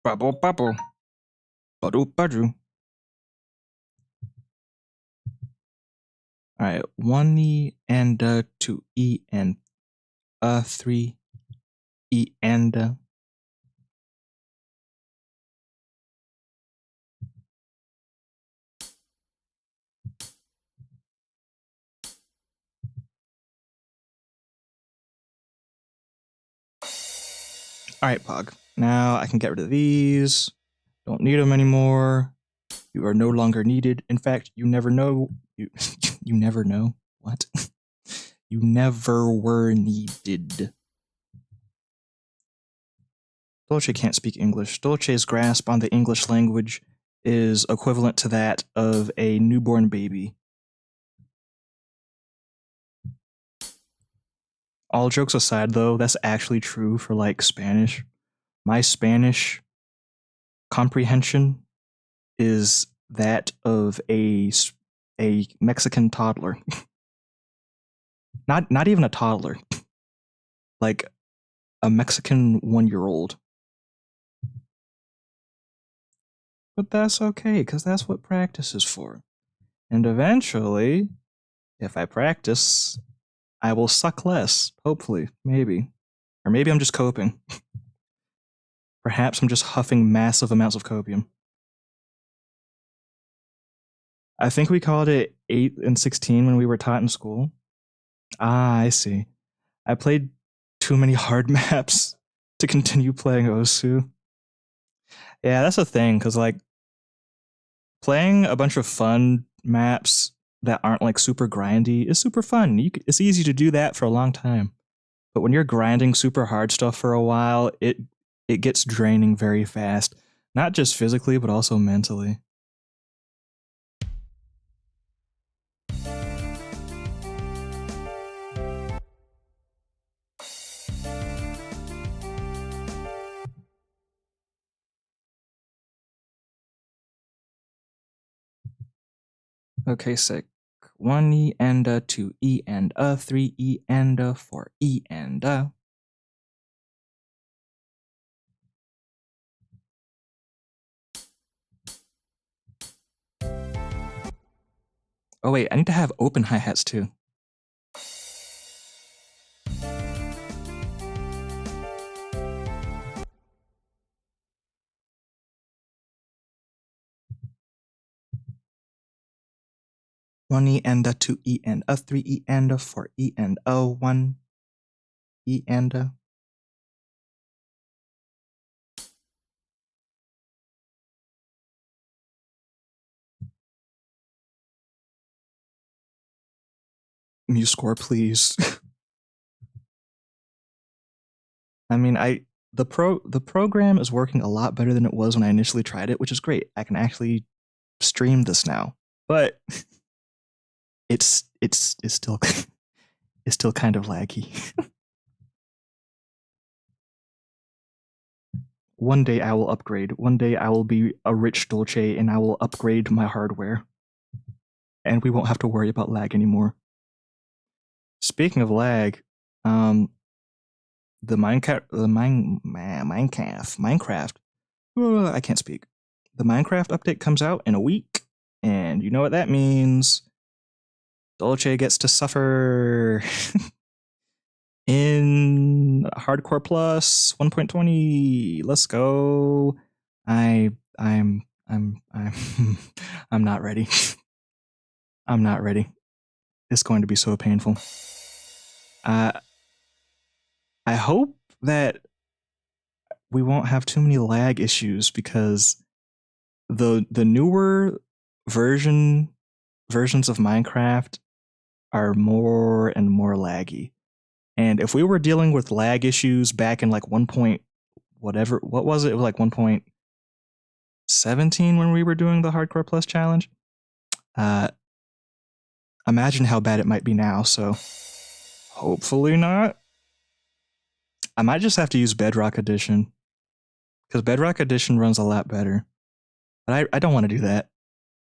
Bubble bubble. Badu badu. Alright, 1 and 2 E and 3 E and Alright, Pog. Now I can get rid of these. Don't need them anymore. You are no longer needed. In fact, you never know. You never know. What? You never were needed. Dolce can't speak English. Dolce's grasp on the English language is equivalent to that of a newborn baby. All jokes aside, though, that's actually true for like Spanish. My Spanish comprehension is that of a Mexican toddler. Not even a toddler. Like a Mexican 1-year-old. But that's okay, because that's what practice is for. And eventually, if I practice, I will suck less, hopefully, maybe. Or maybe I'm just coping. Perhaps I'm just huffing massive amounts of copium. I think we called it 8 and 16 when we were taught in school. Ah, I see. I played too many hard maps to continue playing Osu. Yeah, that's a thing, because like playing a bunch of fun maps that aren't like super grindy is super fun. It's easy to do that for a long time. But when you're grinding super hard stuff for a while, it gets draining very fast. Not just physically, but also mentally. Okay, sick. 1E and a, 2E and a, 3E and a, 4E and a. Oh wait, I need to have open hi-hats too. One E and a, 2E and a, 3E and a, 4E and a, 1E and a. MuseScore, please. I mean, the program is working a lot better than it was when I initially tried it, which is great. I can actually stream this now, but it's still it's still kind of laggy. One day I will upgrade. One day I will be a rich Dolce and I will upgrade my hardware, and we won't have to worry about lag anymore. Speaking of lag, the Minecraft. I can't speak. The Minecraft update comes out in a week, and you know what that means. Dolce gets to suffer in Hardcore Plus 1.20. Let's go. I'm I'm not ready. I'm not ready. It's going to be so painful. I hope that we won't have too many lag issues, because the newer versions of Minecraft are more and more laggy. And if we were dealing with lag issues back in like 1. Whatever, what was it? It was like 1.17 when we were doing the Hardcore Plus challenge. Imagine how bad it might be now. So hopefully not. I might just have to use Bedrock Edition, because Bedrock Edition runs a lot better. But I don't want to do that.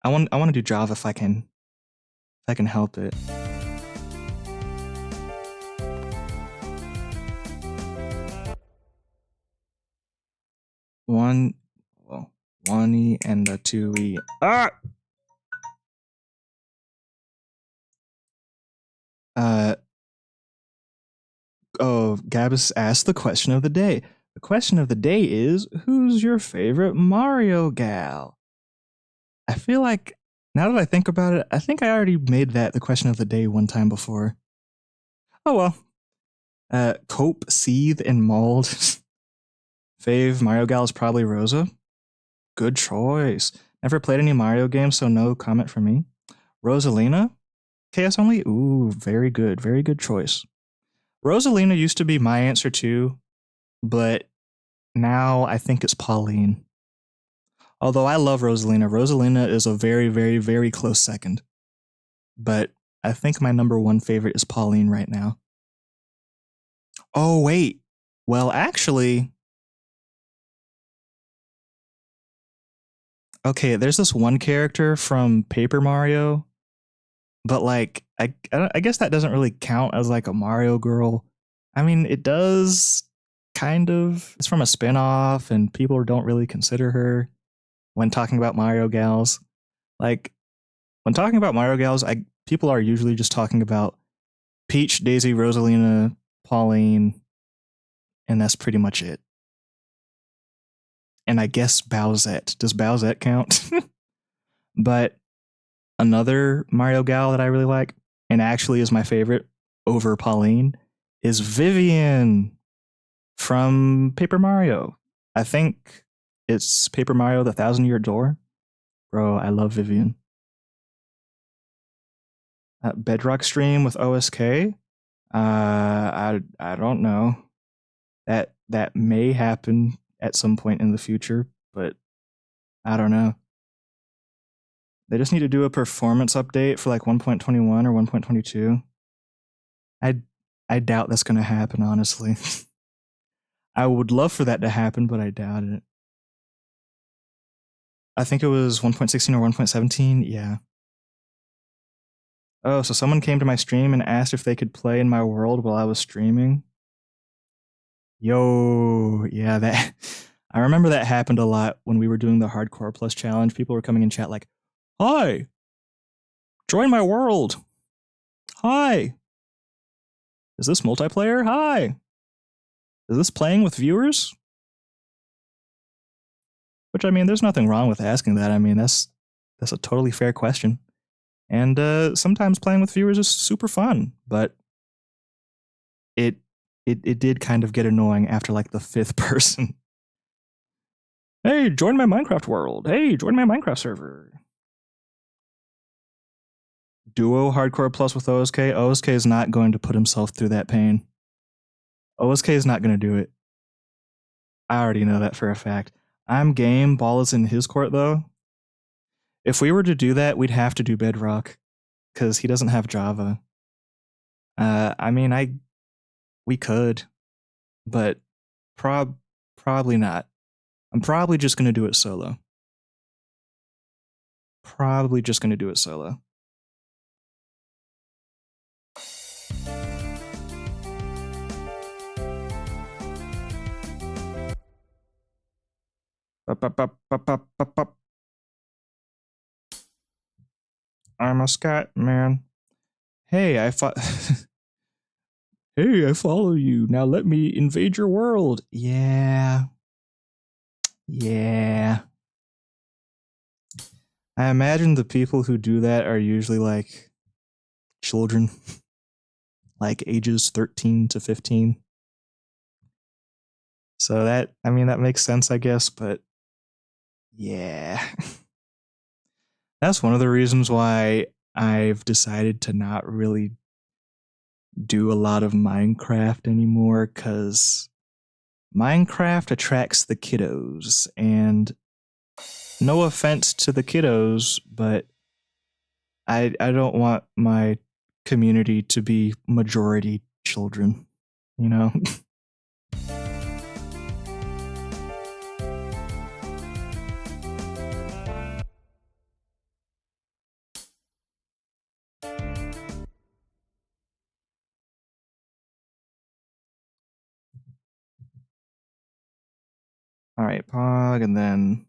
I want to do Java if I can help it. One E and a 2E. Ah! Gabus asked the question of the day. The question of the day is, who's your favorite Mario gal? I feel like, now that I think about it, I think I already made that the question of the day one time before. Oh well. Cope, Seethe, and Mauled. Fave Mario gal is probably Rosa. Good choice. Never played any Mario games, so no comment from me. Rosalina? Chaos only? Ooh, very good. Very good choice. Rosalina used to be my answer too, but now I think it's Pauline. Although I love Rosalina. Rosalina is a very, very, very close second. But I think my number one favorite is Pauline right now. Oh, wait. Well, actually, okay, there's this one character from Paper Mario, but like, I guess that doesn't really count as like a Mario girl. I mean, it does kind of. It's from a spin-off, and people don't really consider her when talking about Mario gals. Like, when talking about Mario gals, people are usually just talking about Peach, Daisy, Rosalina, Pauline, and that's pretty much it. And I guess Bowsette. Does Bowsette count? But another Mario gal that I really like, and actually is my favorite over Pauline, is Vivian from Paper Mario. I think it's Paper Mario: The Thousand-Year Door. Bro, I love Vivian. Bedrock stream with OSK. I don't know. That may happen at some point in the future, but I don't know. They just need to do a performance update for like 1.21 or 1.22. I doubt that's going to happen, honestly. I would love for that to happen, but I doubt it. I think it was 1.16 or 1.17. Yeah. Oh, so someone came to my stream and asked if they could play in my world while I was streaming. Yo, yeah, that I remember that happened a lot when we were doing the Hardcore Plus challenge. People were coming in chat like, "Hi, join my world. Hi, is this multiplayer? Hi, is this playing with viewers?" Which, I mean, there's nothing wrong with asking that. I mean, that's a totally fair question. And sometimes playing with viewers is super fun, but it did kind of get annoying after like the fifth person. Hey, join my Minecraft world. Hey, join my Minecraft server. Duo Hardcore Plus with OSK. OSK is not going to put himself through that pain. OSK is not going to do it. I already know that for a fact. I'm game. Ball is in his court, though. If we were to do that, we'd have to do Bedrock, because he doesn't have Java. I mean, we could, but probably not. I'm probably just going to do it solo. Probably just going to do it solo. I'm a scat man. Hey, hey, I follow you. Now let me invade your world. Yeah. Yeah. I imagine the people who do that are usually like children, like ages 13 to 15. So that makes sense, I guess, but yeah. That's one of the reasons why I've decided to not really do a lot of Minecraft anymore, because Minecraft attracts the kiddos, and no offense to the kiddos, but I don't want my community to be majority children, you know? All right, Pog, and then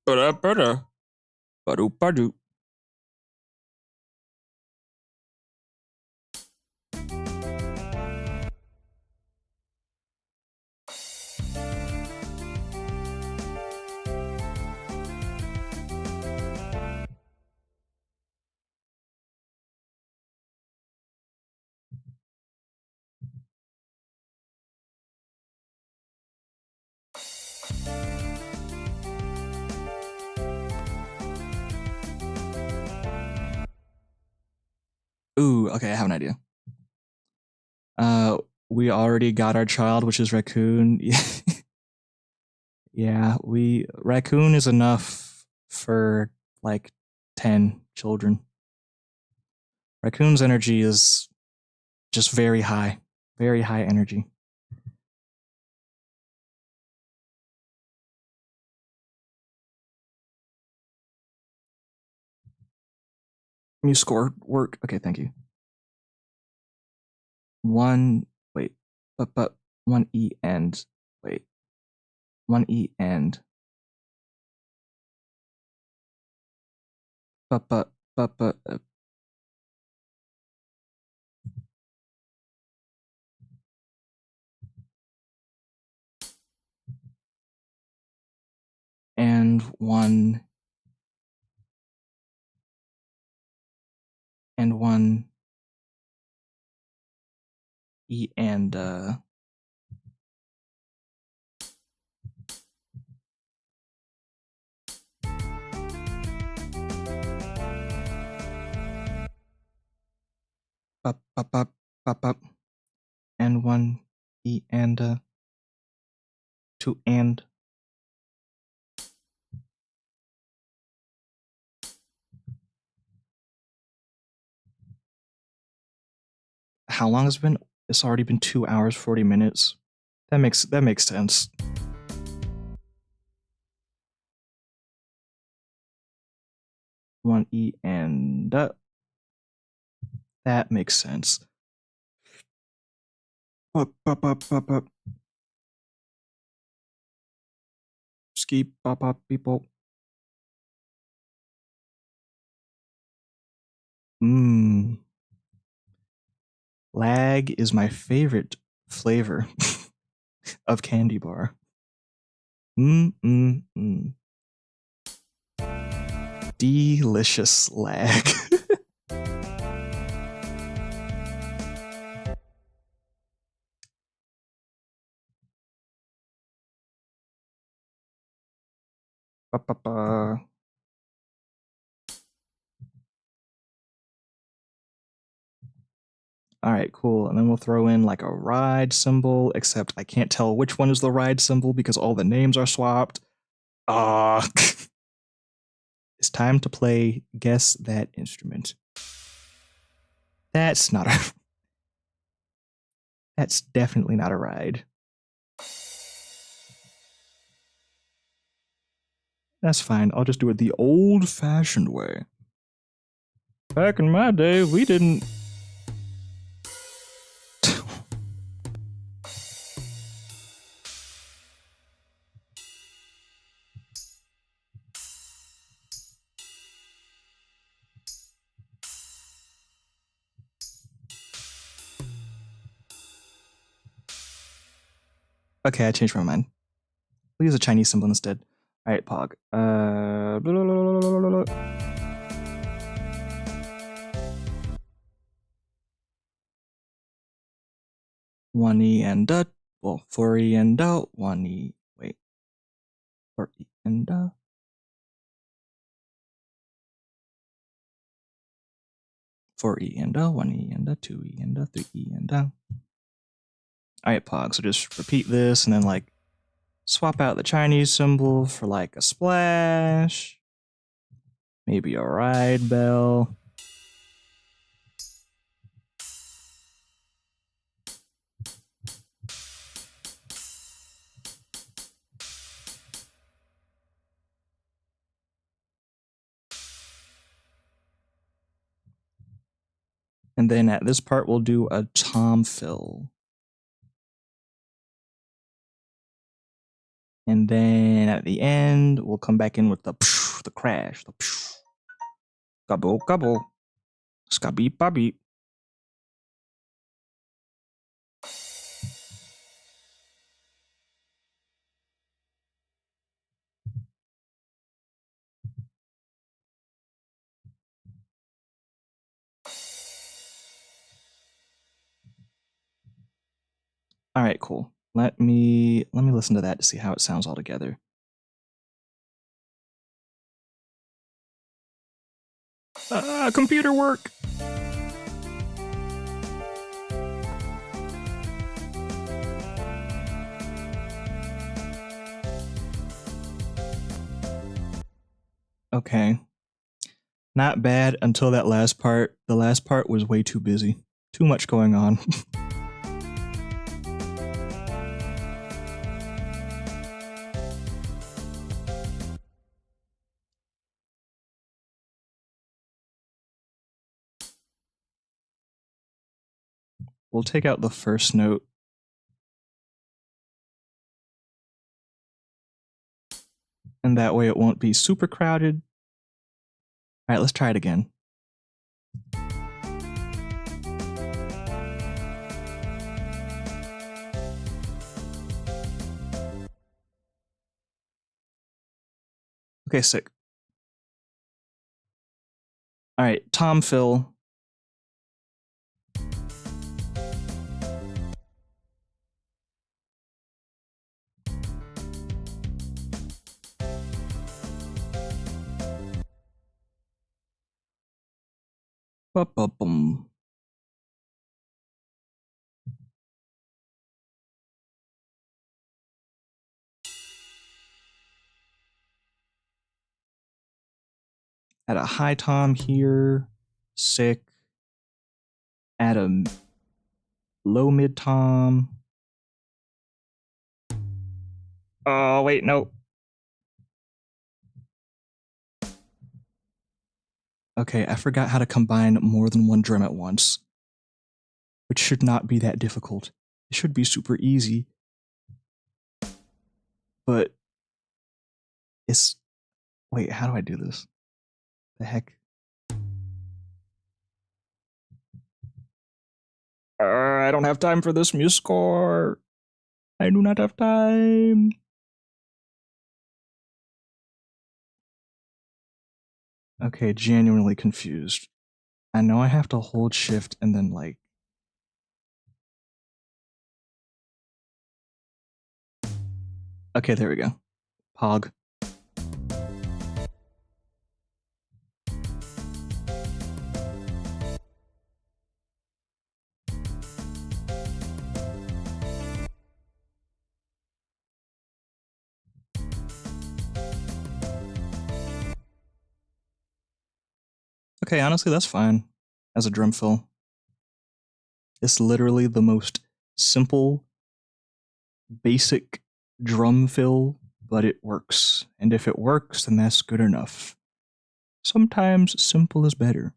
Ba-da-ba-da. Ba-do-ba-do. Ooh, okay, I have an idea. We already got our child, which is raccoon. Yeah, raccoon is enough for like 10 children. Raccoon's energy is just very high energy. You score work. Okay, thank you. One, wait, but 1E and, wait, 1E but, and one, E but, and one E and, two and. How long has it been? It's already been 2 hours, 40 minutes. That makes sense. One E and that makes sense. Up. Ski up people. Lag is my favorite flavor of candy bar. Delicious lag. All right, cool. And then we'll throw in like a ride symbol, except I can't tell which one is the ride symbol because all the names are swapped. It's time to play Guess That Instrument. That's definitely not a ride. That's fine. I'll just do it the old-fashioned way. Back in my day, we didn't. Okay, I changed my mind. We'll use a Chinese symbol instead. All right, Pog. One E and well, 4E and 1E. Wait. 4E and 4E and 1E and 2E and 3E and All right, Pog. So just repeat this and then like swap out the Chinese symbol for like a splash, maybe a ride bell. And then at this part, we'll do a tom fill. And then at the end, we'll come back in with the crash. Gobble, gobble. Scabby, bobby. All right, cool. Let me listen to that to see how it sounds all together. Computer work. Okay. Not bad until that last part. The last part was way too busy. Too much going on. We'll take out the first note. And that way it won't be super crowded. All right, let's try it again. Okay, sick. All right, Tom fill. Ba-ba-boom. Add a high tom here. Sick. Add a low mid tom. Oh, wait, no. Okay, I forgot how to combine more than one drum at once, which should not be that difficult. It should be super easy. But it's... Wait, how do I do this? The heck? I don't have time for this music score. I do not have time. Okay, genuinely confused. I know I have to hold shift and then like... Okay, there we go. Pog. Okay, honestly, that's fine as a drum fill. It's literally the most simple, basic drum fill, but it works. And if it works, then that's good enough. Sometimes simple is better.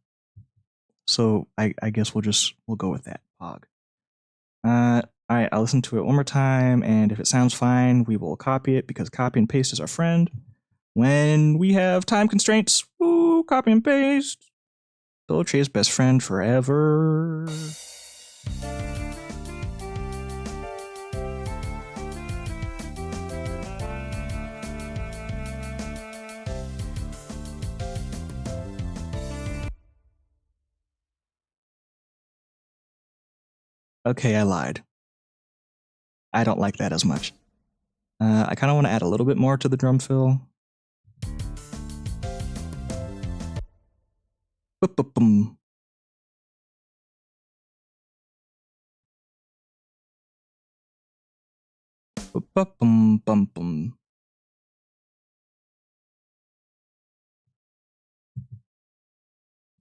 So I guess we'll go with that. Pog. All right, I'll listen to it one more time, and if it sounds fine, we will copy it because copy and paste is our friend. When we have time constraints, woo, copy and paste. Dolce's best friend forever. Okay, I lied. I don't like that as much. I kind of want to add a little bit more to the drum fill. Boom. Bum.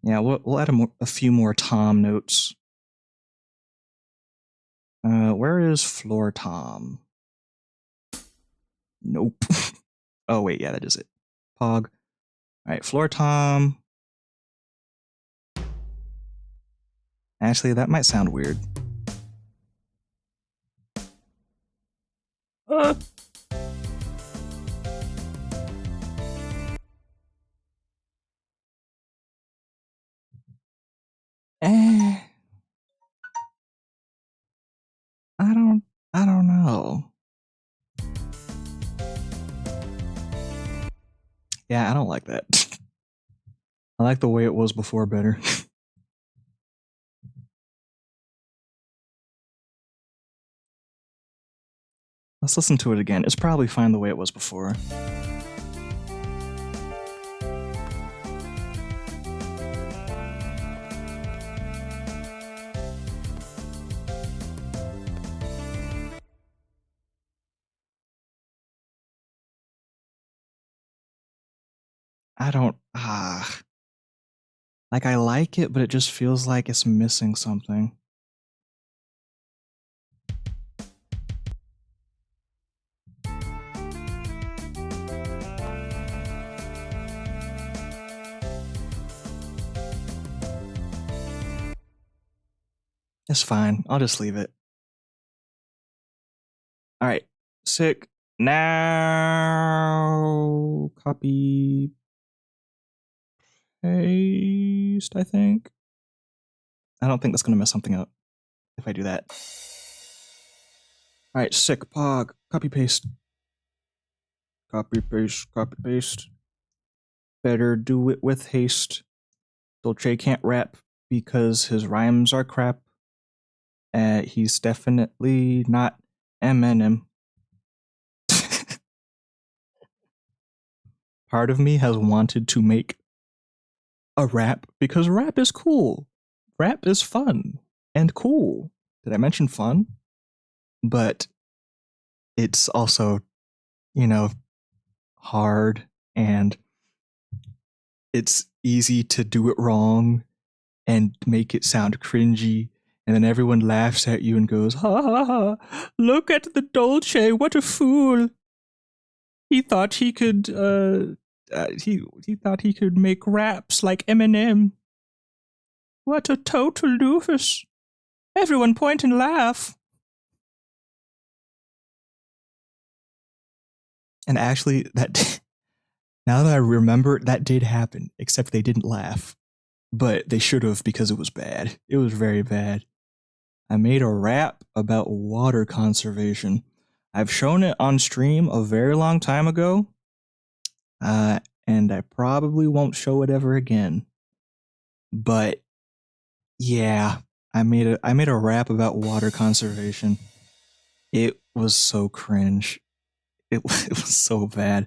Yeah, we'll add a few more tom notes. Where is floor tom? Nope. Oh wait, yeah, that is it. Pog. All right, floor tom. Actually, that might sound weird. Eh. I don't know. Yeah, I don't like that. I like the way it was before better. Let's listen to it again. It's probably fine the way it was before. I don't, like I like it, but it just feels like it's missing something. It's fine. I'll just leave it. All right. Sick. Now copy paste, I think. I don't think that's going to mess something up if I do that. All right, sick. Pog. Copy paste. Copy paste. Copy paste. Better do it with haste. Dolce can't rap because his rhymes are crap. He's definitely not Eminem. Part of me has wanted to make a rap because rap is cool. Rap is fun and cool. Did I mention fun? But it's also, hard and it's easy to do it wrong and make it sound cringy. And then everyone laughs at you and goes, ha ha ha, look at the Dolce, what a fool. He thought he could, he thought he could make raps like Eminem. What a total doofus. Everyone point and laugh. And actually, now that I remember, that did happen, except they didn't laugh. But they should have because it was bad. It was very bad. I made a rap about water conservation. I've shown it on stream a very long time ago, and I probably won't show it ever again. But yeah, I made a rap about water conservation. It was so cringe. It was so bad.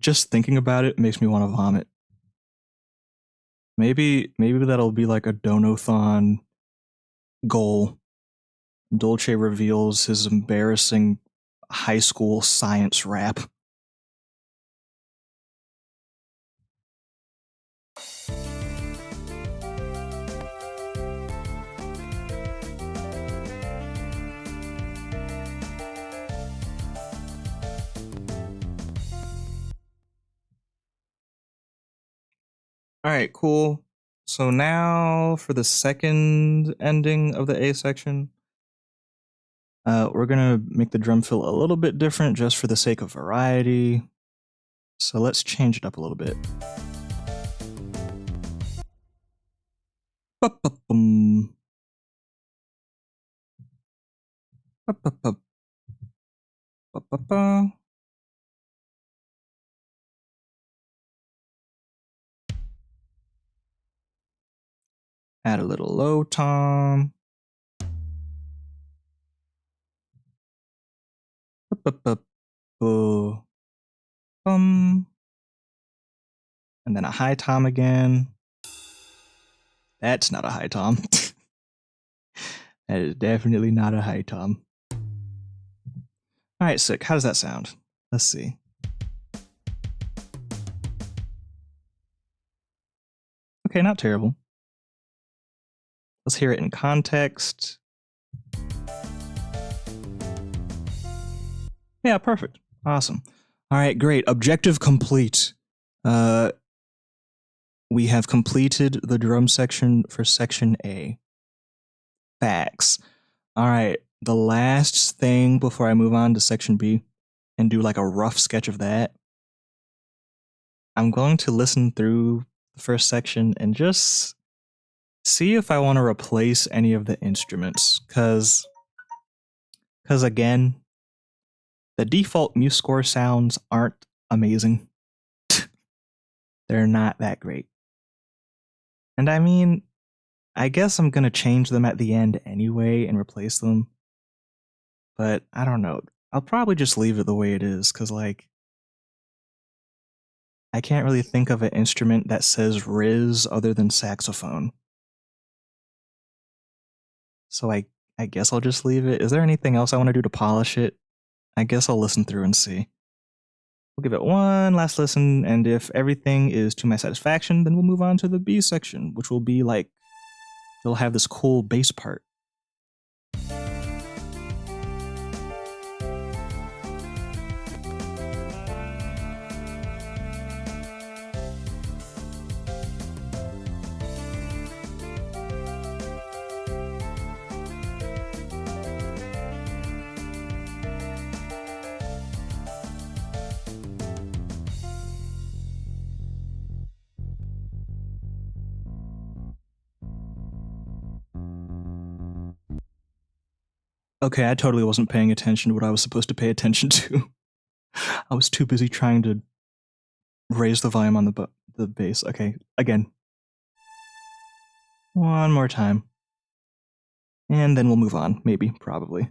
Just thinking about it makes me want to vomit. Maybe that'll be like a donathon goal. Dolce reveals his embarrassing high school science rap. All right, cool. So now for the second ending of the A section, we're gonna make the drum fill a little bit different just for the sake of variety. So let's change it up a little bit. Ba-ba-bum. Ba-ba-ba. Ba-ba-ba. Add a little low tom. Ba-ba-ba-boo. Bum. And then a high tom again. That's not a high tom. That is definitely not a high tom. All right, sick. How does that sound? Let's see. Okay, not terrible. Let's hear it in context. Yeah, perfect. Awesome. All right, great. Objective complete. We have completed the drum section for section A. Facts. All right, the last thing before I move on to section B and do like a rough sketch of that, I'm going to listen through the first section and just see if I want to replace any of the instruments, because again, the default MuseScore sounds aren't amazing. They're not that great. And I mean, I guess I'm going to change them at the end anyway and replace them. But I don't know. I'll probably just leave it the way it is, because, like, I can't really think of an instrument that says Riz other than saxophone. So I guess I'll just leave it. Is there anything else I want to do to polish it? I guess I'll listen through and see. We'll give it one last listen, and if everything is to my satisfaction, then we'll move on to the B section, which will be like, they'll have this cool bass part. Okay, I totally wasn't paying attention to what I was supposed to pay attention to. I was too busy trying to raise the volume on the bass. Okay, again. One more time. And then we'll move on, maybe, probably.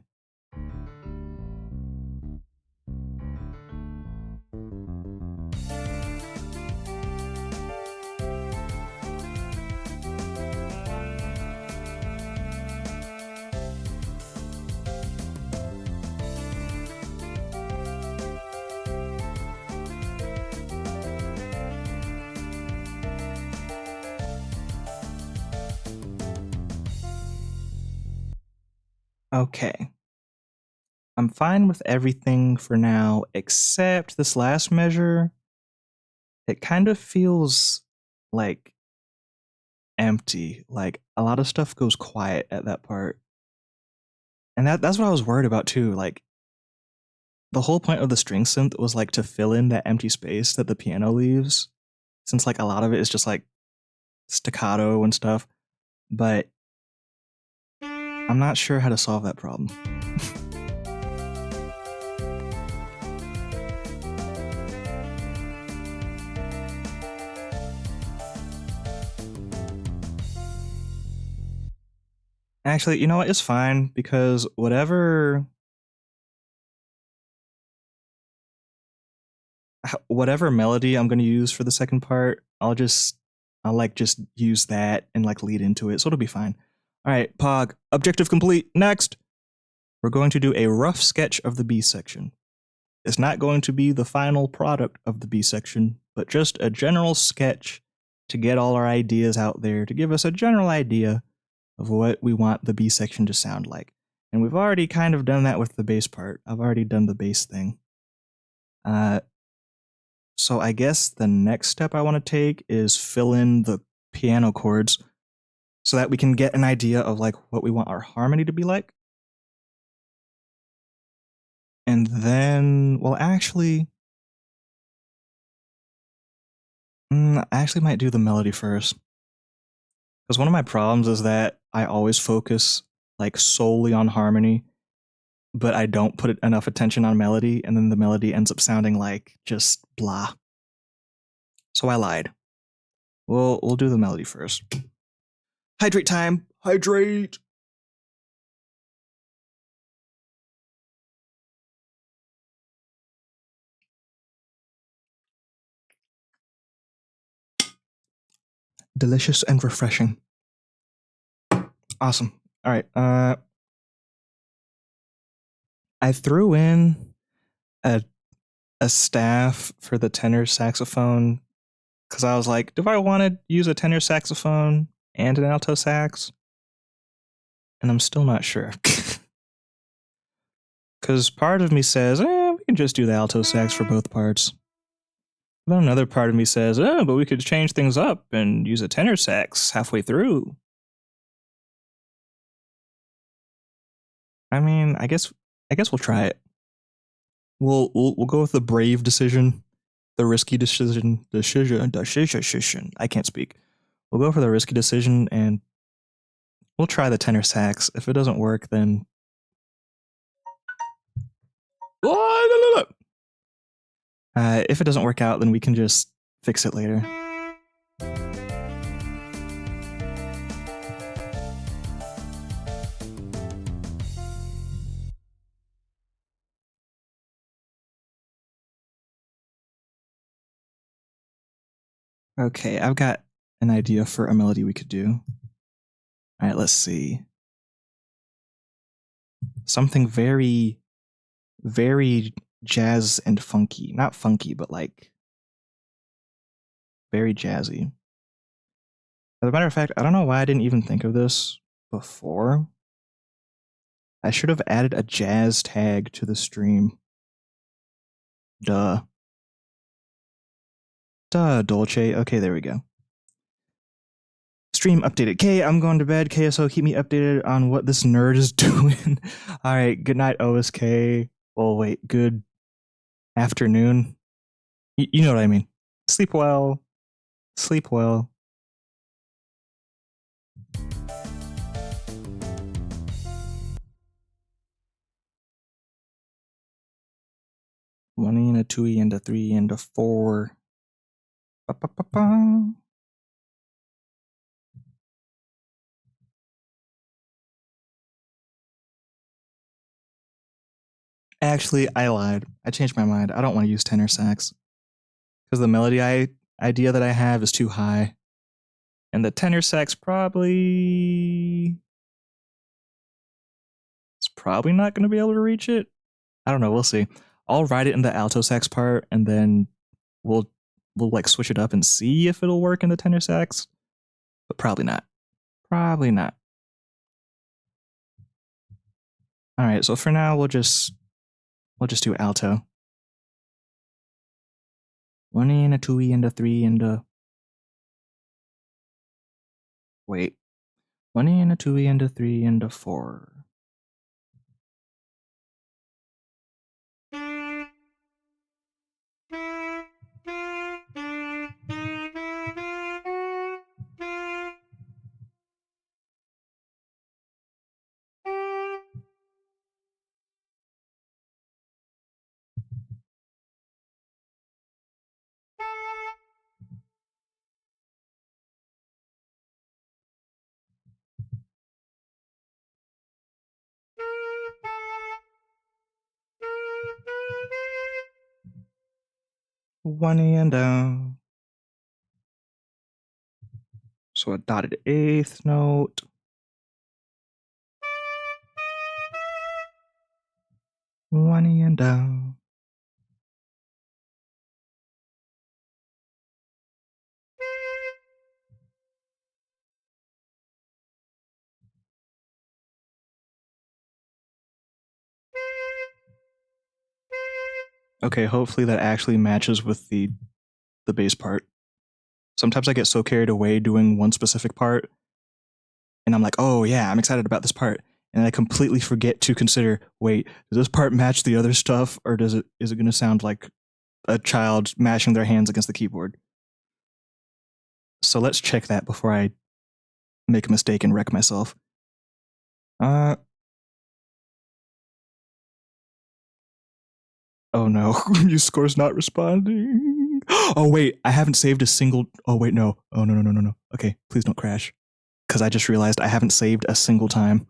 Okay. I'm fine with everything for now, except this last measure. It kind of feels like empty. Like a lot of stuff goes quiet at that part. And that's what I was worried about too. Like the whole point of the string synth was like to fill in that empty space that the piano leaves, since like a lot of it is just like staccato and stuff. But I'm not sure how to solve that problem. Actually, you know what? It's fine, because whatever melody I'm going to use for the second part, I'll just use that and like lead into it, so it'll be fine. All right, Pog, objective complete. Next, we're going to do a rough sketch of the B section. It's not going to be the final product of the B section, but just a general sketch to get all our ideas out there, to give us a general idea of what we want the B section to sound like. And we've already kind of done that with the bass part. I've already done the bass thing. So I guess the next step I want to take is fill in the piano chords so that we can get an idea of like what we want our harmony to be like. And then, well, actually, I actually might do the melody first. Because one of my problems is that I always focus like solely on harmony, but I don't put enough attention on melody, and then the melody ends up sounding like just blah. So I lied. We'll do the melody first. Hydrate time! Hydrate! Delicious and refreshing. Awesome. All right. I threw in a staff for the tenor saxophone because I was like, do I want to use a tenor saxophone and an alto sax? And I'm still not sure. Because part of me says, we can just do the alto sax for both parts. Then another part of me says, but we could change things up and use a tenor sax halfway through. I mean, I guess we'll try it. We'll go with the brave decision, the risky decision. I can't speak. We'll go for the risky decision, and we'll try the tenor sax. If it doesn't work, then if it doesn't work out, then we can just fix it later. Okay, I've got an idea for a melody we could do. All right, let's see. Something very, very jazz and funky. Not funky, but like very jazzy. As a matter of fact, I don't know why I didn't even think of this before. I should have added a jazz tag to the stream. Duh. Duh, Dolce. Okay, there we go. Stream updated. Okay, I'm going to bed. KSO, keep me updated on what this nerd is doing. All right, good night, OSK. Well, wait, good afternoon. You know what I mean. Sleep well. Sleep well. One and a 2 and a 3 and a 4. Ba-ba-ba-ba. Actually, I lied. I changed my mind. I don't want to use tenor sax because the melody idea that I have is too high, and the tenor sax it's probably not going to be able to reach it. I don't know. We'll see. I'll write it in the alto sax part, and then we'll like switch it up and see if it'll work in the tenor sax. But probably not. Probably not. All right. So for now, we'll just do alto. 1 and a 2 and a 3 and a. Wait. 1 and a 2 and a 3 and a 4. One and down. So a dotted eighth note. One and down. Okay, hopefully that actually matches with the bass part. Sometimes I get so carried away doing one specific part, and I'm like, oh yeah, I'm excited about this part. And I completely forget to consider, wait, does this part match the other stuff, or is it going to sound like a child mashing their hands against the keyboard? So let's check that before I make a mistake and wreck myself. Oh no, MuseScore's not responding. Oh wait, I haven't saved a single. Oh wait, no. Oh no. Okay, please don't crash. Because I just realized I haven't saved a single time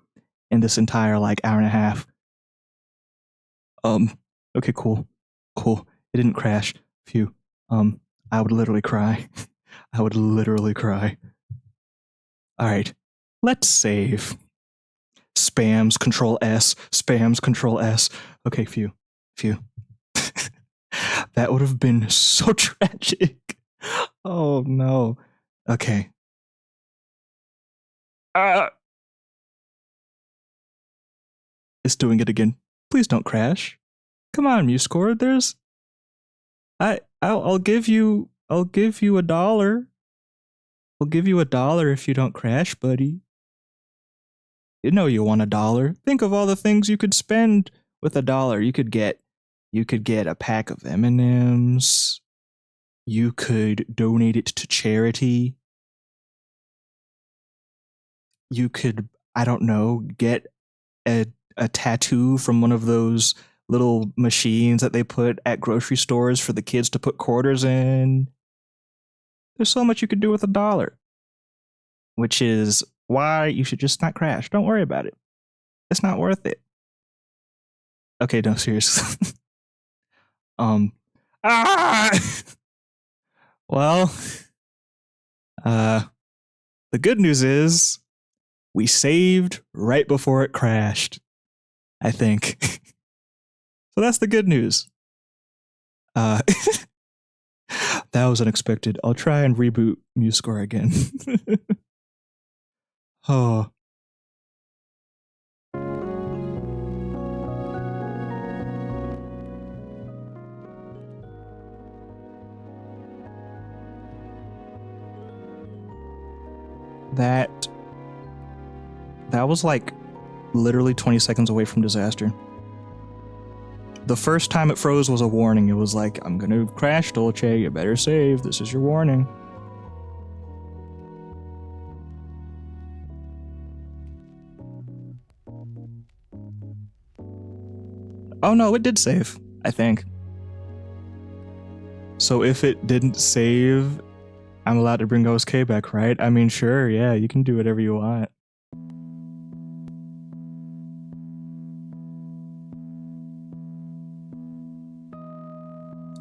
in this entire like hour and a half. Okay, cool. It didn't crash. Phew. I would literally cry. I would literally cry. All right, let's save. Spams Control S. Spams Control S. Okay, phew. That would have been so tragic. Oh no. Okay. It's doing it again. Please don't crash. Come on, MuseScore. There's. I'll give you $1. I'll give you $1 if you don't crash, buddy. You know you want $1. Think of all the things you could spend with $1. You could get a pack of M&Ms. You could donate it to charity. You could, I don't know, get a tattoo from one of those little machines that they put at grocery stores for the kids to put quarters in. There's so much you could do with $1, which is why you should just not crash. Don't worry about it. It's not worth it. Okay, no, seriously. Well, the good news is we saved right before it crashed, I think. So that's the good news. Uh, that was unexpected. I'll try and reboot MuseScore again. Oh. That was like literally 20 seconds away from disaster. The first time it froze was a warning. It was like, I'm gonna crash, Dolce, you better save. This is your warning. Oh no, it did save, I think. So if it didn't save, I'm allowed to bring OSK back, right? I mean, sure, yeah, you can do whatever you want.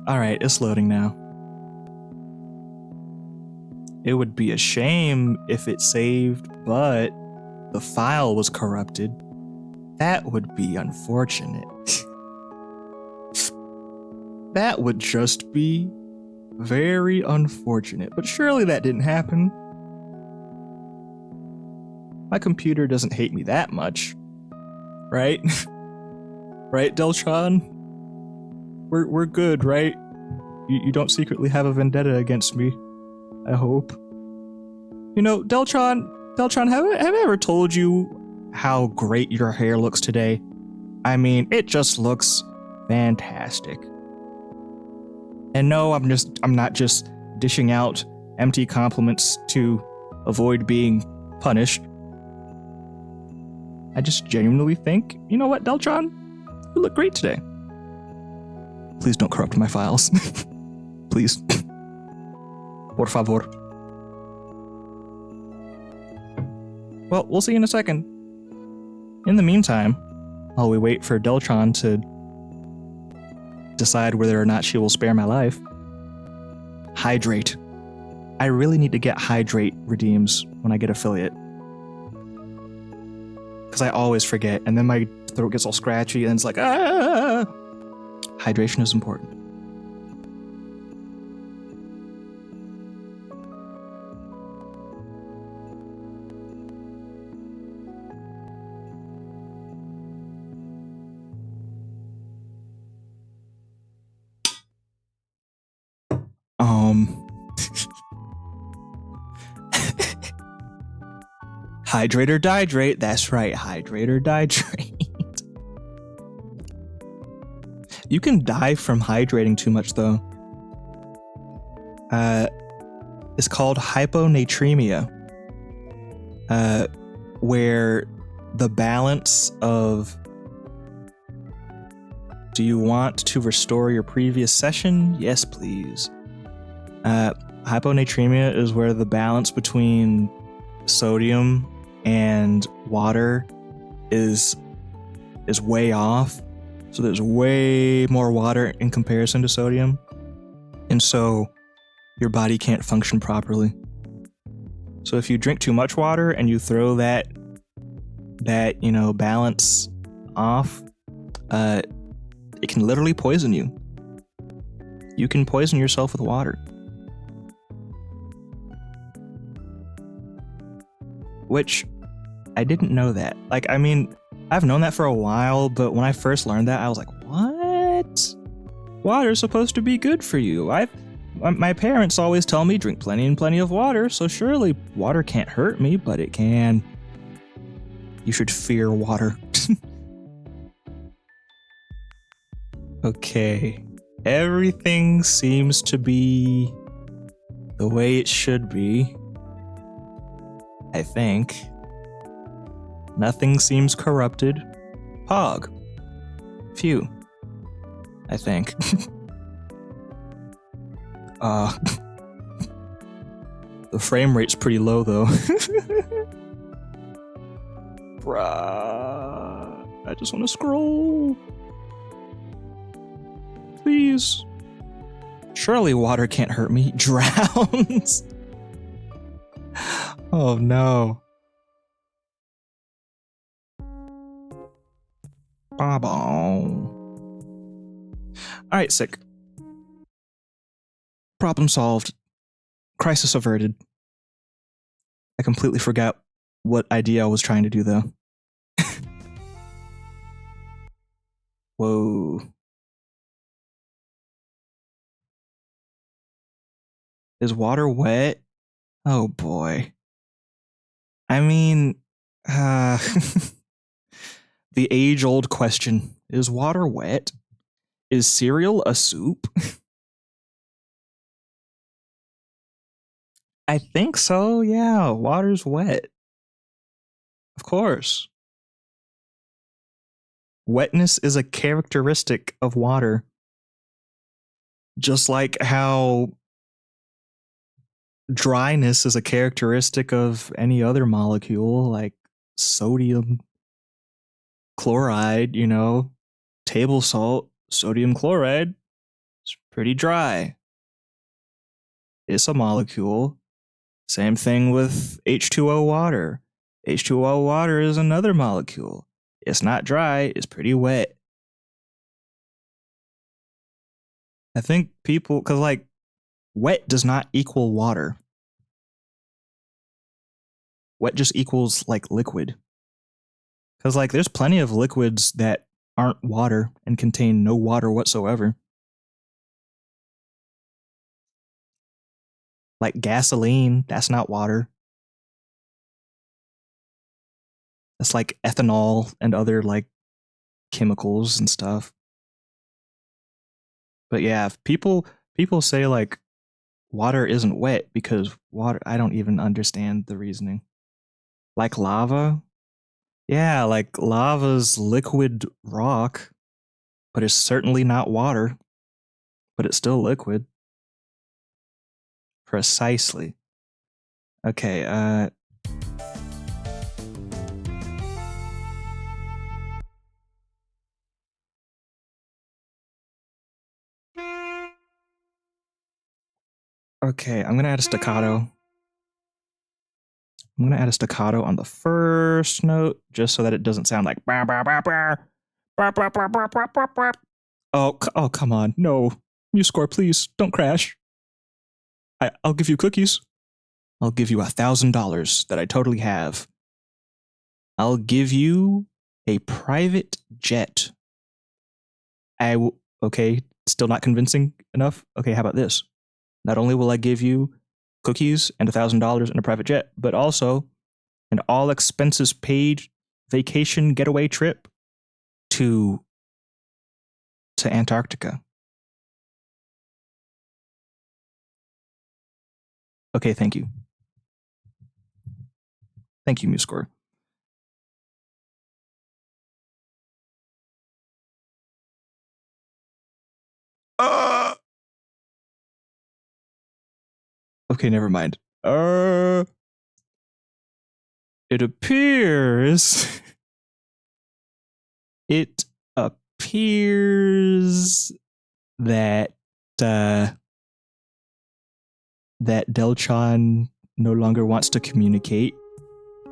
Alright, it's loading now. It would be a shame if it saved, but the file was corrupted. That would be unfortunate. That would just be very unfortunate, but surely that didn't happen. My computer doesn't hate me that much, right? Right, Deltron? We're good, right? You don't secretly have a vendetta against me, I hope. You know, Deltron, have I ever told you how great your hair looks today? I mean, it just looks fantastic. And no, I'm not just dishing out empty compliments to avoid being punished. I just genuinely think, you know what, Deltron? You look great today. Please don't corrupt my files. Please. Por favor. Well, we'll see you in a second. In the meantime, while we wait for Deltron to decide whether or not she will spare my life, hydrate. I really need to get hydrate redeems when I get affiliate. Because I always forget, and then my throat gets all scratchy, and it's like, ah! Hydration is important. Hydrate or dihydrate. That's right, hydrate or dihydrate. You can die from hydrating too much, though. It's called hyponatremia, where the balance of do you want to restore your previous session? Yes, please. Hyponatremia is where the balance between sodium and water is way off. So there's way more water in comparison to sodium. And so your body can't function properly. So if you drink too much water and you throw that balance off, it can literally poison you. You can poison yourself with water. Which, I didn't know that. Like, I mean, I've known that for a while, but when I first learned that, I was like, what? Water's supposed to be good for you. My parents always tell me drink plenty and plenty of water, so surely water can't hurt me, but it can. You should fear water. Okay. Everything seems to be the way it should be. I think. Nothing seems corrupted. Pog. Phew. I think. The frame rate's pretty low, though. Bruh. I just want to scroll. Please. Surely water can't hurt me. Drowns. Oh no. Baba. Alright, sick. Problem solved. Crisis averted. I completely forgot what idea I was trying to do, though. Whoa. Is water wet? Oh boy. I mean, the age-old question. Is water wet? Is cereal a soup? I think so, yeah. Water's wet. Of course. Wetness is a characteristic of water. Just like how dryness is a characteristic of any other molecule, like sodium chloride, table salt, sodium chloride. It's pretty dry. It's a molecule. Same thing with H2O water. H2O water is another molecule. It's not dry, it's pretty wet. I think people, because wet does not equal water. Wet just equals liquid. Because there's plenty of liquids that aren't water and contain no water whatsoever. Like gasoline, that's not water. That's like ethanol and other chemicals and stuff. But yeah, people say water isn't wet because water, I don't even understand the reasoning. Like lava? Yeah, lava's liquid rock, but it's certainly not water, but it's still liquid. Precisely. Okay, okay, I'm gonna add a staccato. I'm gonna add a staccato on the first note, just so that it doesn't sound like bah, bah, bah, bah. Bah, bah, bah, bah, bah, bah, bah. Oh, come on, no. MuseScore, please, don't crash. I'll give you cookies. I'll give you $1,000 that I totally have. I'll give you a private jet. Okay, still not convincing enough? Okay, how about this? Not only will I give you cookies and $1,000 and a private jet, but also an all expenses paid vacation getaway trip to Antarctica. Okay, thank you. Thank you, MuseScore. Okay, never mind. It appears that that Delchan no longer wants to communicate.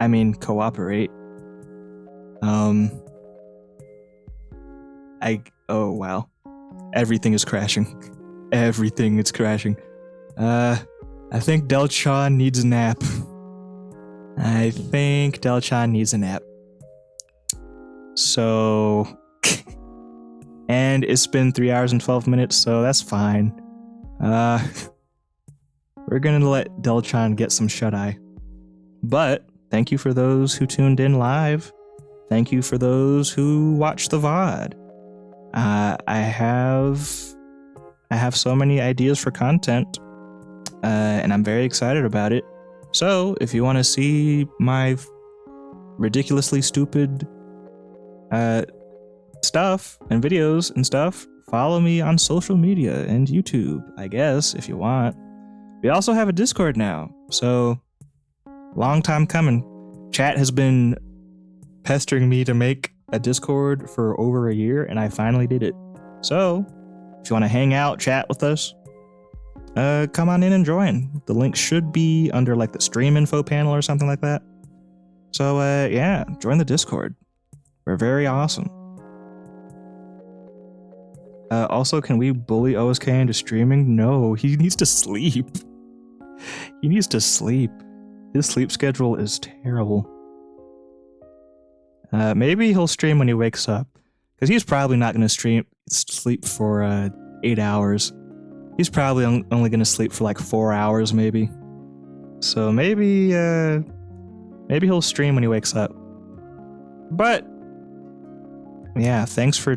I mean, cooperate. Oh wow. Everything is crashing. Everything is crashing. I think Delchan needs a nap. So, and it's been 3 hours and 12 minutes, so that's fine. We're gonna let Delchan get some shut-eye. But thank you for those who tuned in live. Thank you for those who watched the VOD. I have so many ideas for content, and I'm very excited about it. So if you want to see my ridiculously stupid stuff and videos and stuff, follow me on social media and YouTube, I guess, if you want. We also have a Discord now, so long time coming. Chat has been pestering me to make a Discord for over a year, and I finally did it. So if you want to hang out, chat with us, come on in and join. The link should be under the stream info panel or something like that. So yeah, join the Discord. We're very awesome. Also, can we bully OSK into streaming? No, he needs to sleep. He needs to sleep. His sleep schedule is terrible. Maybe he'll stream when he wakes up, because he's probably not going to sleep for 8 hours. He's probably only going to sleep for like 4 hours, maybe. So maybe he'll stream when he wakes up. But yeah, thanks for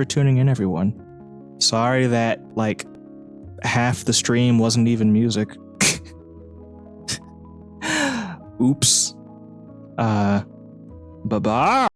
tuning in, everyone. Sorry that like half the stream wasn't even music. Oops. Bye-bye.